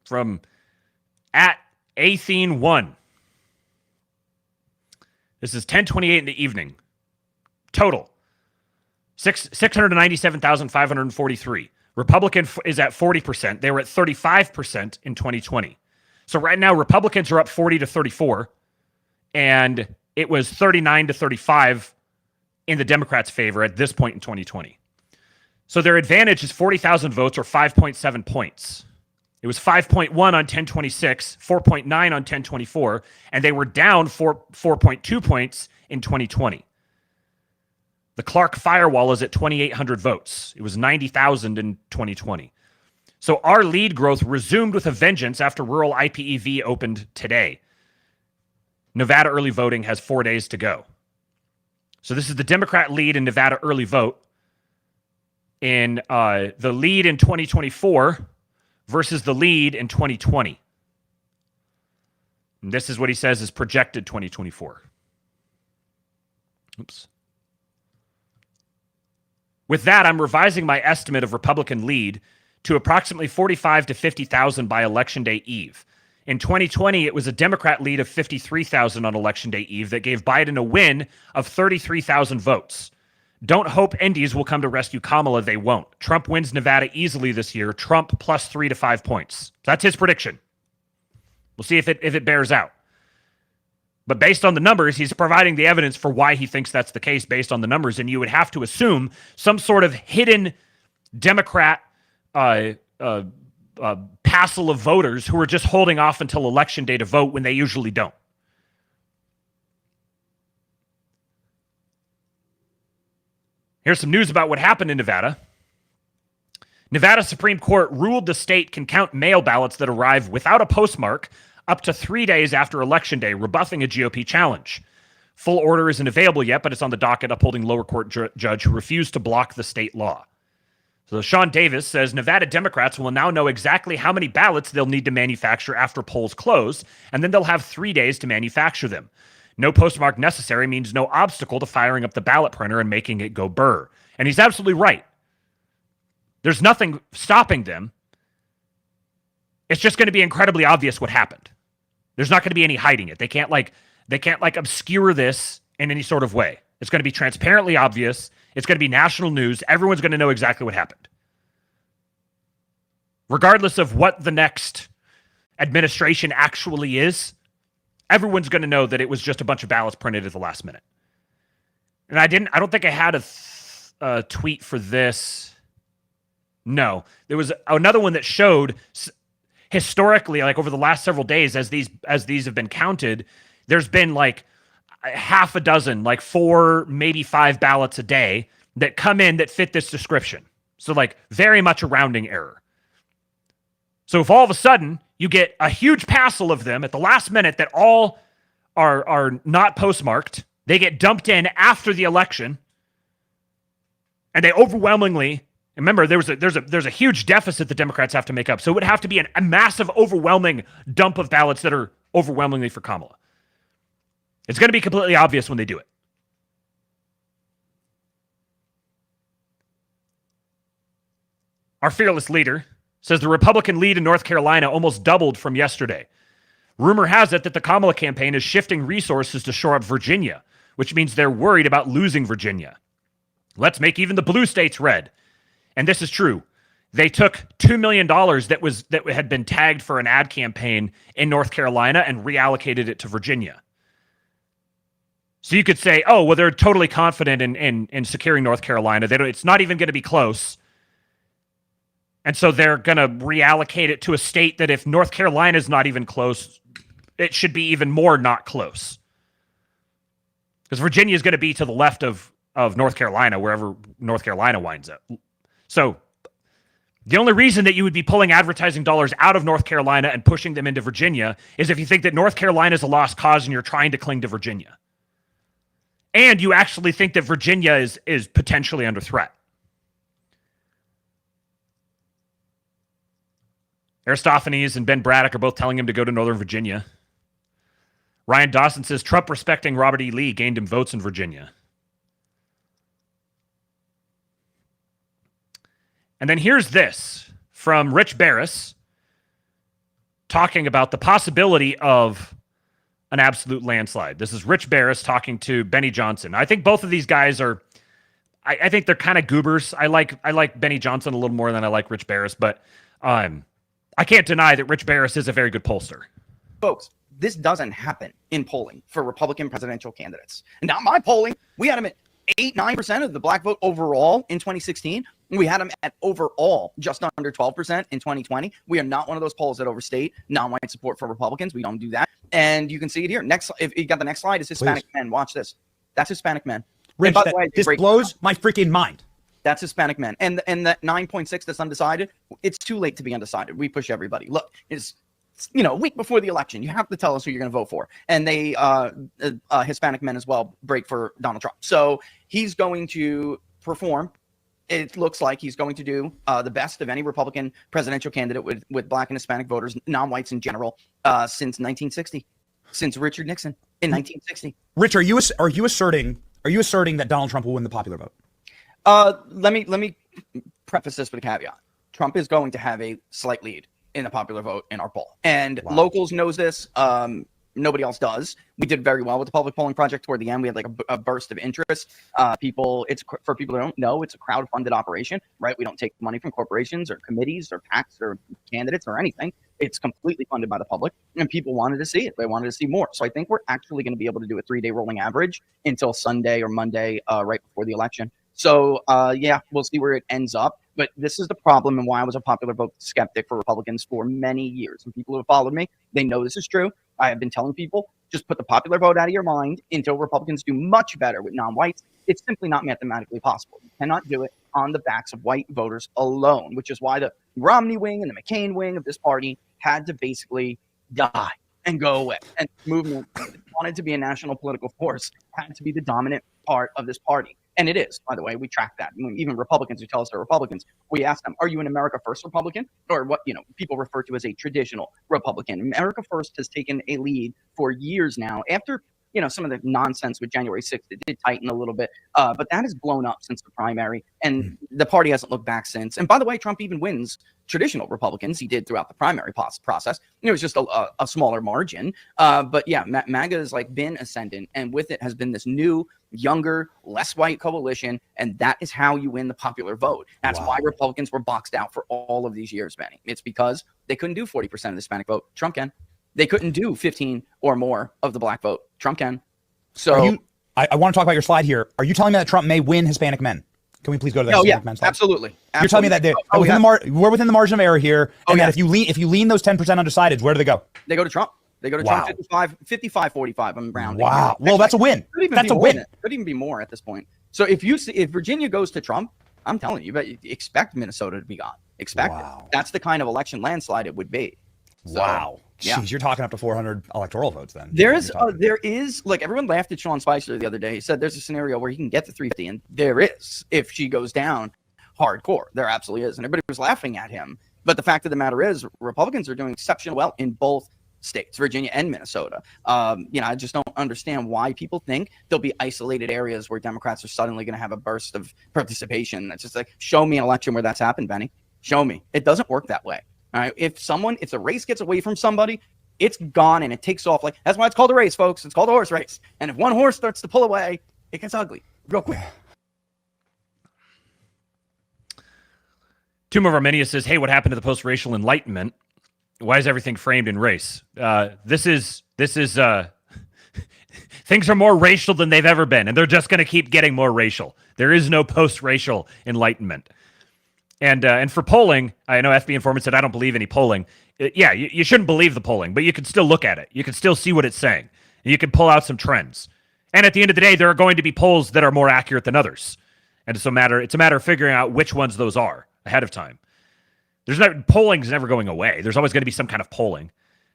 from @Athene1. This is 10:28 in the evening. Total 697,543. Republican is at 40%. They were at 35% in 2020. So right now, Republicans are up 40 to 34, and it was 39 to 35 in the Democrats' favor at this point in 2020. So their advantage is 40,000 votes or 5.7 points. It was 5.1 on 1026, 4.9 on 1024, and they were down 4.2 points in 2020. The Clark firewall is at 2,800 votes. It was 90,000 in 2020. So our lead growth resumed with a vengeance after rural IPEV opened today. Nevada early voting has 4 days to go. So this is the Democrat lead in Nevada early vote. In the lead in 2024 versus the lead in 2020. And this is what he says is projected 2024. Oops. With that, I'm revising my estimate of Republican lead to approximately 45 to 50,000 by Election Day Eve. In 2020, it was a Democrat lead of 53,000 on Election Day Eve that gave Biden a win of 33,000 votes. Don't hope Indies will come to rescue Kamala. They won't. Trump wins Nevada easily this year. Trump plus 3 to 5 points. That's his prediction. We'll see if it bears out. But based on the numbers, he's providing the evidence for why he thinks that's the case based on the numbers. And you would have to assume some sort of hidden Democrat passel of voters who are just holding off until Election Day to vote when they usually don't. Here's some news about what happened in Nevada. Nevada Supreme Court ruled the state can count mail ballots that arrive without a postmark up to 3 days after Election Day, rebuffing a GOP challenge. Full order isn't available yet, but it's on the docket, upholding lower court judge who refused to block the state law. So Sean Davis says Nevada Democrats will now know exactly how many ballots they'll need to manufacture after polls close, and then they'll have 3 days to manufacture them. No postmark necessary means no obstacle to firing up the ballot printer and making it go burr. And he's absolutely right. There's nothing stopping them. It's just going to be incredibly obvious what happened. There's not going to be any hiding it. They can't obscure this in any sort of way. It's going to be transparently obvious. It's going to be national news. Everyone's going to know exactly what happened. Regardless of what the next administration actually is, everyone's going to know that it was just a bunch of ballots printed at the last minute. And I don't think I had a tweet for this. No, there was another one that showed historically, like over the last several days, as these have been counted, there's been like half a dozen, like 4, maybe 5 ballots a day that come in that fit this description. So like very much a rounding error. So if all of a sudden you get a huge passel of them at the last minute that all are not postmarked, they get dumped in after the election, and they overwhelmingly, remember there's a huge deficit the Democrats have to make up. So it would have to be a massive, overwhelming dump of ballots that are overwhelmingly for Kamala. It's going to be completely obvious when they do it. Our fearless leader says the Republican lead in North Carolina almost doubled from yesterday. Rumor has it that the Kamala campaign is shifting resources to shore up Virginia, which means they're worried about losing Virginia. Let's make even the blue states red. And this is true. They took $2 million that had been tagged for an ad campaign in North Carolina and reallocated it to Virginia. So you could say, oh, well, they're totally confident in securing North Carolina. It's not even going to be close. And so they're going to reallocate it to a state that if North Carolina is not even close, it should be even more not close. Because Virginia is going to be to the left of North Carolina, wherever North Carolina winds up. So the only reason that you would be pulling advertising dollars out of North Carolina and pushing them into Virginia is if you think that North Carolina is a lost cause and you're trying to cling to Virginia. And you actually think that Virginia is potentially under threat. Aristophanes and Ben Braddock are both telling him to go to Northern Virginia. Ryan Dawson says Trump respecting Robert E. Lee gained him votes in Virginia. And then here's this from Rich Barris talking about the possibility of an absolute landslide. This is Rich Barris talking to Benny Johnson. I think both of these guys are, I think they're kind of goobers. I like Benny Johnson a little more than I like Rich Barris, but I can't deny that Rich Barris is a very good pollster. Folks, this doesn't happen in polling for Republican presidential candidates. And not my polling. We had them at 8-9% of the black vote overall in 2016. We had them at overall just under 12% in 2020. We are not one of those polls that overstate non-white support for Republicans. We don't do that. And you can see it here. Next, if you got the next slide, is Hispanic men. Watch this. That's Hispanic men. Rich, this blows my freaking mind. That's Hispanic men. And that 9.6 that's undecided, it's too late to be undecided. We push everybody. Look, it's a week before the election. You have to tell us who you're going to vote for. And they, Hispanic men as well, break for Donald Trump. So he's going to perform. It looks like he's going to do the best of any Republican presidential candidate with black and Hispanic voters, non-whites in general, since 1960, since Richard Nixon in 1960. Rich, are you asserting Are you asserting that Donald Trump will win the popular vote? Let me preface this with a caveat. Trump is going to have a slight lead in the popular vote in our poll, and locals knows this. Nobody else does. We did very well with the public polling project toward the end. We had like a burst of interest. For people who don't know, it's a crowd-funded operation, right? We don't take money from corporations or committees or PACs or candidates or anything. It's completely funded by the public, and people wanted to see it. They wanted to see more. So I think we're actually going to be able to do a 3-day rolling average until Sunday or Monday, right before the election. So yeah, we'll see where it ends up. But this is the problem and why I was a popular vote skeptic for Republicans for many years. And people who have followed me, they know this is true. I have been telling people, just put the popular vote out of your mind until Republicans do much better with non-whites. It's simply not mathematically possible. You cannot do it on the backs of white voters alone, which is why the Romney wing and the McCain wing of this party had to basically die and go away. And the movement that wanted to be a national political force had to be the dominant part of this party. And it is, by the way, we track that. I mean, even Republicans who tell us they're Republicans, we ask them, are you an America First Republican? Or what, people refer to as a traditional Republican. America First has taken a lead for years now after, some of the nonsense with January 6th. It did tighten a little bit, but that has blown up since the primary, and the party hasn't looked back since. And by the way, Trump even wins traditional Republicans. He did throughout the primary process. It was just a smaller margin. But yeah, MAGA has been ascendant, and with it has been this new, younger, less white coalition, and that is how you win the popular vote. That's why Republicans were boxed out for all of these years, Benny. It's because they couldn't do 40% of the Hispanic vote. Trump can. They couldn't do 15 or more of the black vote. Trump can. So I want to talk about your slide here. Are you telling me that Trump may win Hispanic men? Can we please go to that Hispanic men slide? Absolutely. You're telling me that we're within the margin of error here, and that if you lean those 10% undecideds, where do they go? They go to Trump. They go to Trump 55-45. I'm rounding. Wow. Well, that's a win. That's a win. Could even be more at this point. So if Virginia goes to Trump, I'm telling you, but expect Minnesota to be gone. Expect it. That's the kind of election landslide it would be. So, wow. Yeah. Jeez, you're talking up to 400 electoral votes then. There is everyone laughed at Sean Spicer the other day. He said there's a scenario where he can get to 350, and there is if she goes down hardcore. There absolutely is, and everybody was laughing at him. But the fact of the matter is, Republicans are doing exceptionally well in both states, Virginia and Minnesota. I just don't understand why people think there'll be isolated areas where Democrats are suddenly going to have a burst of participation. That's just like, show me an election where that's happened, Benny. Show me. It doesn't work that way. All right. If the race gets away from somebody, it's gone and it takes off. That's why it's called a race, folks. It's called a horse race. And if one horse starts to pull away, it gets ugly real quick. Tomb of Arminius says, hey, what happened to the post-racial enlightenment? Why is everything framed in race? This is things are more racial than they've ever been, and they're just going to keep getting more racial. There is no post-racial enlightenment. And for polling, I know FB Informant said, I don't believe any polling. You shouldn't believe the polling, but you can still look at it. You can still see what it's saying. And you can pull out some trends. And at the end of the day, there are going to be polls that are more accurate than others. And it's a matter of figuring out which ones those are ahead of time. Polling is never going away. There's always going to be some kind of polling.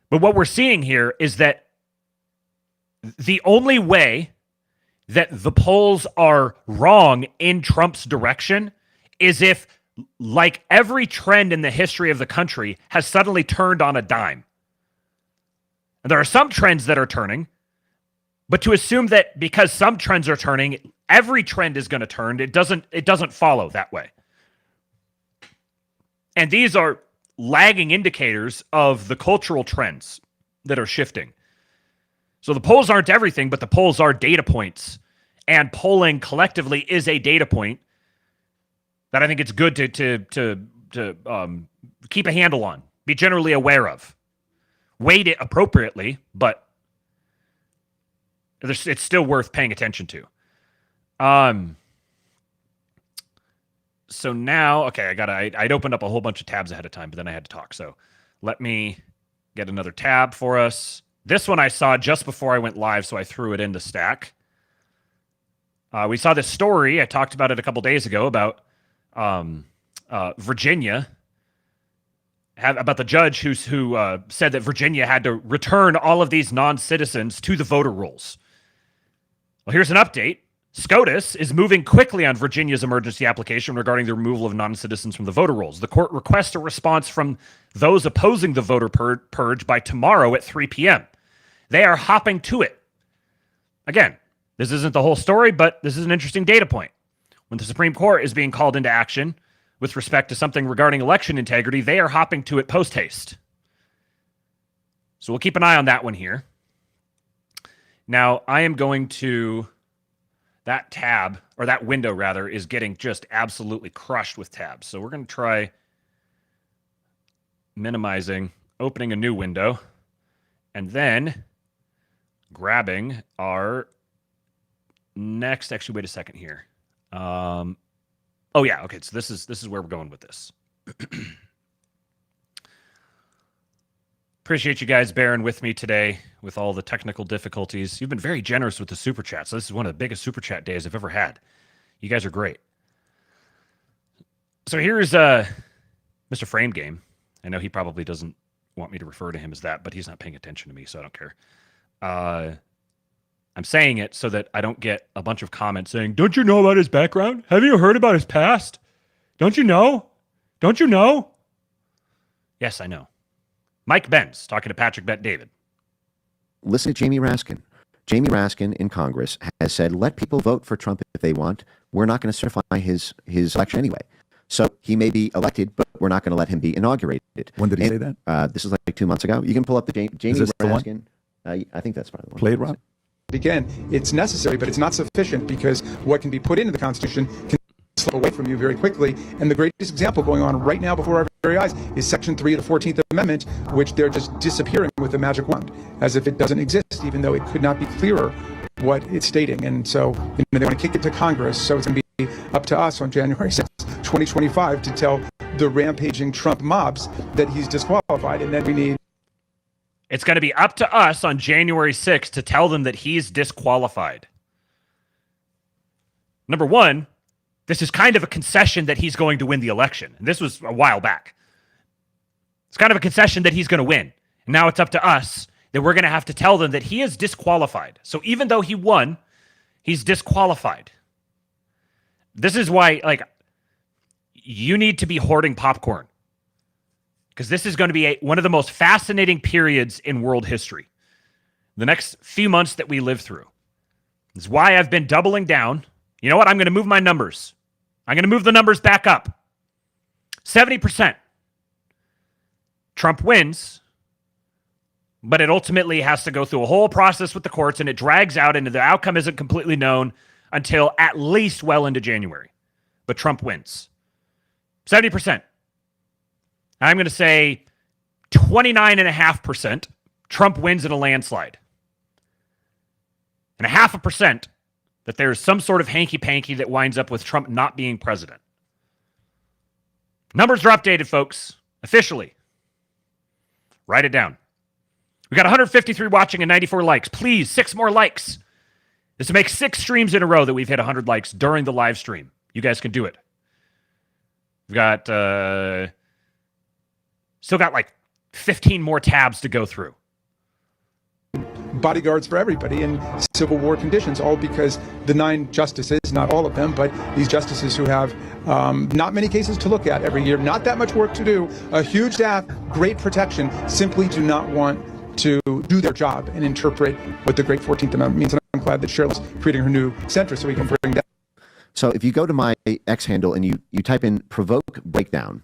But what we're seeing here is that the only way that the polls are wrong in Trump's direction is if, like every trend in the history of the country, has suddenly turned on a dime. And there are some trends that are turning, but to assume that because some trends are turning, every trend is going to turn, it doesn't follow that way. And these are lagging indicators of the cultural trends that are shifting. So the polls aren't everything, but the polls are data points. And polling collectively is a data point that I think it's good to keep a handle on, be generally aware of, weight it appropriately, but it's still worth paying attention to. So now, okay, I'd opened up a whole bunch of tabs ahead of time, but then I had to talk. So let me get another tab for us. This one I saw just before I went live, so I threw it in the stack. We saw this story. I talked about it a couple days ago about Virginia, about the judge who said that Virginia had to return all of these non-citizens to the voter rolls. Well, here's an update. SCOTUS is moving quickly on Virginia's emergency application regarding the removal of non-citizens from the voter rolls. The court requests a response from those opposing the voter purge by tomorrow at 3 p.m. They are hopping to it. Again, This isn't the whole story, but this is an interesting data point. When the Supreme Court is being called into action with respect to something regarding election integrity, they are hopping to it post-haste. So we'll keep an eye on that one here. Now, I am going to... That tab, or that window rather, is getting just absolutely crushed with tabs. So we're going to try minimizing, opening a new window, and then grabbing our next... Actually, wait a second here. Oh yeah, okay. So this is where we're going with this. Appreciate you guys bearing with me today with all the technical difficulties. You've been very generous with the super chat, so this is one of the biggest super chat days I've ever had. You guys are great. So here's Mr. Frame Game. I know he probably doesn't want me to refer to him as that, but he's not paying attention to me, so I don't care. I'm saying it so that I don't get a bunch of comments saying, "Don't you know about his background? Have you heard about his past? Don't you know? Don't you know?" Yes, I know. Mike Benz talking to Patrick Bet David. Listen to Jamie Raskin. Jamie Raskin in Congress has said, let people vote for Trump if they want. We're not going to certify his election anyway. So he may be elected, but we're not going to let him be inaugurated. When did he say that? This is like 2 months ago. You can pull up the Jamie Raskin. I think that's probably the one. Play it, Rob. Again, it's necessary, but it's not sufficient because what can be put into the Constitution can slip away from you very quickly. And the greatest example going on right now before our very eyes is Section 3 of the 14th Amendment, which they're just disappearing with a magic wand, as if it doesn't exist, even though it could not be clearer what it's stating. And so they want to kick it to Congress, so it's going to be up to us on January 6th, 2025 to tell the rampaging Trump mobs that he's disqualified, and then we need... It's going to be up to us on January 6th to tell them that he's disqualified. Number one, this is kind of a concession that he's going to win the election. And this was a while back. It's kind of a concession that he's going to win. And now it's up to us that we're going to have to tell them that he is disqualified. So even though he won, he's disqualified. This is why, like, you need to be hoarding popcorn. Because this is going to be one of the most fascinating periods in world history. The next few months that we live through. This is why I've been doubling down. You know what? I'm going to move my numbers. I'm going to move the numbers back up. 70%. Trump wins, but it ultimately has to go through a whole process with the courts, and it drags out, and the outcome isn't completely known until at least well into January. But Trump wins. 70%. I'm going to say 29.5%. Trump wins in a landslide. And 0.5% that there's some sort of hanky-panky that winds up with Trump not being president. Numbers are updated, folks. Officially. Write it down. We got 153 watching and 94 likes. Please, 6 more likes. This will make 6 streams in a row that we've hit 100 likes during the live stream. You guys can do it. We've got... still got like 15 more tabs to go through. Bodyguards for everybody in Civil War conditions, all because the 9 justices, not all of them, but these justices who have not many cases to look at every year, not that much work to do, a huge staff, great protection, simply do not want to do their job and interpret what the great 14th Amendment means. And I'm glad that Cheryl's creating her new center so we can bring that. So if you go to my X handle and you type in provoke breakdown,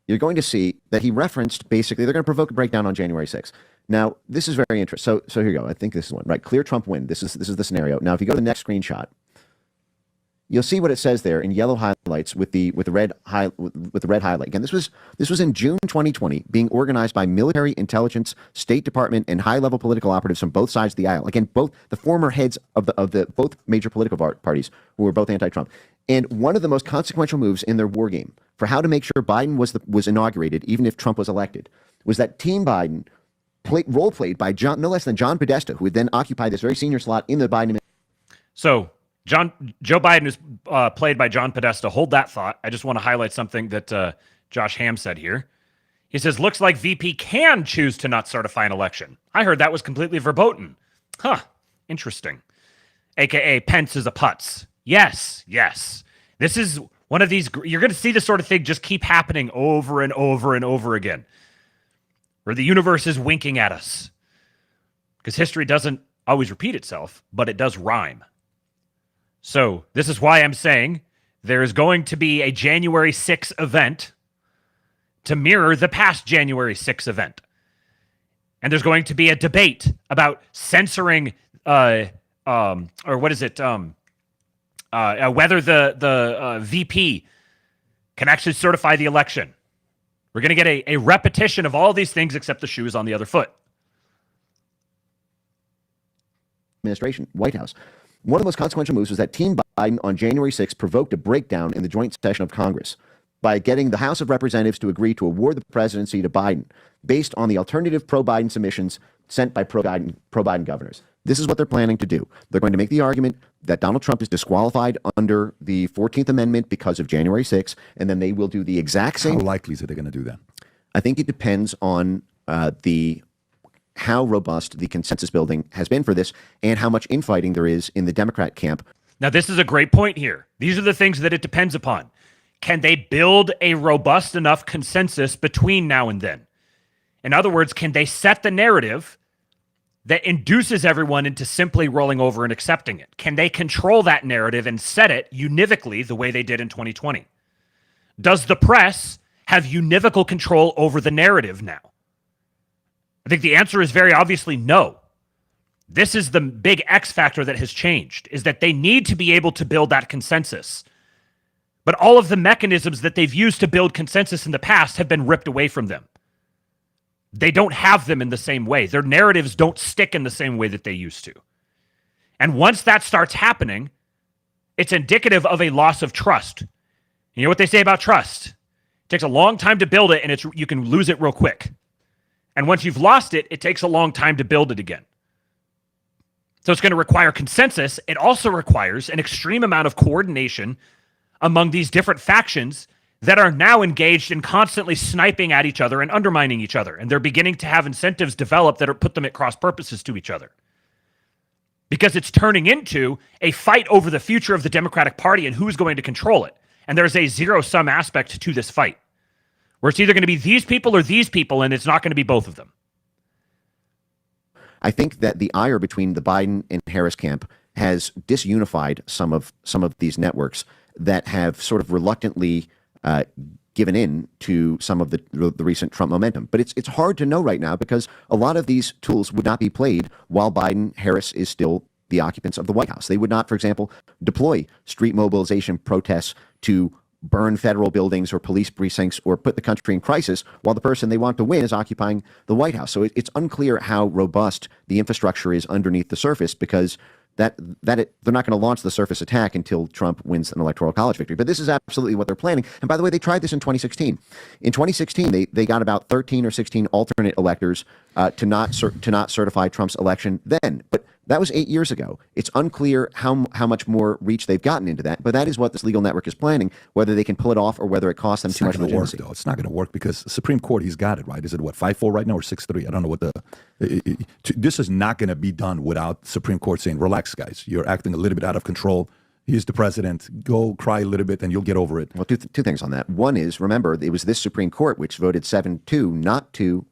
you're going to see that he referenced, basically, they're going to provoke a breakdown on January 6th. Now, this is very interesting. So here you go. I think this is one, right? Clear Trump win. This is the scenario. Now, if you go to the next screenshot, you'll see what it says there in yellow highlights with the red highlight. Again, this was in June 2020, being organized by military, intelligence, State Department, and high-level political operatives from both sides of the aisle. Again, both the former heads of the both major political parties who were both anti-Trump. And one of the most consequential moves in their war game for how to make sure Biden was inaugurated, even if Trump was elected, was that Team Biden role played by no less than John Podesta, who would then occupy this very senior slot in the Biden administration. So Joe Biden is played by John Podesta. Hold that thought. I just want to highlight something that Josh Ham said here. He says, looks like VP can choose to not certify an election. I heard that was completely verboten. Huh. Interesting. AKA Pence is a putz. Yes. This is one of these, you're going to see this sort of thing just keep happening over and over and over again, where the universe is winking at us. Because history doesn't always repeat itself, but it does rhyme. So this is why I'm saying there is going to be a January 6th event to mirror the past January 6th event. And there's going to be a debate about censoring, or what is it, whether the VP can actually certify the election. We're going to get a repetition of all these things except the shoe is on the other foot. Administration, White House. One of the most consequential moves was that Team Biden on January 6th provoked a breakdown in the joint session of Congress by getting the House of Representatives to agree to award the presidency to Biden based on the alternative pro-Biden submissions sent by pro-Biden governors. This is what they're planning to do. They're going to make the argument that Donald Trump is disqualified under the 14th Amendment because of January 6th, and then they will do the exact same. How likely is it they're going to do that? I think it depends on how robust the consensus building has been for this and how much infighting there is in the Democrat camp. Now, this is a great point here. These are the things that it depends upon. Can they build a robust enough consensus between now and then? In other words, can they set the narrative that induces everyone into simply rolling over and accepting it? Can they control that narrative and set it univocally the way they did in 2020? Does the press have univocal control over the narrative now? I think the answer is very obviously no. This is the big X factor that has changed, is that they need to be able to build that consensus. But all of the mechanisms that they've used to build consensus in the past have been ripped away from them. They don't have them in the same way. Their narratives don't stick in the same way that they used to. And once that starts happening, it's indicative of a loss of trust. You know what they say about trust? It takes a long time to build it, and you can lose it real quick. And once you've lost it, it takes a long time to build it again. So it's going to require consensus. It also requires an extreme amount of coordination among these different factions that are now engaged in constantly sniping at each other and undermining each other. And they're beginning to have incentives develop that put them at cross purposes to each other. Because it's turning into a fight over the future of the Democratic Party and who's going to control it. And there's a zero-sum aspect to this fight, where it's either going to be these people or these people, and it's not going to be both of them. I think that the ire between the Biden and Harris camp has disunified some of these networks that have sort of reluctantly given in to some of the recent Trump momentum. But it's hard to know right now because a lot of these tools would not be played while Biden-Harris is still the occupants of the White House. They would not, for example, deploy street mobilization protests to burn federal buildings or police precincts or put the country in crisis while the person they want to win is occupying the White House. So it's unclear how robust the infrastructure is underneath the surface because they're not going to launch the surface attack until Trump wins an electoral college victory. But this is absolutely what they're planning. And by the way, they tried this in 2016. In 2016, they got about 13 or 16 alternate electors to not certify Trump's election then. But that was 8 years ago. It's unclear how much more reach they've gotten into that. But that is what this legal network is planning, whether they can pull it off or whether it costs them too much legitimacy. Though. It's not going to work because the Supreme Court, he's got it, right? Is it, 5-4 right now or 6-3? I don't know what this is not going to be done without the Supreme Court saying, relax, guys. You're acting a little bit out of control. He's the president. Go cry a little bit and you'll get over it. Well, two things on that. One is, remember, it was this Supreme Court which voted 7-2 not to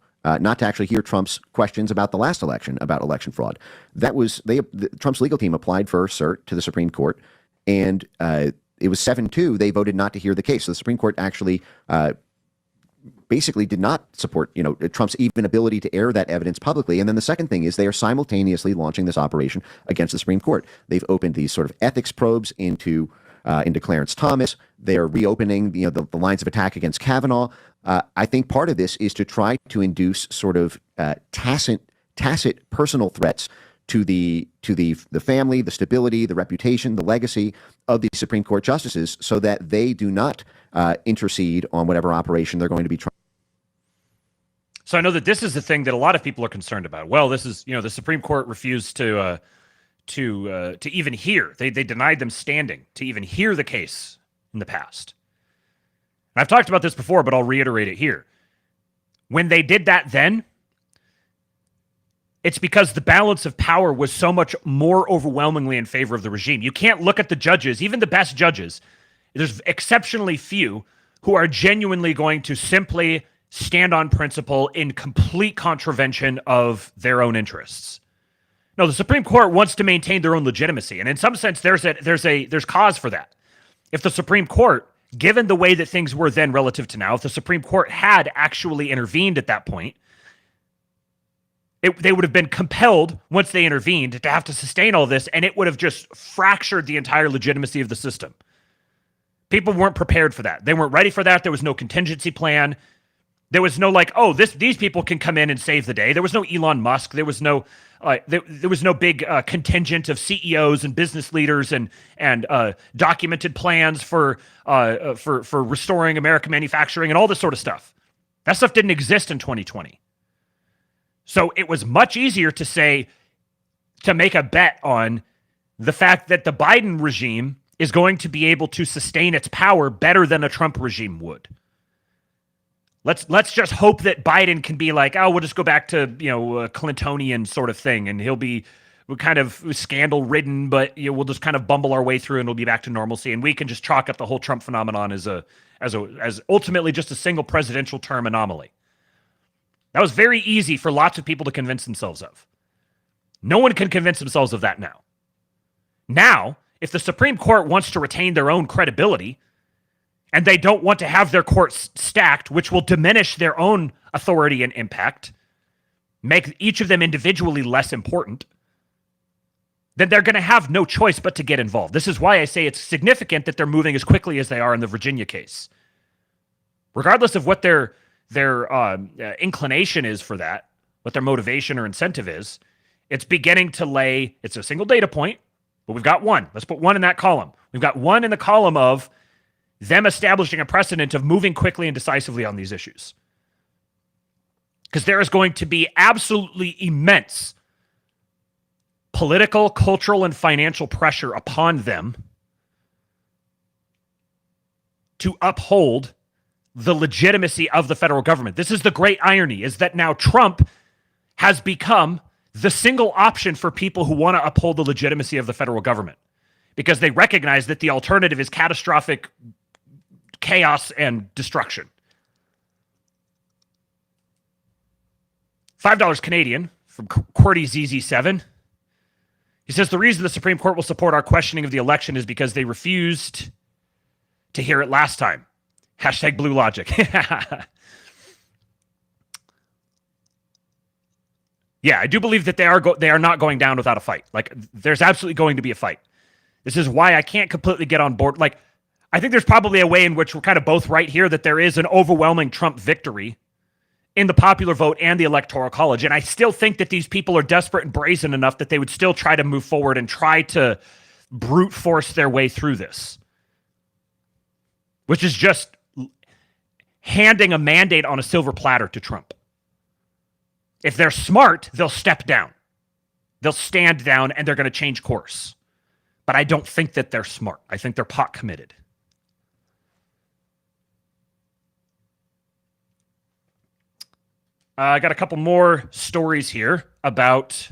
actually hear Trump's questions about the last election, about election fraud. That was Trump's legal team applied for cert to the Supreme Court, and it was 7-2. They voted not to hear the case. So the Supreme Court actually basically did not support Trump's even ability to air that evidence publicly. And then the second thing is they are simultaneously launching this operation against the Supreme Court. They've opened these sort of ethics probes into Clarence Thomas. They're reopening the lines of attack against Kavanaugh. I think part of this is to try to induce sort of tacit personal threats to the family, the stability, the reputation, the legacy of the Supreme Court justices, so that they do not intercede on whatever operation they're going to be trying. So I know that this is the thing that a lot of people are concerned about. Well, this is the Supreme Court refused to even hear. They denied them standing to even hear the case in the past. And I've talked about this before, but I'll reiterate it here. When they did that then, it's because the balance of power was so much more overwhelmingly in favor of the regime. You can't look at the judges, even the best judges. There's exceptionally few who are genuinely going to simply stand on principle in complete contravention of their own interests. No, the Supreme Court wants to maintain their own legitimacy, and in some sense, there's cause for that. If the Supreme Court, given the way that things were then relative to now, if the Supreme Court had actually intervened at that point, they would have been compelled, once they intervened, to have to sustain all this, and it would have just fractured the entire legitimacy of the system. People weren't prepared for that. They weren't ready for that. There was no contingency plan. There was no these people can come in and save the day. There was no Elon Musk. There was no there was no big contingent of CEOs and business leaders and documented plans for restoring American manufacturing and all this sort of stuff. That stuff didn't exist in 2020. So it was much easier to make a bet on the fact that the Biden regime is going to be able to sustain its power better than a Trump regime would. Let's just hope that Biden can be like, we'll just go back to, a Clintonian sort of thing, and he'll be kind of scandal ridden, but we'll just kind of bumble our way through and we'll be back to normalcy, and we can just chalk up the whole Trump phenomenon as ultimately just a single presidential term anomaly. That was very easy for lots of people to convince themselves of. No one can convince themselves of that now. Now, if the Supreme Court wants to retain their own credibility, and they don't want to have their courts stacked, which will diminish their own authority and impact, make each of them individually less important, then they're going to have no choice but to get involved. This is why I say it's significant that they're moving as quickly as they are in the Virginia case. Regardless of what their inclination is for that, what their motivation or incentive is, it's beginning to lay, it's a single data point, but we've got one. Let's put one in that column. We've got one in the column of them establishing a precedent of moving quickly and decisively on these issues. Because there is going to be absolutely immense political, cultural, and financial pressure upon them to uphold the legitimacy of the federal government. This is the great irony, is that now Trump has become the single option for people who want to uphold the legitimacy of the federal government, because they recognize that the alternative is catastrophic chaos and destruction. $5 Canadian from QWERTY ZZ7. He says, the reason the Supreme Court will support our questioning of the election is because they refused to hear it last time. Hashtag blue logic. Yeah, I do believe that they are not going down without a fight. Like, there's absolutely going to be a fight. This is why I can't completely get on board. Like, I think there's probably a way in which we're kind of both right here, that there is an overwhelming Trump victory in the popular vote and the Electoral College. And I still think that these people are desperate and brazen enough that they would still try to move forward and try to brute force their way through this, which is just handing a mandate on a silver platter to Trump. If they're smart, they'll step down. They'll stand down and they're going to change course. But I don't think that they're smart. I think they're pot committed. I got a couple more stories here about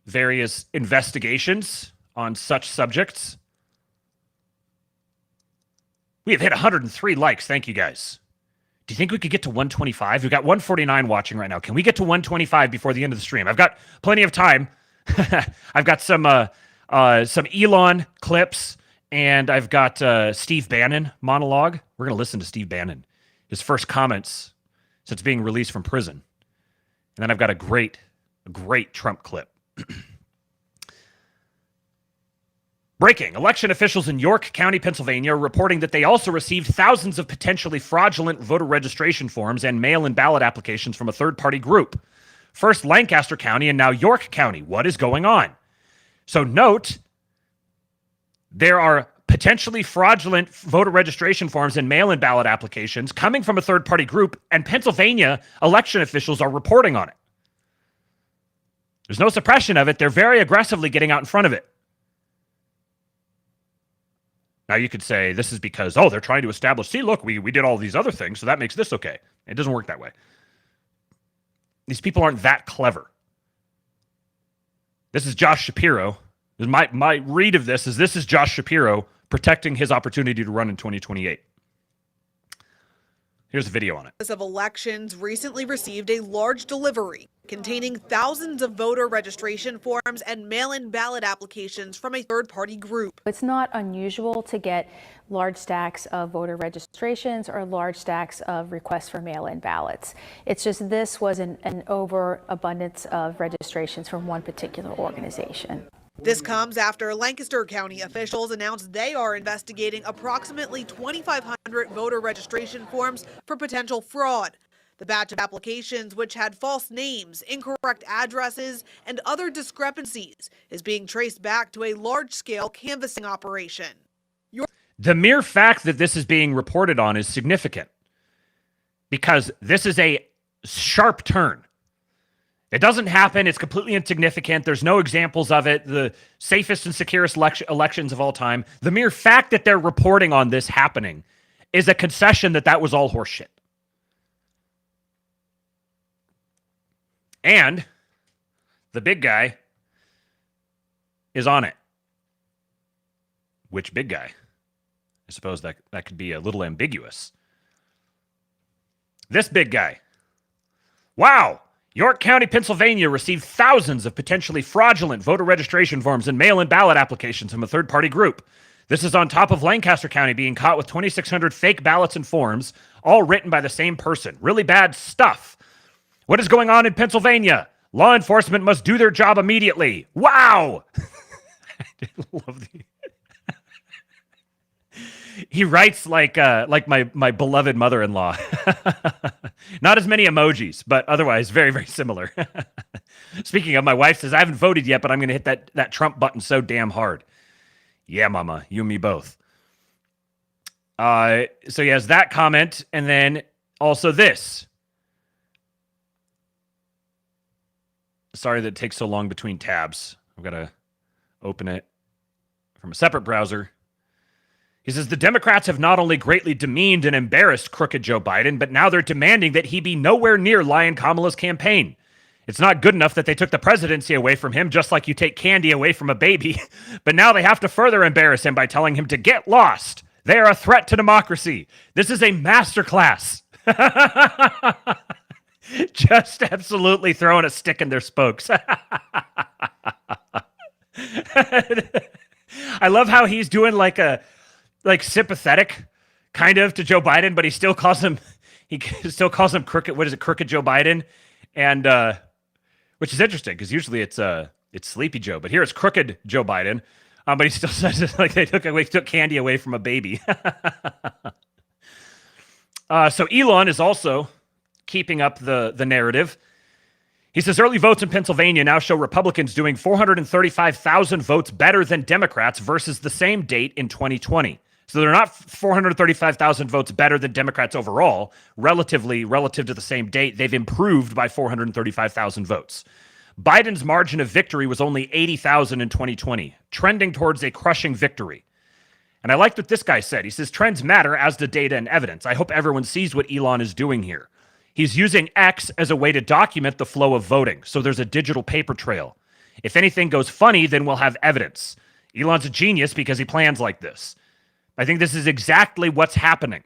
various investigations on such subjects. We have hit 103 likes. Thank you, guys. Do you think we could get to 125? We've got 149 watching right now. Can we get to 125 before the end of the stream? I've got plenty of time. I've got some Elon clips, and I've got Steve Bannon monologue. We're going to listen to Steve Bannon, his first comments since being released from prison. And then I've got a great Trump clip. Breaking. Election officials in York County, Pennsylvania, are reporting that they also received thousands of potentially fraudulent voter registration forms and mail-in ballot applications from a third-party group. First Lancaster County and now York County. What is going on? So note, there are potentially fraudulent voter registration forms and mail-in ballot applications coming from a third-party group, and Pennsylvania election officials are reporting on it. There's no suppression of it. They're very aggressively getting out in front of it. Now you could say this is because, they're trying to establish, see, look, we did all these other things, so that makes this okay. It doesn't work that way. These people aren't that clever. This is Josh Shapiro. My read of this is Josh Shapiro protecting his opportunity to run in 2028. Here's a video on it. Of elections recently received a large delivery containing thousands of voter registration forms and mail-in ballot applications from a third-party group. It's not unusual to get large stacks of voter registrations or large stacks of requests for mail-in ballots. It's just this was an overabundance of registrations from one particular organization. This comes after Lancaster County officials announced they are investigating approximately 2,500 voter registration forms for potential fraud. The batch of applications, which had false names, incorrect addresses, and other discrepancies, is being traced back to a large-scale canvassing operation. The mere fact that this is being reported on is significant because this is a sharp turn. It doesn't happen. It's completely insignificant. There's no examples of it. The safest and securest elections of all time. The mere fact that they're reporting on this happening is a concession that that was all horseshit. And the big guy is on it. Which big guy? I suppose that could be a little ambiguous. This big guy. Wow! York County, Pennsylvania received thousands of potentially fraudulent voter registration forms and mail-in ballot applications from a third-party group. This is on top of Lancaster County being caught with 2,600 fake ballots and forms, all written by the same person. Really bad stuff. What is going on in Pennsylvania? Law enforcement must do their job immediately. Wow! I love the... He writes like my beloved mother-in-law. Not as many emojis, but otherwise very, very similar. Speaking of, my wife says, I haven't voted yet, but I'm going to hit that Trump button so damn hard. Yeah, mama, you and me both. So he has that comment, and then also this. Sorry that it takes so long between tabs. I've got to open it from a separate browser. He says, the Democrats have not only greatly demeaned and embarrassed crooked Joe Biden, but now they're demanding that he be nowhere near Lion Kamala's campaign. It's not good enough that they took the presidency away from him, just like you take candy away from a baby. But now they have to further embarrass him by telling him to get lost. They are a threat to democracy. This is a masterclass. Just absolutely throwing a stick in their spokes. I love how he's doing like sympathetic kind of to Joe Biden, but he still calls him crooked. What is it? Crooked Joe Biden. And, which is interesting because usually it's Sleepy Joe, but here it's crooked Joe Biden. But he still says it like they took candy away from a baby. So Elon is also keeping up the narrative. He says early votes in Pennsylvania now show Republicans doing 435,000 votes better than Democrats versus the same date in 2020. So they're not 435,000 votes better than Democrats overall. Relative to the same date, they've improved by 435,000 votes. Biden's margin of victory was only 80,000 in 2020, trending towards a crushing victory. And I liked what this guy said. He says, trends matter as do data and evidence. I hope everyone sees what Elon is doing here. He's using X as a way to document the flow of voting, so there's a digital paper trail. If anything goes funny, then we'll have evidence. Elon's a genius because he plans like this. I think this is exactly what's happening.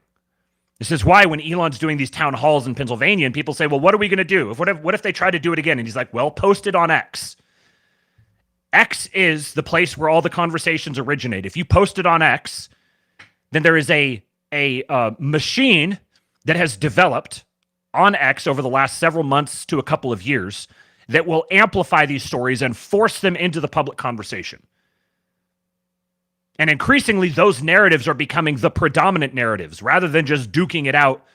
This is why when Elon's doing these town halls in Pennsylvania and people say, well, what are we going to do? What if they try to do it again? And he's like, well, post it on X. X is the place where all the conversations originate. If you post it on X, then there is a machine that has developed on X over the last several months to a couple of years that will amplify these stories and force them into the public conversation. And increasingly, those narratives are becoming the predominant narratives rather than just duking it out,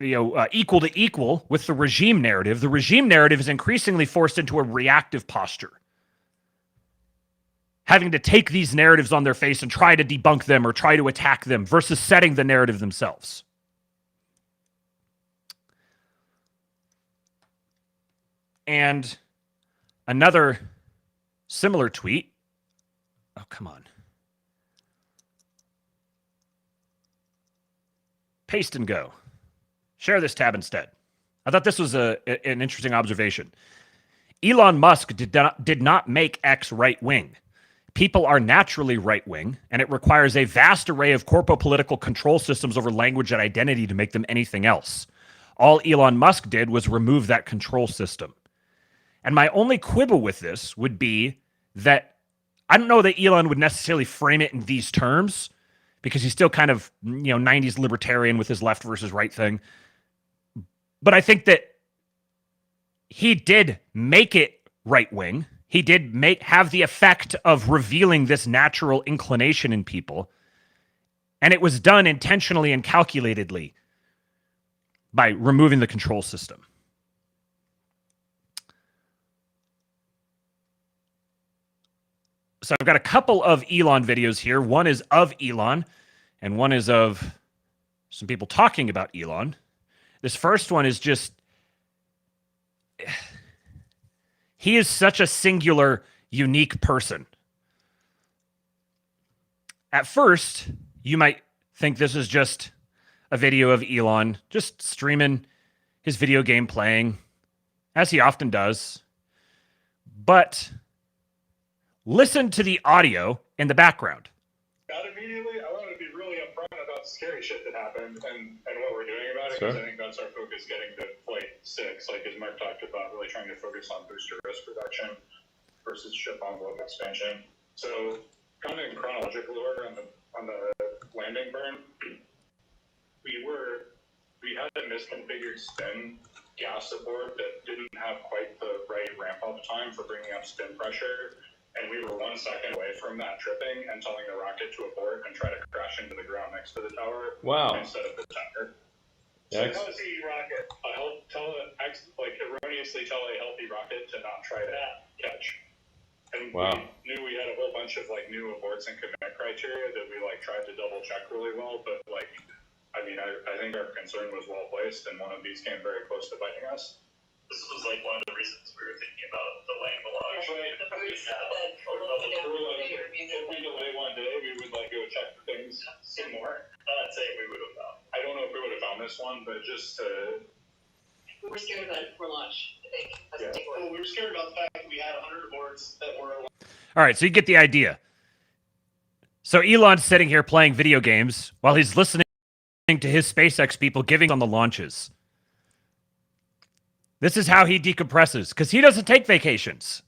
equal to equal with the regime narrative. The regime narrative is increasingly forced into a reactive posture, having to take these narratives on their face and try to debunk them or try to attack them versus setting the narrative themselves. And another similar tweet. Oh, come on. Paste and go. Share this tab instead. I thought this was an interesting observation. Elon Musk did not make X right-wing. people are naturally right-wing, and it requires a vast array of corpopolitical control systems over language and identity to make them anything else. All Elon Musk did was remove that control system. And my only quibble with this would be that I don't know that Elon would necessarily frame it in these terms, because he's still kind of, 90s libertarian with his left versus right thing. But I think that he did make it right-wing. He did have the effect of revealing this natural inclination in people. And it was done intentionally and calculatedly by removing the control system. So I've got a couple of Elon videos here. One is of Elon, and one is of some people talking about Elon. This first one is just... he is such a singular, unique person. At first, you might think this is just a video of Elon just streaming his video game playing, as he often does. But listen to the audio in the background. Not immediately. I want to be really upfront about the scary shit that happened and what we're doing about it, because I think that's our focus getting to flight 6, like as Mark talked about, really trying to focus on booster risk reduction versus ship envelope expansion. So kind of in chronological order on the landing burn, we had a misconfigured spin gas support that didn't have quite the right ramp up time for bringing up spin pressure. And we were 1 second away from that tripping and telling the rocket to abort and try to crash into the ground next to the tower. Wow. Instead of the tanker. So how is the rocket? Erroneously tell a healthy rocket to not try to catch. And we knew we had a whole bunch of new aborts and commit criteria that we tried to double check really well, but I think our concern was well placed, and one of these came very close to biting us. This was one of the reasons we were thinking about delaying the launch. If we delay one day, we would go check things some more. Not saying we would have found. I don't know if we would have found this one, but just to... We're scared about it for launch, I think. Well, we were scared about the fact that we had 100 aborts that were... All right, so you get the idea. So Elon's sitting here playing video games while he's listening to his SpaceX people giving on the launches. This is how he decompresses, because he doesn't take vacations.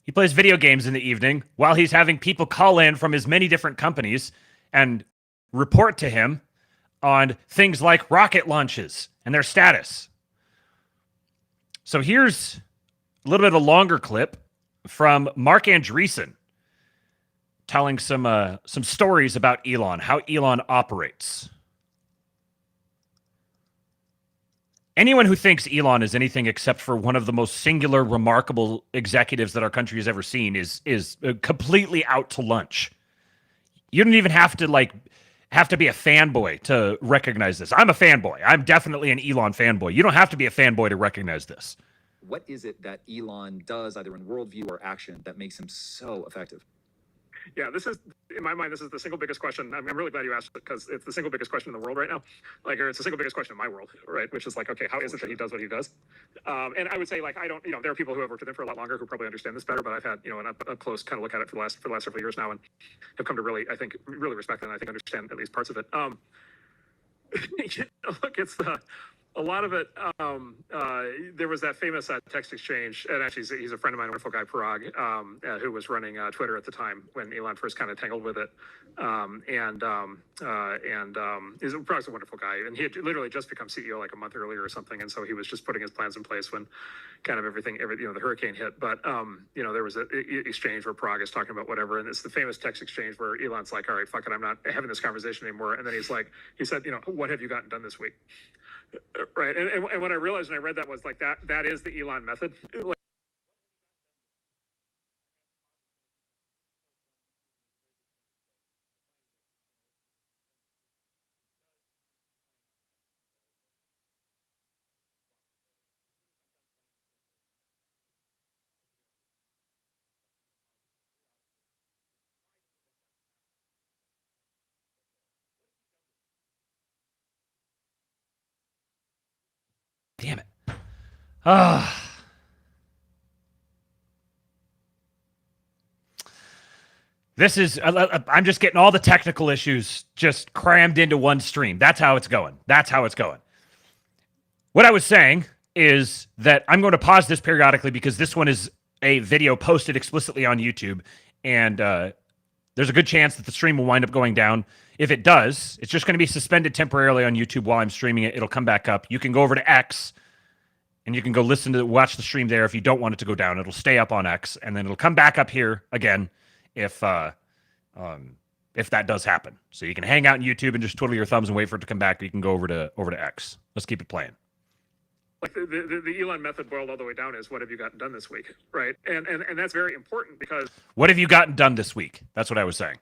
He plays video games in the evening while he's having people call in from his many different companies and report to him on things like rocket launches and their status. So here's a little bit of a longer clip from Mark Andreessen telling some stories about Elon, how Elon operates. Anyone who thinks Elon is anything except for one of the most singular, remarkable executives that our country has ever seen is completely out to lunch. You don't even have to be a fanboy to recognize this. I'm a fanboy. I'm definitely an Elon fanboy. You don't have to be a fanboy to recognize this. What is it that Elon does, either in worldview or action, that makes him so effective? Yeah, this is, in my mind, this is the single biggest question. I'm really glad you asked it, because it's the single biggest question in the world right now. Or it's the single biggest question in my world, right? Which is okay, how is it that he does what he does? And I would say, I don't, there are people who have worked with him for a lot longer who probably understand this better, but I've had, a close kind of look at it for the last several years now, and have come to really, I think, really respect it, and I think understand at least parts of it. Look, it's a lot of it, there was that famous text exchange, and actually he's a friend of mine, a wonderful guy, Parag, who was running Twitter at the time when Elon first kind of tangled with it. Parag's a wonderful guy, and he had literally just become CEO a month earlier or something, and so he was just putting his plans in place when kind of everything the hurricane hit. But, there was an exchange where Parag is talking about whatever, and it's the famous text exchange where Elon's all right, fuck it, I'm not having this conversation anymore. And then he said, what have you gotten done this week? Right. And when I realized and I read that was that is the Elon method. Damn it. Ah. This is, I'm just getting all the technical issues just crammed into one stream. That's how it's going. That's how it's going. What I was saying is that I'm going to pause this periodically because this one is a video posted explicitly on YouTube. And there's a good chance that the stream will wind up going down. If it does, it's just going to be suspended temporarily on YouTube while I'm streaming it. It'll come back up. You can go over to X and you can go watch the stream there if you don't want it to go down. It'll stay up on X and then it'll come back up here again if that does happen. So you can hang out on YouTube and just twiddle your thumbs and wait for it to come back, or you can go over to X. Let's keep it playing. Like the Elon method boiled all the way down is, what have you gotten done this week, right? And that's very important because what have you gotten done this week? That's what I was saying.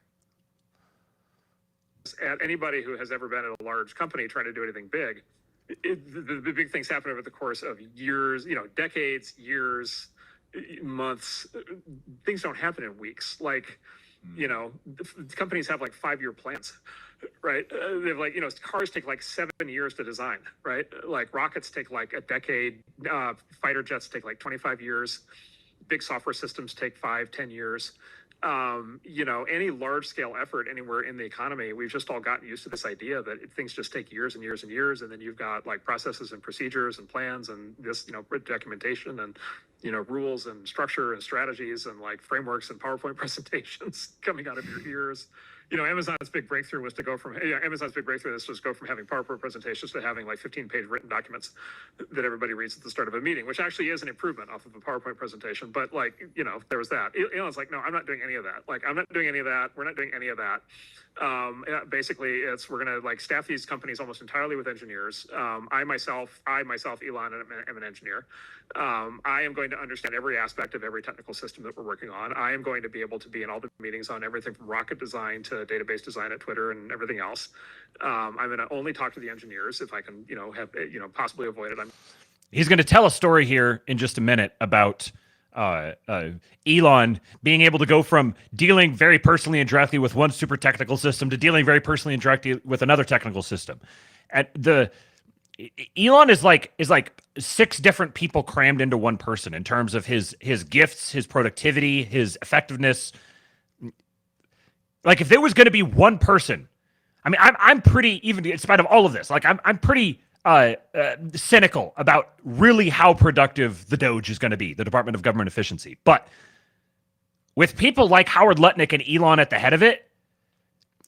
At anybody who has ever been at a large company trying to do anything big, the big things happen over the course of years, decades, years, months. Things don't happen in weeks. Like, companies have like 5-year plans, right? They have cars take like 7 years to design, right? Like rockets take like a decade. Fighter jets take like 25 years. Big software systems take 5-10 years. Any large scale effort anywhere in the economy, we've just all gotten used to this idea that things just take years and years and years. And then you've got like processes and procedures and plans and this, documentation and, rules and structure and strategies and like frameworks and PowerPoint presentations coming out of your ears. Amazon's big breakthrough was to go from having PowerPoint presentations to having like 15-page written documents that everybody reads at the start of a meeting, which actually is an improvement off of a PowerPoint presentation. But there was that. Elon's like, no, I'm not doing any of that. Like, I'm not doing any of that. We're not doing any of that. Basically, we're going to staff these companies almost entirely with engineers. I myself, Elon, am an engineer. I am going to understand every aspect of every technical system that we're working on. I am going to be able to be in all the meetings on everything from rocket design to database design at Twitter and everything else. I'm going to only talk to the engineers if I can, possibly avoid it. He's going to tell a story here in just a minute about Elon being able to go from dealing very personally and directly with one super technical system to dealing very personally and directly with another technical system. And Elon is like 6 different people crammed into one person in terms of his gifts, his productivity, his effectiveness. Like if there was going to be one person, I mean, I'm pretty, even in spite of all of this, like I'm pretty cynical about really how productive the DOGE is going to be, the Department of Government Efficiency. But with people like Howard Lutnick and Elon at the head of it,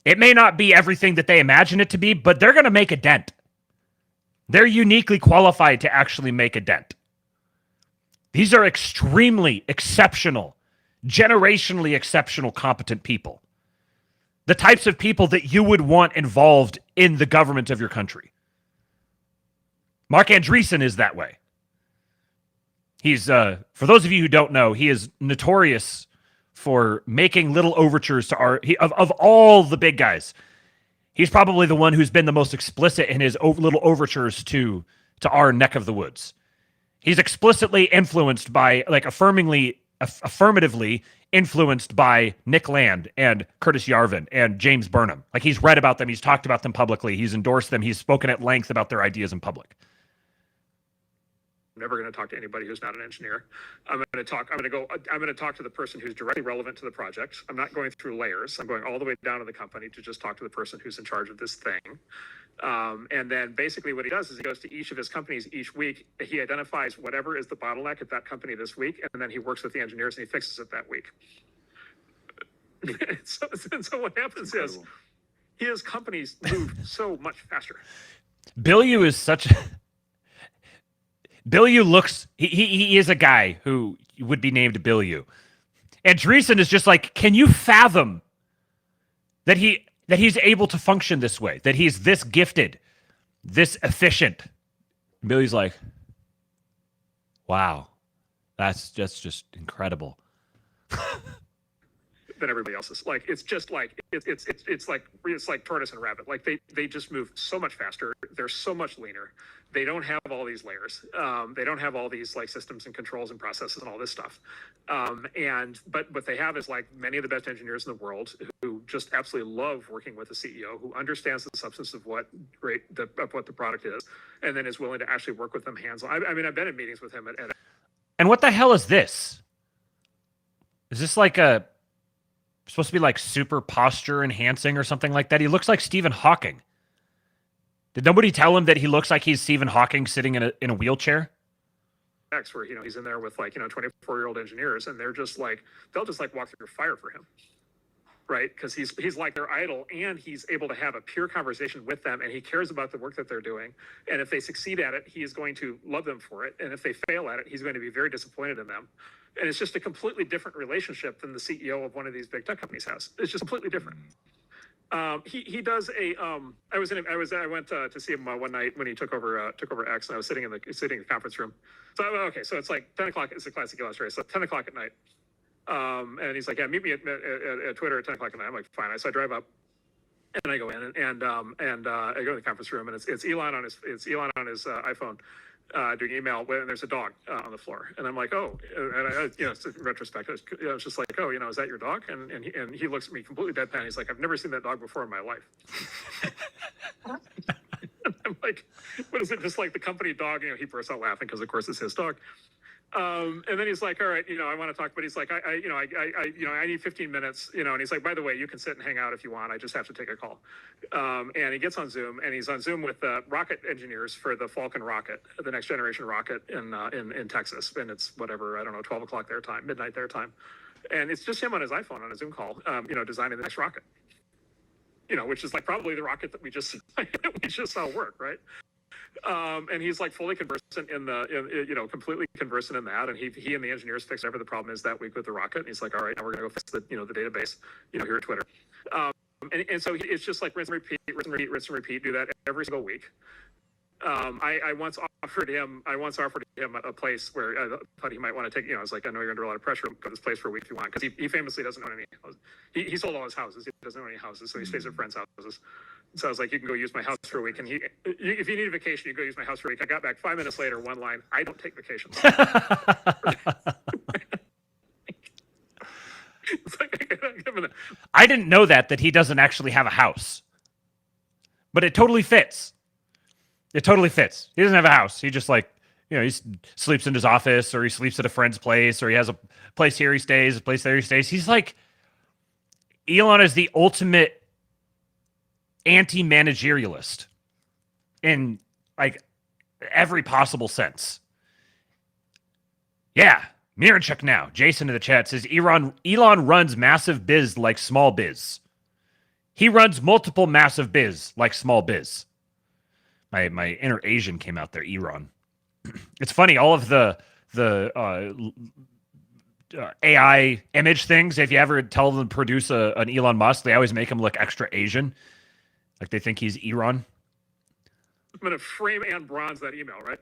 it may not be everything that they imagine it to be, but they're going to make a dent. They're uniquely qualified to actually make a dent. These are extremely exceptional, generationally exceptional, competent people. The types of people that you would want involved in the government of your country. Mark Andreessen is that way. He's, for those of you who don't know, he is notorious for making little overtures to of all the big guys. He's probably the one who's been the most explicit in his little overtures to our neck of the woods. He's explicitly influenced by, affirmatively influenced by Nick Land and Curtis Yarvin and James Burnham. Like, he's read about them. He's talked about them publicly. He's endorsed them. He's spoken at length about their ideas in public. I'm never going to talk to anybody who's not an engineer. I'm going to talk to the person who's directly relevant to the project. I'm not going through layers. I'm going all the way down to the company to just talk to the person who's in charge of this thing. And then basically what he does is he goes to each of his companies each week. He identifies whatever is the bottleneck at that company this week, and then he works with the engineers and he fixes it that week. So what happens is his companies move so much faster. Bilyeu is such... Bilyeu looks... He is a guy who would be named Bilyeu. And Andreessen is just like, can you fathom that he's able to function this way, that he's this gifted, this efficient? Bilyeu's like, wow, that's just incredible. Than everybody else's. Like, it's just like it's like tortoise and rabbit. Like they just move so much faster. They're so much leaner. They don't have all these layers. They don't have all these like systems and controls and processes and all this stuff. But what they have is like many of the best engineers in the world who just absolutely love working with a CEO who understands the substance of what the product is, and then is willing to actually work with them hands on. I mean, I've been in meetings with him at And what the hell is this? Is this like a supposed to be like super posture enhancing or something like that. He looks like Stephen Hawking. Did nobody tell him that he looks like he's Stephen Hawking sitting in a wheelchair? Where he's in there with 24-year-old engineers, and they'll just walk through fire for him, right? Because he's like their idol, and he's able to have a pure conversation with them, and he cares about the work that they're doing. And if they succeed at it, he is going to love them for it, and if they fail at it, he's going to be very disappointed in them. And it's just a completely different relationship than the CEO of one of these big tech companies has. It's just completely different. He does a I went to see him one night when he took over X, and I was sitting in the conference room. So it's like 10 o'clock. It's a classic illustrator. So 10 o'clock at night. And he's like, yeah, meet me at Twitter at 10 o'clock at night. I'm like, fine. So I drive up, and I go in, and I go to the conference room, and it's Elon on his iPhone. Doing email, and there's a dog on the floor, and I'm like, oh, and I, in retrospect, I was just like, oh, is that your dog? And he looks at me completely deadpan. He's like, I've never seen that dog before in my life. I'm like, what is it? Just like the company dog? He bursts out laughing because, of course, it's his dog. And then he's like, all right, I want to talk, but he's like, I need 15 minutes, and he's like, by the way, you can sit and hang out if you want. I just have to take a call. And he gets on Zoom, and he's on Zoom with rocket engineers for the Falcon rocket, the next generation rocket in Texas. And it's 12 o'clock their time, midnight their time. And it's just him on his iPhone on a Zoom call, designing the next rocket, which is like probably the rocket that we just saw work, right? And he's like fully conversant completely conversant in that. And he and the engineers fixed whatever the problem is that week with the rocket. And he's like, all right, now we're going to go fix the database, here at Twitter. And so it's just like rinse and repeat, do that every single week. I once offered him a place where I thought he might want to take, I was like, I know you're under a lot of pressure, go to this place for a week if you want. Because he famously doesn't own any houses. He sold all his houses. He doesn't own any houses. So he stays at friends' houses. So I was like, you can go use my house for a week. And if you need a vacation, you go use my house for a week. I got back 5 minutes later, one line, I don't take vacations. I didn't know that he doesn't actually have a house. But it totally fits. It totally fits. He doesn't have a house. He just he sleeps in his office, or he sleeps at a friend's place, or he has a place here he stays, a place there he stays. He's like, Elon is the ultimate anti-managerialist in like every possible sense. Yeah. Mirror check now. Jason in the chat says Elon runs massive biz like small biz. He runs multiple massive biz like small biz. My inner Asian came out there, Elon. It's funny, all of the AI image things, if you ever tell them to produce an Elon Musk, they always make him look extra Asian. Like they think he's Elon. I'm going to frame and bronze that email, right?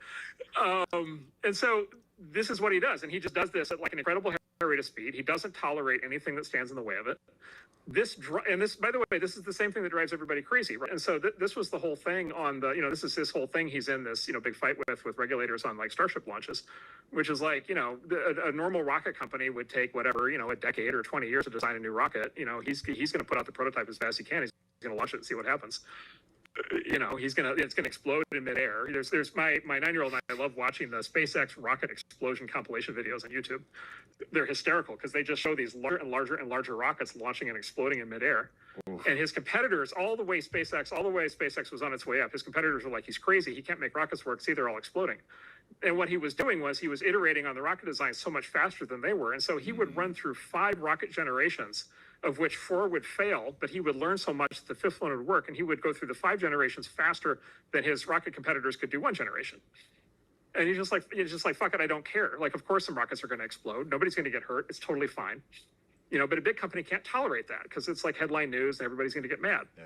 And so this is what he does. And he just does this at like an incredible rate of speed. He doesn't tolerate anything that stands in the way of it. This, by the way, this is the same thing that drives everybody crazy, right? And so this was the whole thing on the, this is his whole thing. He's in this, big fight with regulators on like Starship launches, which is like, a normal rocket company would take whatever, a decade or 20 years to design a new rocket. He's going to put out the prototype as fast as he can. He's going to launch it and see what happens. It's gonna explode in midair. There's my 9-year-old and I love watching the SpaceX rocket explosion compilation videos on YouTube. They're hysterical because they just show these larger and larger rockets launching and exploding in midair. Oof. And his competitors, all the way SpaceX was on its way up, his competitors were like, he's crazy, he can't make rockets work, see, they're all exploding. And what he was doing was he was iterating on the rocket design so much faster than they were. And so he would run through 5 rocket generations, of which 4 would fail, but he would learn so much that the 5th one would work, and he would go through the 5 generations faster than his rocket competitors could do 1 generation. And he's just like, fuck it, I don't care. Like, of course some rockets are going to explode. Nobody's going to get hurt. It's totally fine. But a big company can't tolerate that because it's like headline news and everybody's going to get mad. Yeah.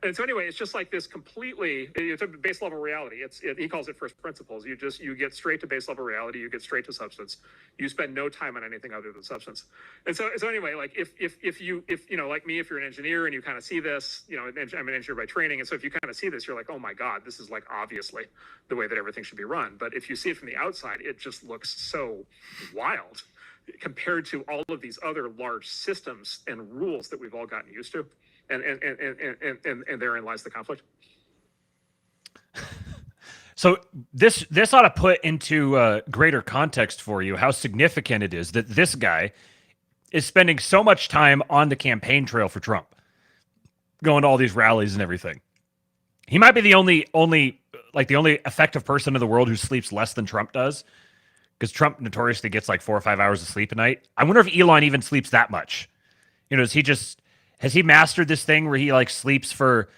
And so anyway, it's just like this completely, it's a base level reality. He calls it first principles. You get straight to base level reality. You get straight to substance. You spend no time on anything other than substance. And so anyway, like if you like me, if you're an engineer and you kind of see this, I'm an engineer by training. And so if you kind of see this, you're like, oh my God, this is like obviously the way that everything should be run. But if you see it from the outside, it just looks so wild compared to all of these other large systems and rules that we've all gotten used to. And therein lies the conflict. So this ought to put into greater context for you how significant it is that this guy is spending so much time on the campaign trail for Trump, going to all these rallies and everything. He might be the only effective person in the world who sleeps less than Trump does, because Trump notoriously gets like 4 or 5 hours of sleep a night. I wonder if Elon even sleeps that much. You know, has he mastered this thing where he like sleeps for,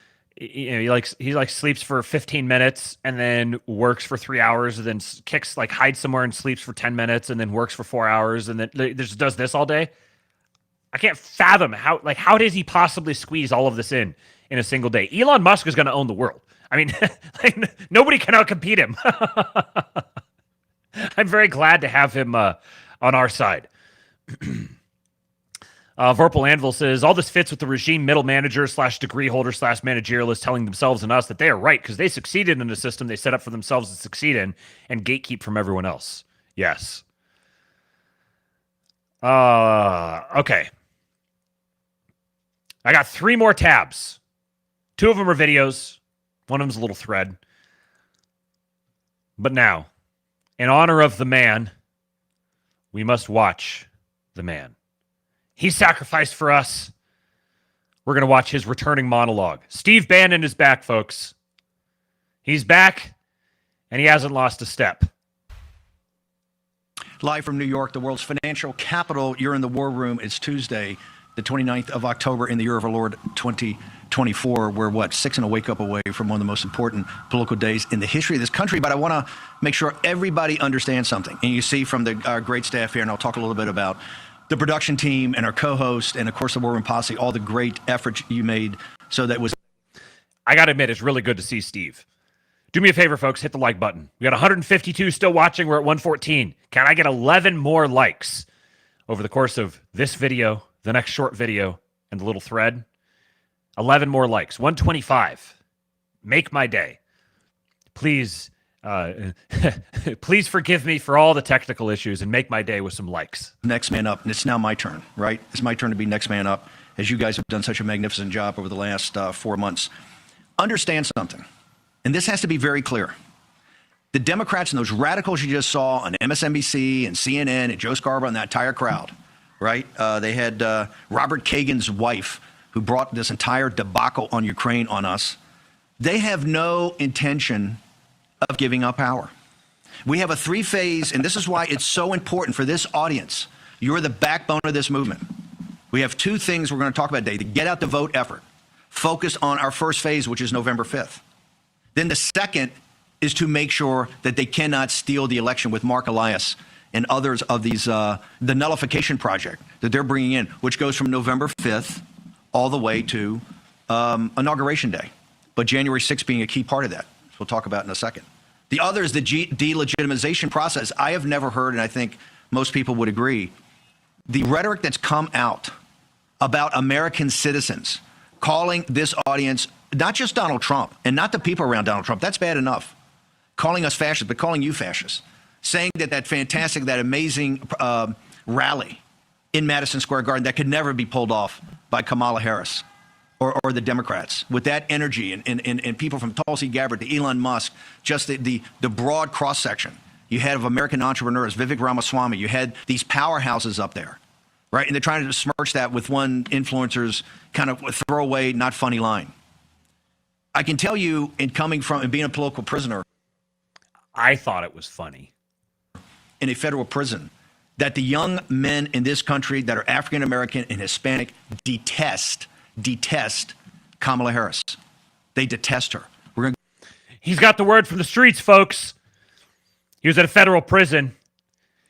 you know, he sleeps for 15 minutes and then works for 3 hours and then hides somewhere and sleeps for 10 minutes and then works for 4 hours and then just does this all day? I can't fathom how does he possibly squeeze all of this in a single day? Elon Musk is going to own the world. I mean, nobody can outcompete him. I'm very glad to have him on our side. Vorpal Anvil says, all this fits with the regime middle manager / degree holder / managerialist telling themselves and us that they are right because they succeeded in a system they set up for themselves to succeed in and gatekeep from everyone else. Yes. Okay. I got 3 more tabs. 2 of them are videos. One of them's a little thread. But now, in honor of the man, we must watch the man. He sacrificed for us. We're going to watch his returning monologue. Steve Bannon is back, folks. He's back, and he hasn't lost a step. Live from New York, the world's financial capital. You're in the war room. It's Tuesday, the 29th of October in the year of our Lord 2024. We're 6 and a wake up away from one of the most important political days in the history of this country. But I want to make sure everybody understands something. And you see from our great staff here, and I'll talk a little bit about the production team and our co-host and, of course, the War Room Posse, all the great efforts you made. So that was... I got to admit, it's really good to see Steve. Do me a favor, folks. Hit the like button. We got 152 still watching. We're at 114. Can I get 11 more likes over the course of this video, the next short video, and the little thread? 11 more likes. 125. Make my day. Please... please forgive me for all the technical issues and make my day with some likes. Next man up, and it's now my turn, right? It's my turn to be next man up, as you guys have done such a magnificent job over the last 4 months. Understand something, and this has to be very clear. The Democrats and those radicals you just saw on MSNBC and CNN and Joe Scarborough and that entire crowd, right? They had Robert Kagan's wife who brought this entire debacle on Ukraine on us. They have no intention of giving up power. We have a 3-phase, and this is why it's so important for this audience. You're the backbone of this movement. We have 2 things we're going to talk about today. The get out the vote effort. Focus on our first phase, which is November 5th. Then the second is to make sure that they cannot steal the election with Mark Elias and others of these, the nullification project that they're bringing in, which goes from November 5th all the way to Inauguration Day. But January 6th being a key part of that. We'll talk about in a second. The other is the delegitimization process. I have never heard, and I think most people would agree, the rhetoric that's come out about American citizens calling this audience, not just Donald Trump and not the people around Donald Trump, that's bad enough, calling us fascists, but calling you fascists, saying that fantastic, that amazing rally in Madison Square Garden that could never be pulled off by Kamala Harris. Or the Democrats, with that energy and people from Tulsi Gabbard to Elon Musk, just the broad cross-section. You had of American entrepreneurs, Vivek Ramaswamy, you had these powerhouses up there, right? And they're trying to smirch that with one influencer's kind of throwaway, not funny line. I can tell you, in coming from and being a political prisoner. I thought it was funny. In a federal prison, that the young men in this country that are African American and Hispanic detest Kamala Harris. They detest her. He's got the word from the streets, folks. He was at a federal prison.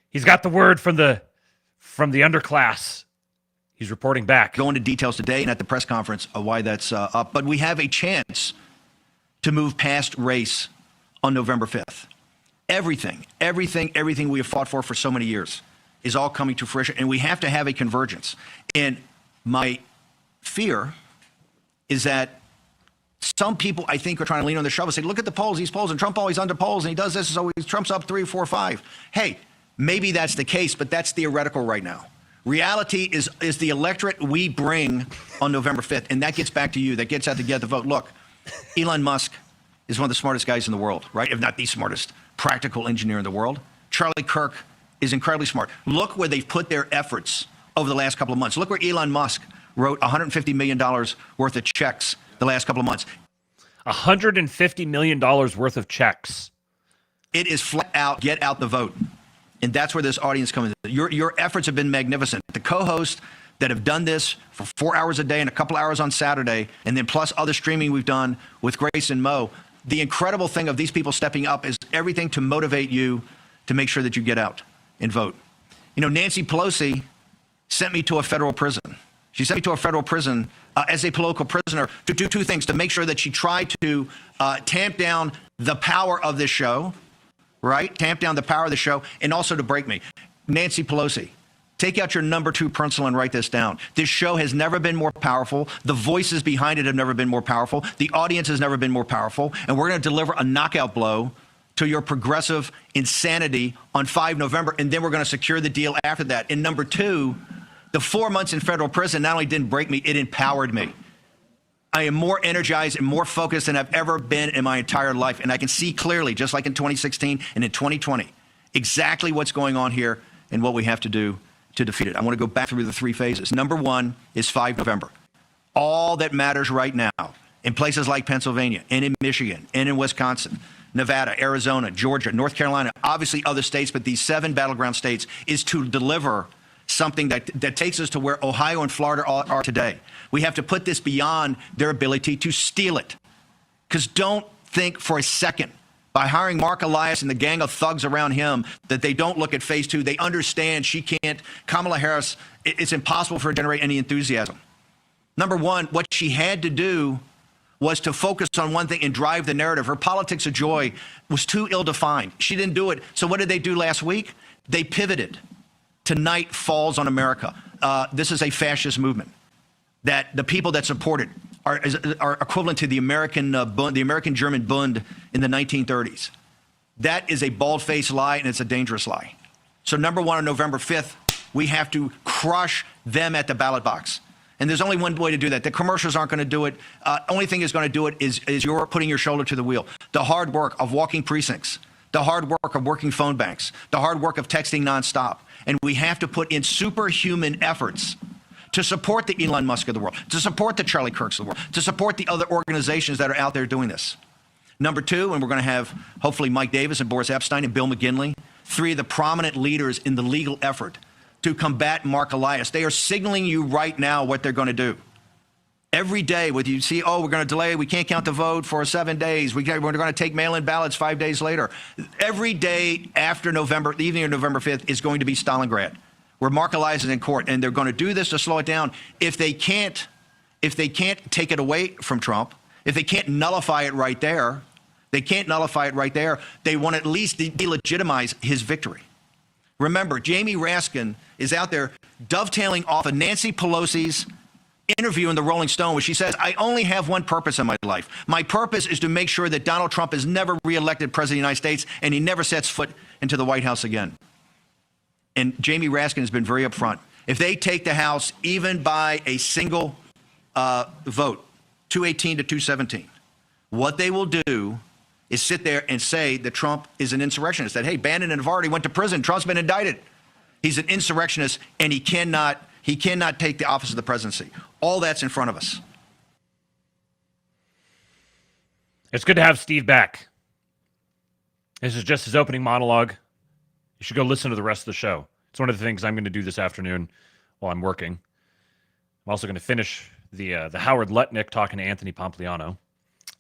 He's got the word from the underclass. He's reporting back. Go into details today and at the press conference of why that's up. But we have a chance to move past race on November 5th. Everything we have fought for so many years is all coming to fruition, and we have to have a convergence. And my fear is that some people, I think, are trying to lean on the shovel and say, look at the polls, these polls, and Trump always under polls, and he does this, so Trump's up 3, 4, 5. Hey, maybe that's the case, but that's theoretical right now. Reality is the electorate we bring on November 5th, and that gets back to you, that gets out to get the vote. Look, Elon Musk is one of the smartest guys in the world, right? If not the smartest practical engineer in the world. Charlie Kirk is incredibly smart. Look where they've put their efforts over the last couple of months. Look where Elon Musk wrote $150 million worth of checks the last couple of months. $150 million worth of checks. It is flat out, get out the vote. And that's where this audience comes in. Your efforts have been magnificent. The co-hosts that have done this for 4 hours a day and a couple hours on Saturday, and then plus other streaming we've done with Grace and Mo, the incredible thing of these people stepping up is everything to motivate you to make sure that you get out and vote. You know, Nancy Pelosi sent me to a federal prison. She sent me to a federal prison as a political prisoner to do two things: to make sure that she tried to tamp down the power of this show, right? Tamp down the power of the show, and also to break me. Nancy Pelosi, take out your number 2 pencil and write this down. This show has never been more powerful. The voices behind it have never been more powerful. The audience has never been more powerful. And we're going to deliver a knockout blow to your progressive insanity on 5 November. And then we're going to secure the deal after that. And number 2, the 4 months in federal prison not only didn't break me, it empowered me. I am more energized and more focused than I've ever been in my entire life. And I can see clearly, just like in 2016 and in 2020, exactly what's going on here and what we have to do to defeat it. I want to go back through the 3 phases. Number 1 is 5 November. All that matters right now in places like Pennsylvania and in Michigan and in Wisconsin, Nevada, Arizona, Georgia, North Carolina, obviously other states, but these 7 battleground states, is to deliver something that takes us to where Ohio and Florida are today. We have to put this beyond their ability to steal it. Because don't think for a second, by hiring Mark Elias and the gang of thugs around him, that they don't look at phase 2. They understand she can't. Kamala Harris, it's impossible for her to generate any enthusiasm. Number 1, what she had to do was to focus on one thing and drive the narrative. Her politics of joy was too ill-defined. She didn't do it. So what did they do last week? They pivoted. Tonight falls on America. This is a fascist movement that the people that support it are equivalent to the American German Bund in the 1930s. That is a bald-faced lie, and it's a dangerous lie. So number 1, on November 5th, we have to crush them at the ballot box. And there's only one way to do that. The commercials aren't going to do it. Only thing that's going to do it is you're putting your shoulder to the wheel. The hard work of walking precincts, the hard work of working phone banks, the hard work of texting nonstop. And we have to put in superhuman efforts to support the Elon Musk of the world, to support the Charlie Kirks of the world, to support the other organizations that are out there doing this. Number 2, and we're going to have hopefully Mike Davis and Boris Epstein and Bill McGinley, 3 of the prominent leaders in the legal effort to combat Mark Elias. They are signaling you right now what they're going to do. Every day, whether you see, oh, we're going to delay, we can't count the vote for 7 days, we're going to take mail-in ballots 5 days later. Every day after November, the evening of November 5th, is going to be Stalingrad, where Mark Elias is in court, and they're going to do this to slow it down. If they can't take it away from Trump, if they can't nullify it right there, they want to at least delegitimize his victory. Remember, Jamie Raskin is out there dovetailing off of Nancy Pelosi's interview in the Rolling Stone, where she says, I only have one purpose in my life. My purpose is to make sure that Donald Trump is never reelected president of the United States and he never sets foot into the White House again. And Jamie Raskin has been very upfront. If they take the House even by a single vote, 218 to 217, what they will do is sit there and say that Trump is an insurrectionist, that, hey, Bannon and Navarro went to prison. Trump's been indicted. He's an insurrectionist, and he cannot take the office of the presidency. All that's in front of us. It's good to have Steve back. This is just his opening monologue. You should go listen to the rest of the show. It's one of the things I'm going to do this afternoon while I'm working. I'm also going to finish the Howard Lutnick talking to Anthony Pompliano.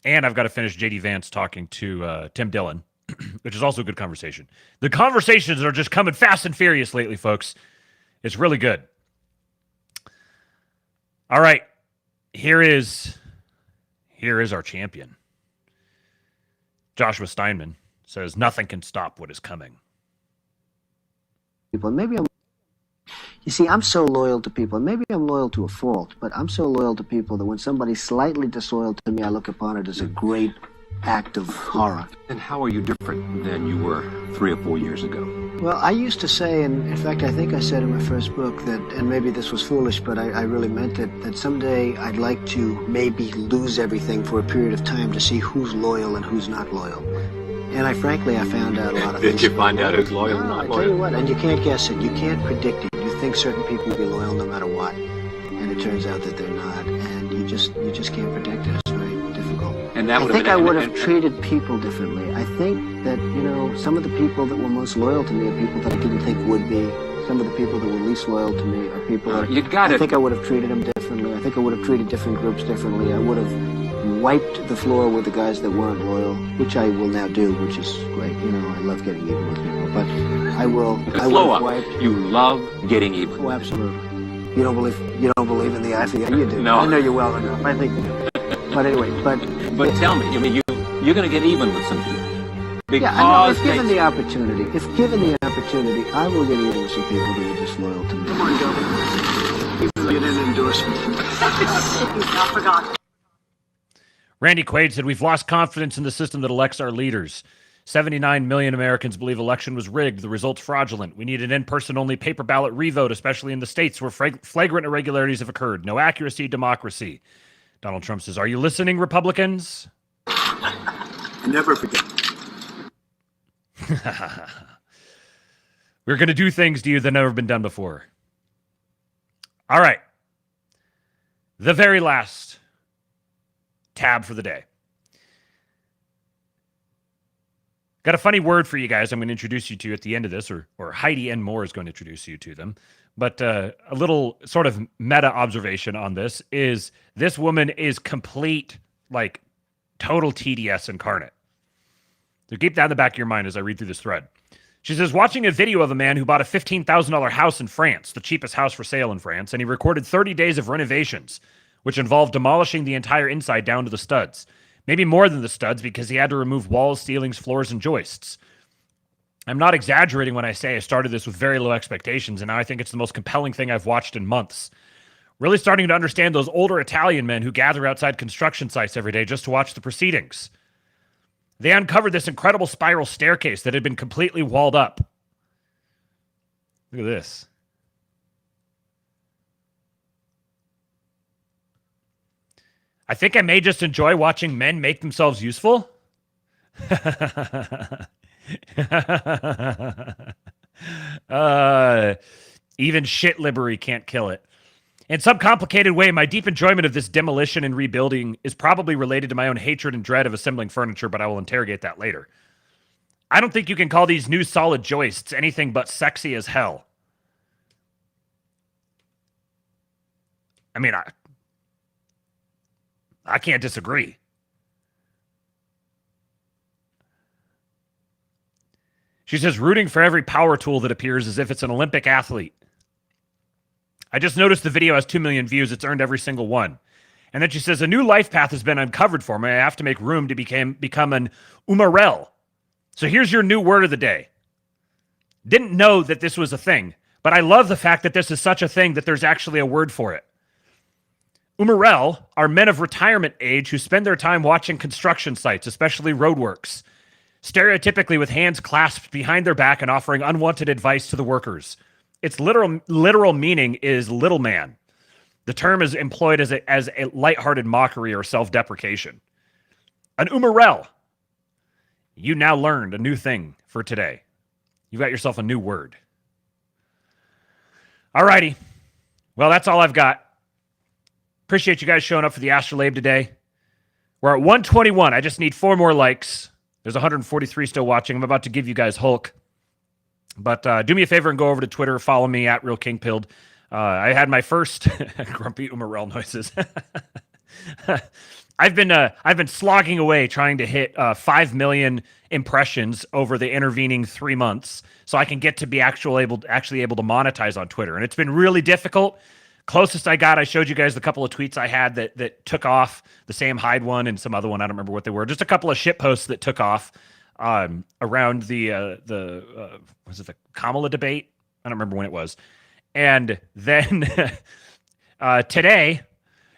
And I've got to finish J.D. Vance talking to Tim Dillon, which is also a good conversation. The conversations are just coming fast and furious lately, folks. It's really good. All right. Here is our champion. Joshua Steinman says, nothing can stop what is coming. People, you see, I'm so loyal to people. Maybe I'm loyal to a fault, but I'm so loyal to people that when somebody's slightly disloyal to me, I look upon it as a great act of horror. And how are you different than you were 3 or 4 years ago? Well, I used to say, and in fact, I think I said in my first book that, and maybe this was foolish, but I really meant it, that someday I'd like to maybe lose everything for a period of time to see who's loyal and who's not loyal. And I found out a lot of things. Did you find out who's loyal and not I loyal? tell you what, and you can't guess it. You can't predict it. You think certain people will be loyal no matter what, and it turns out that they're not, and you just can't predict it. It's very difficult. And that I think I would have treated people differently. I think that, some of the people that were most loyal to me are people that I didn't think would be. Some of the people that were least loyal to me are people that I think I would have treated them differently. I think I would have treated different groups differently. I would have wiped the floor with the guys that weren't loyal, which I will now do, which is great. I love getting even with people, but I will. The I will flow have up. wiped. You love getting even. Oh, absolutely. You don't believe in the eye for the eye. You do. No. I know you well enough. I think you do. But anyway, But tell me, you're going to get even with some people. Yeah, I know. If given the opportunity, I will get even with some people who are disloyal to me. Come on, Governor. Get an endorsement. Not forgotten. Randy Quaid said, we've lost confidence in the system that elects our leaders. 79 million Americans believe election was rigged. The results fraudulent. We need an in-person only paper ballot revote, especially in the states where flagrant irregularities have occurred. No accuracy, democracy. Donald Trump says, are you listening, Republicans? I never forget. We're going to do things to you that have never been done before. All right. The very last tab for the day. Got a funny word for you guys I'm going to introduce you to at the end of this, or Heidi N. Moore is going to introduce you to them. But a little sort of meta observation on this is this woman is complete, total TDS incarnate. So keep that in the back of your mind as I read through this thread. She says, watching a video of a man who bought a $15,000 house in France, the cheapest house for sale in France, and he recorded 30 days of renovations, which involved demolishing the entire inside down to the studs. Maybe more than the studs because he had to remove walls, ceilings, floors, and joists. I'm not exaggerating when I say I started this with very low expectations, and now I think it's the most compelling thing I've watched in months. Really starting to understand those older Italian men who gather outside construction sites every day just to watch the proceedings. They uncovered this incredible spiral staircase that had been completely walled up. Look at this. I think I may just enjoy watching men make themselves useful. Even shit livery can't kill it. In some complicated way, my deep enjoyment of this demolition and rebuilding is probably related to my own hatred and dread of assembling furniture, but I will interrogate that later. I don't think you can call these new solid joists anything but sexy as hell. I mean, I can't disagree. She says, rooting for every power tool that appears as if it's an Olympic athlete. I just noticed the video has 2 million views. It's earned every single one. And then she says, a new life path has been uncovered for me. I have to make room to become an umarel. So here's your new word of the day. Didn't know that this was a thing, but I love the fact that this is such a thing that there's actually a word for it. Umarel are men of retirement age who spend their time watching construction sites, especially roadworks, stereotypically with hands clasped behind their back and offering unwanted advice to the workers. Its literal meaning is little man. The term is employed as a lighthearted mockery or self-deprecation. An umarel. You now learned a new thing for today. You got yourself a new word. All righty. Well, that's all I've got. Appreciate you guys showing up for the Astrolabe today. We're at 121. I just need 4 more likes. There's 143 still watching. I'm about to give you guys Hulk. But do me a favor and go over to Twitter. Follow me at RealKingPilled. I had my first grumpy umarel noises. I've been slogging away trying to hit 5 million impressions over the intervening 3 months, so I can get to be actually able to monetize on Twitter. And it's been really difficult. Closest I got, I showed you guys the couple of tweets I had that took off. The Sam Hyde one and some other one. I don't remember what they were. Just a couple of shit posts that took off around the was it the Kamala debate? I don't remember when it was. And then today,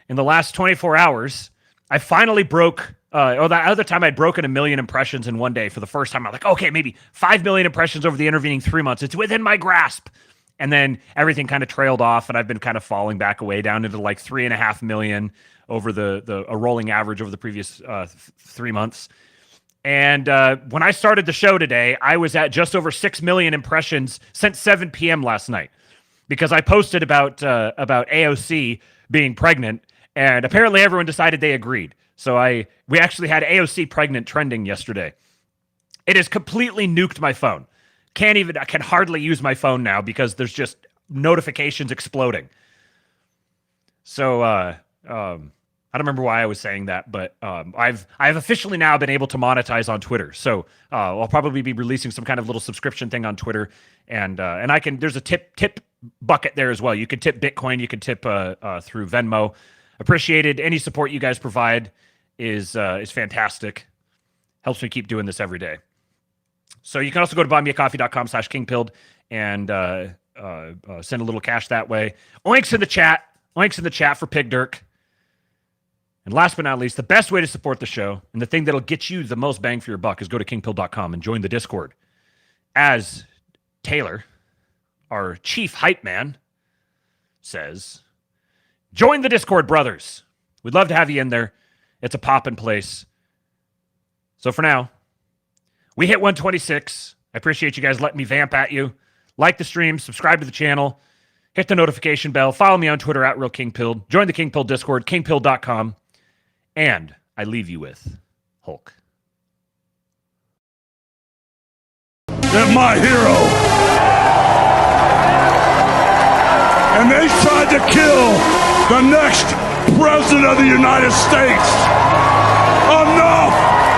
in the last 24 hours, I finally broke. That other time I'd broken 1 million impressions in one day for the first time. I'm like, okay, maybe 5 million impressions over the intervening 3 months. It's within my grasp. And then everything kind of trailed off, and I've been kind of falling back away down into like 3.5 million over a rolling average over the previous 3 months. And when I started the show today, I was at just over 6 million impressions since 7 p.m. last night. because I posted about AOC being pregnant, and apparently everyone decided they agreed. So we actually had AOC pregnant trending yesterday. It has completely nuked my phone. I can hardly use my phone now because there's just notifications exploding. So I don't remember why I was saying that, but I've officially now been able to monetize on Twitter. So I'll probably be releasing some kind of little subscription thing on Twitter, and there's a tip bucket there as well. You can tip Bitcoin, you can tip through Venmo. Appreciated. Any support you guys provide is fantastic. Helps me keep doing this every day. So you can also go to buymeacoffee.com/kingpilled and send a little cash that way. Oinks in the chat. Oinks in the chat for Pig Dirk. And last but not least, the best way to support the show and the thing that'll get you the most bang for your buck is go to kingpilled.com and join the Discord. As Taylor, our chief hype man, says, join the Discord, brothers. We'd love to have you in there. It's a poppin' place. So for now, we hit 126. I appreciate you guys letting me vamp at you. Like the stream, subscribe to the channel, hit the notification bell, follow me on Twitter at RealKingPilled, join the King Pilled Discord, kingpilled.com, and I leave you with Hulk. They're my hero. And they tried to kill the next president of the United States. Enough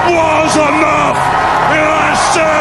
was enough. And I said,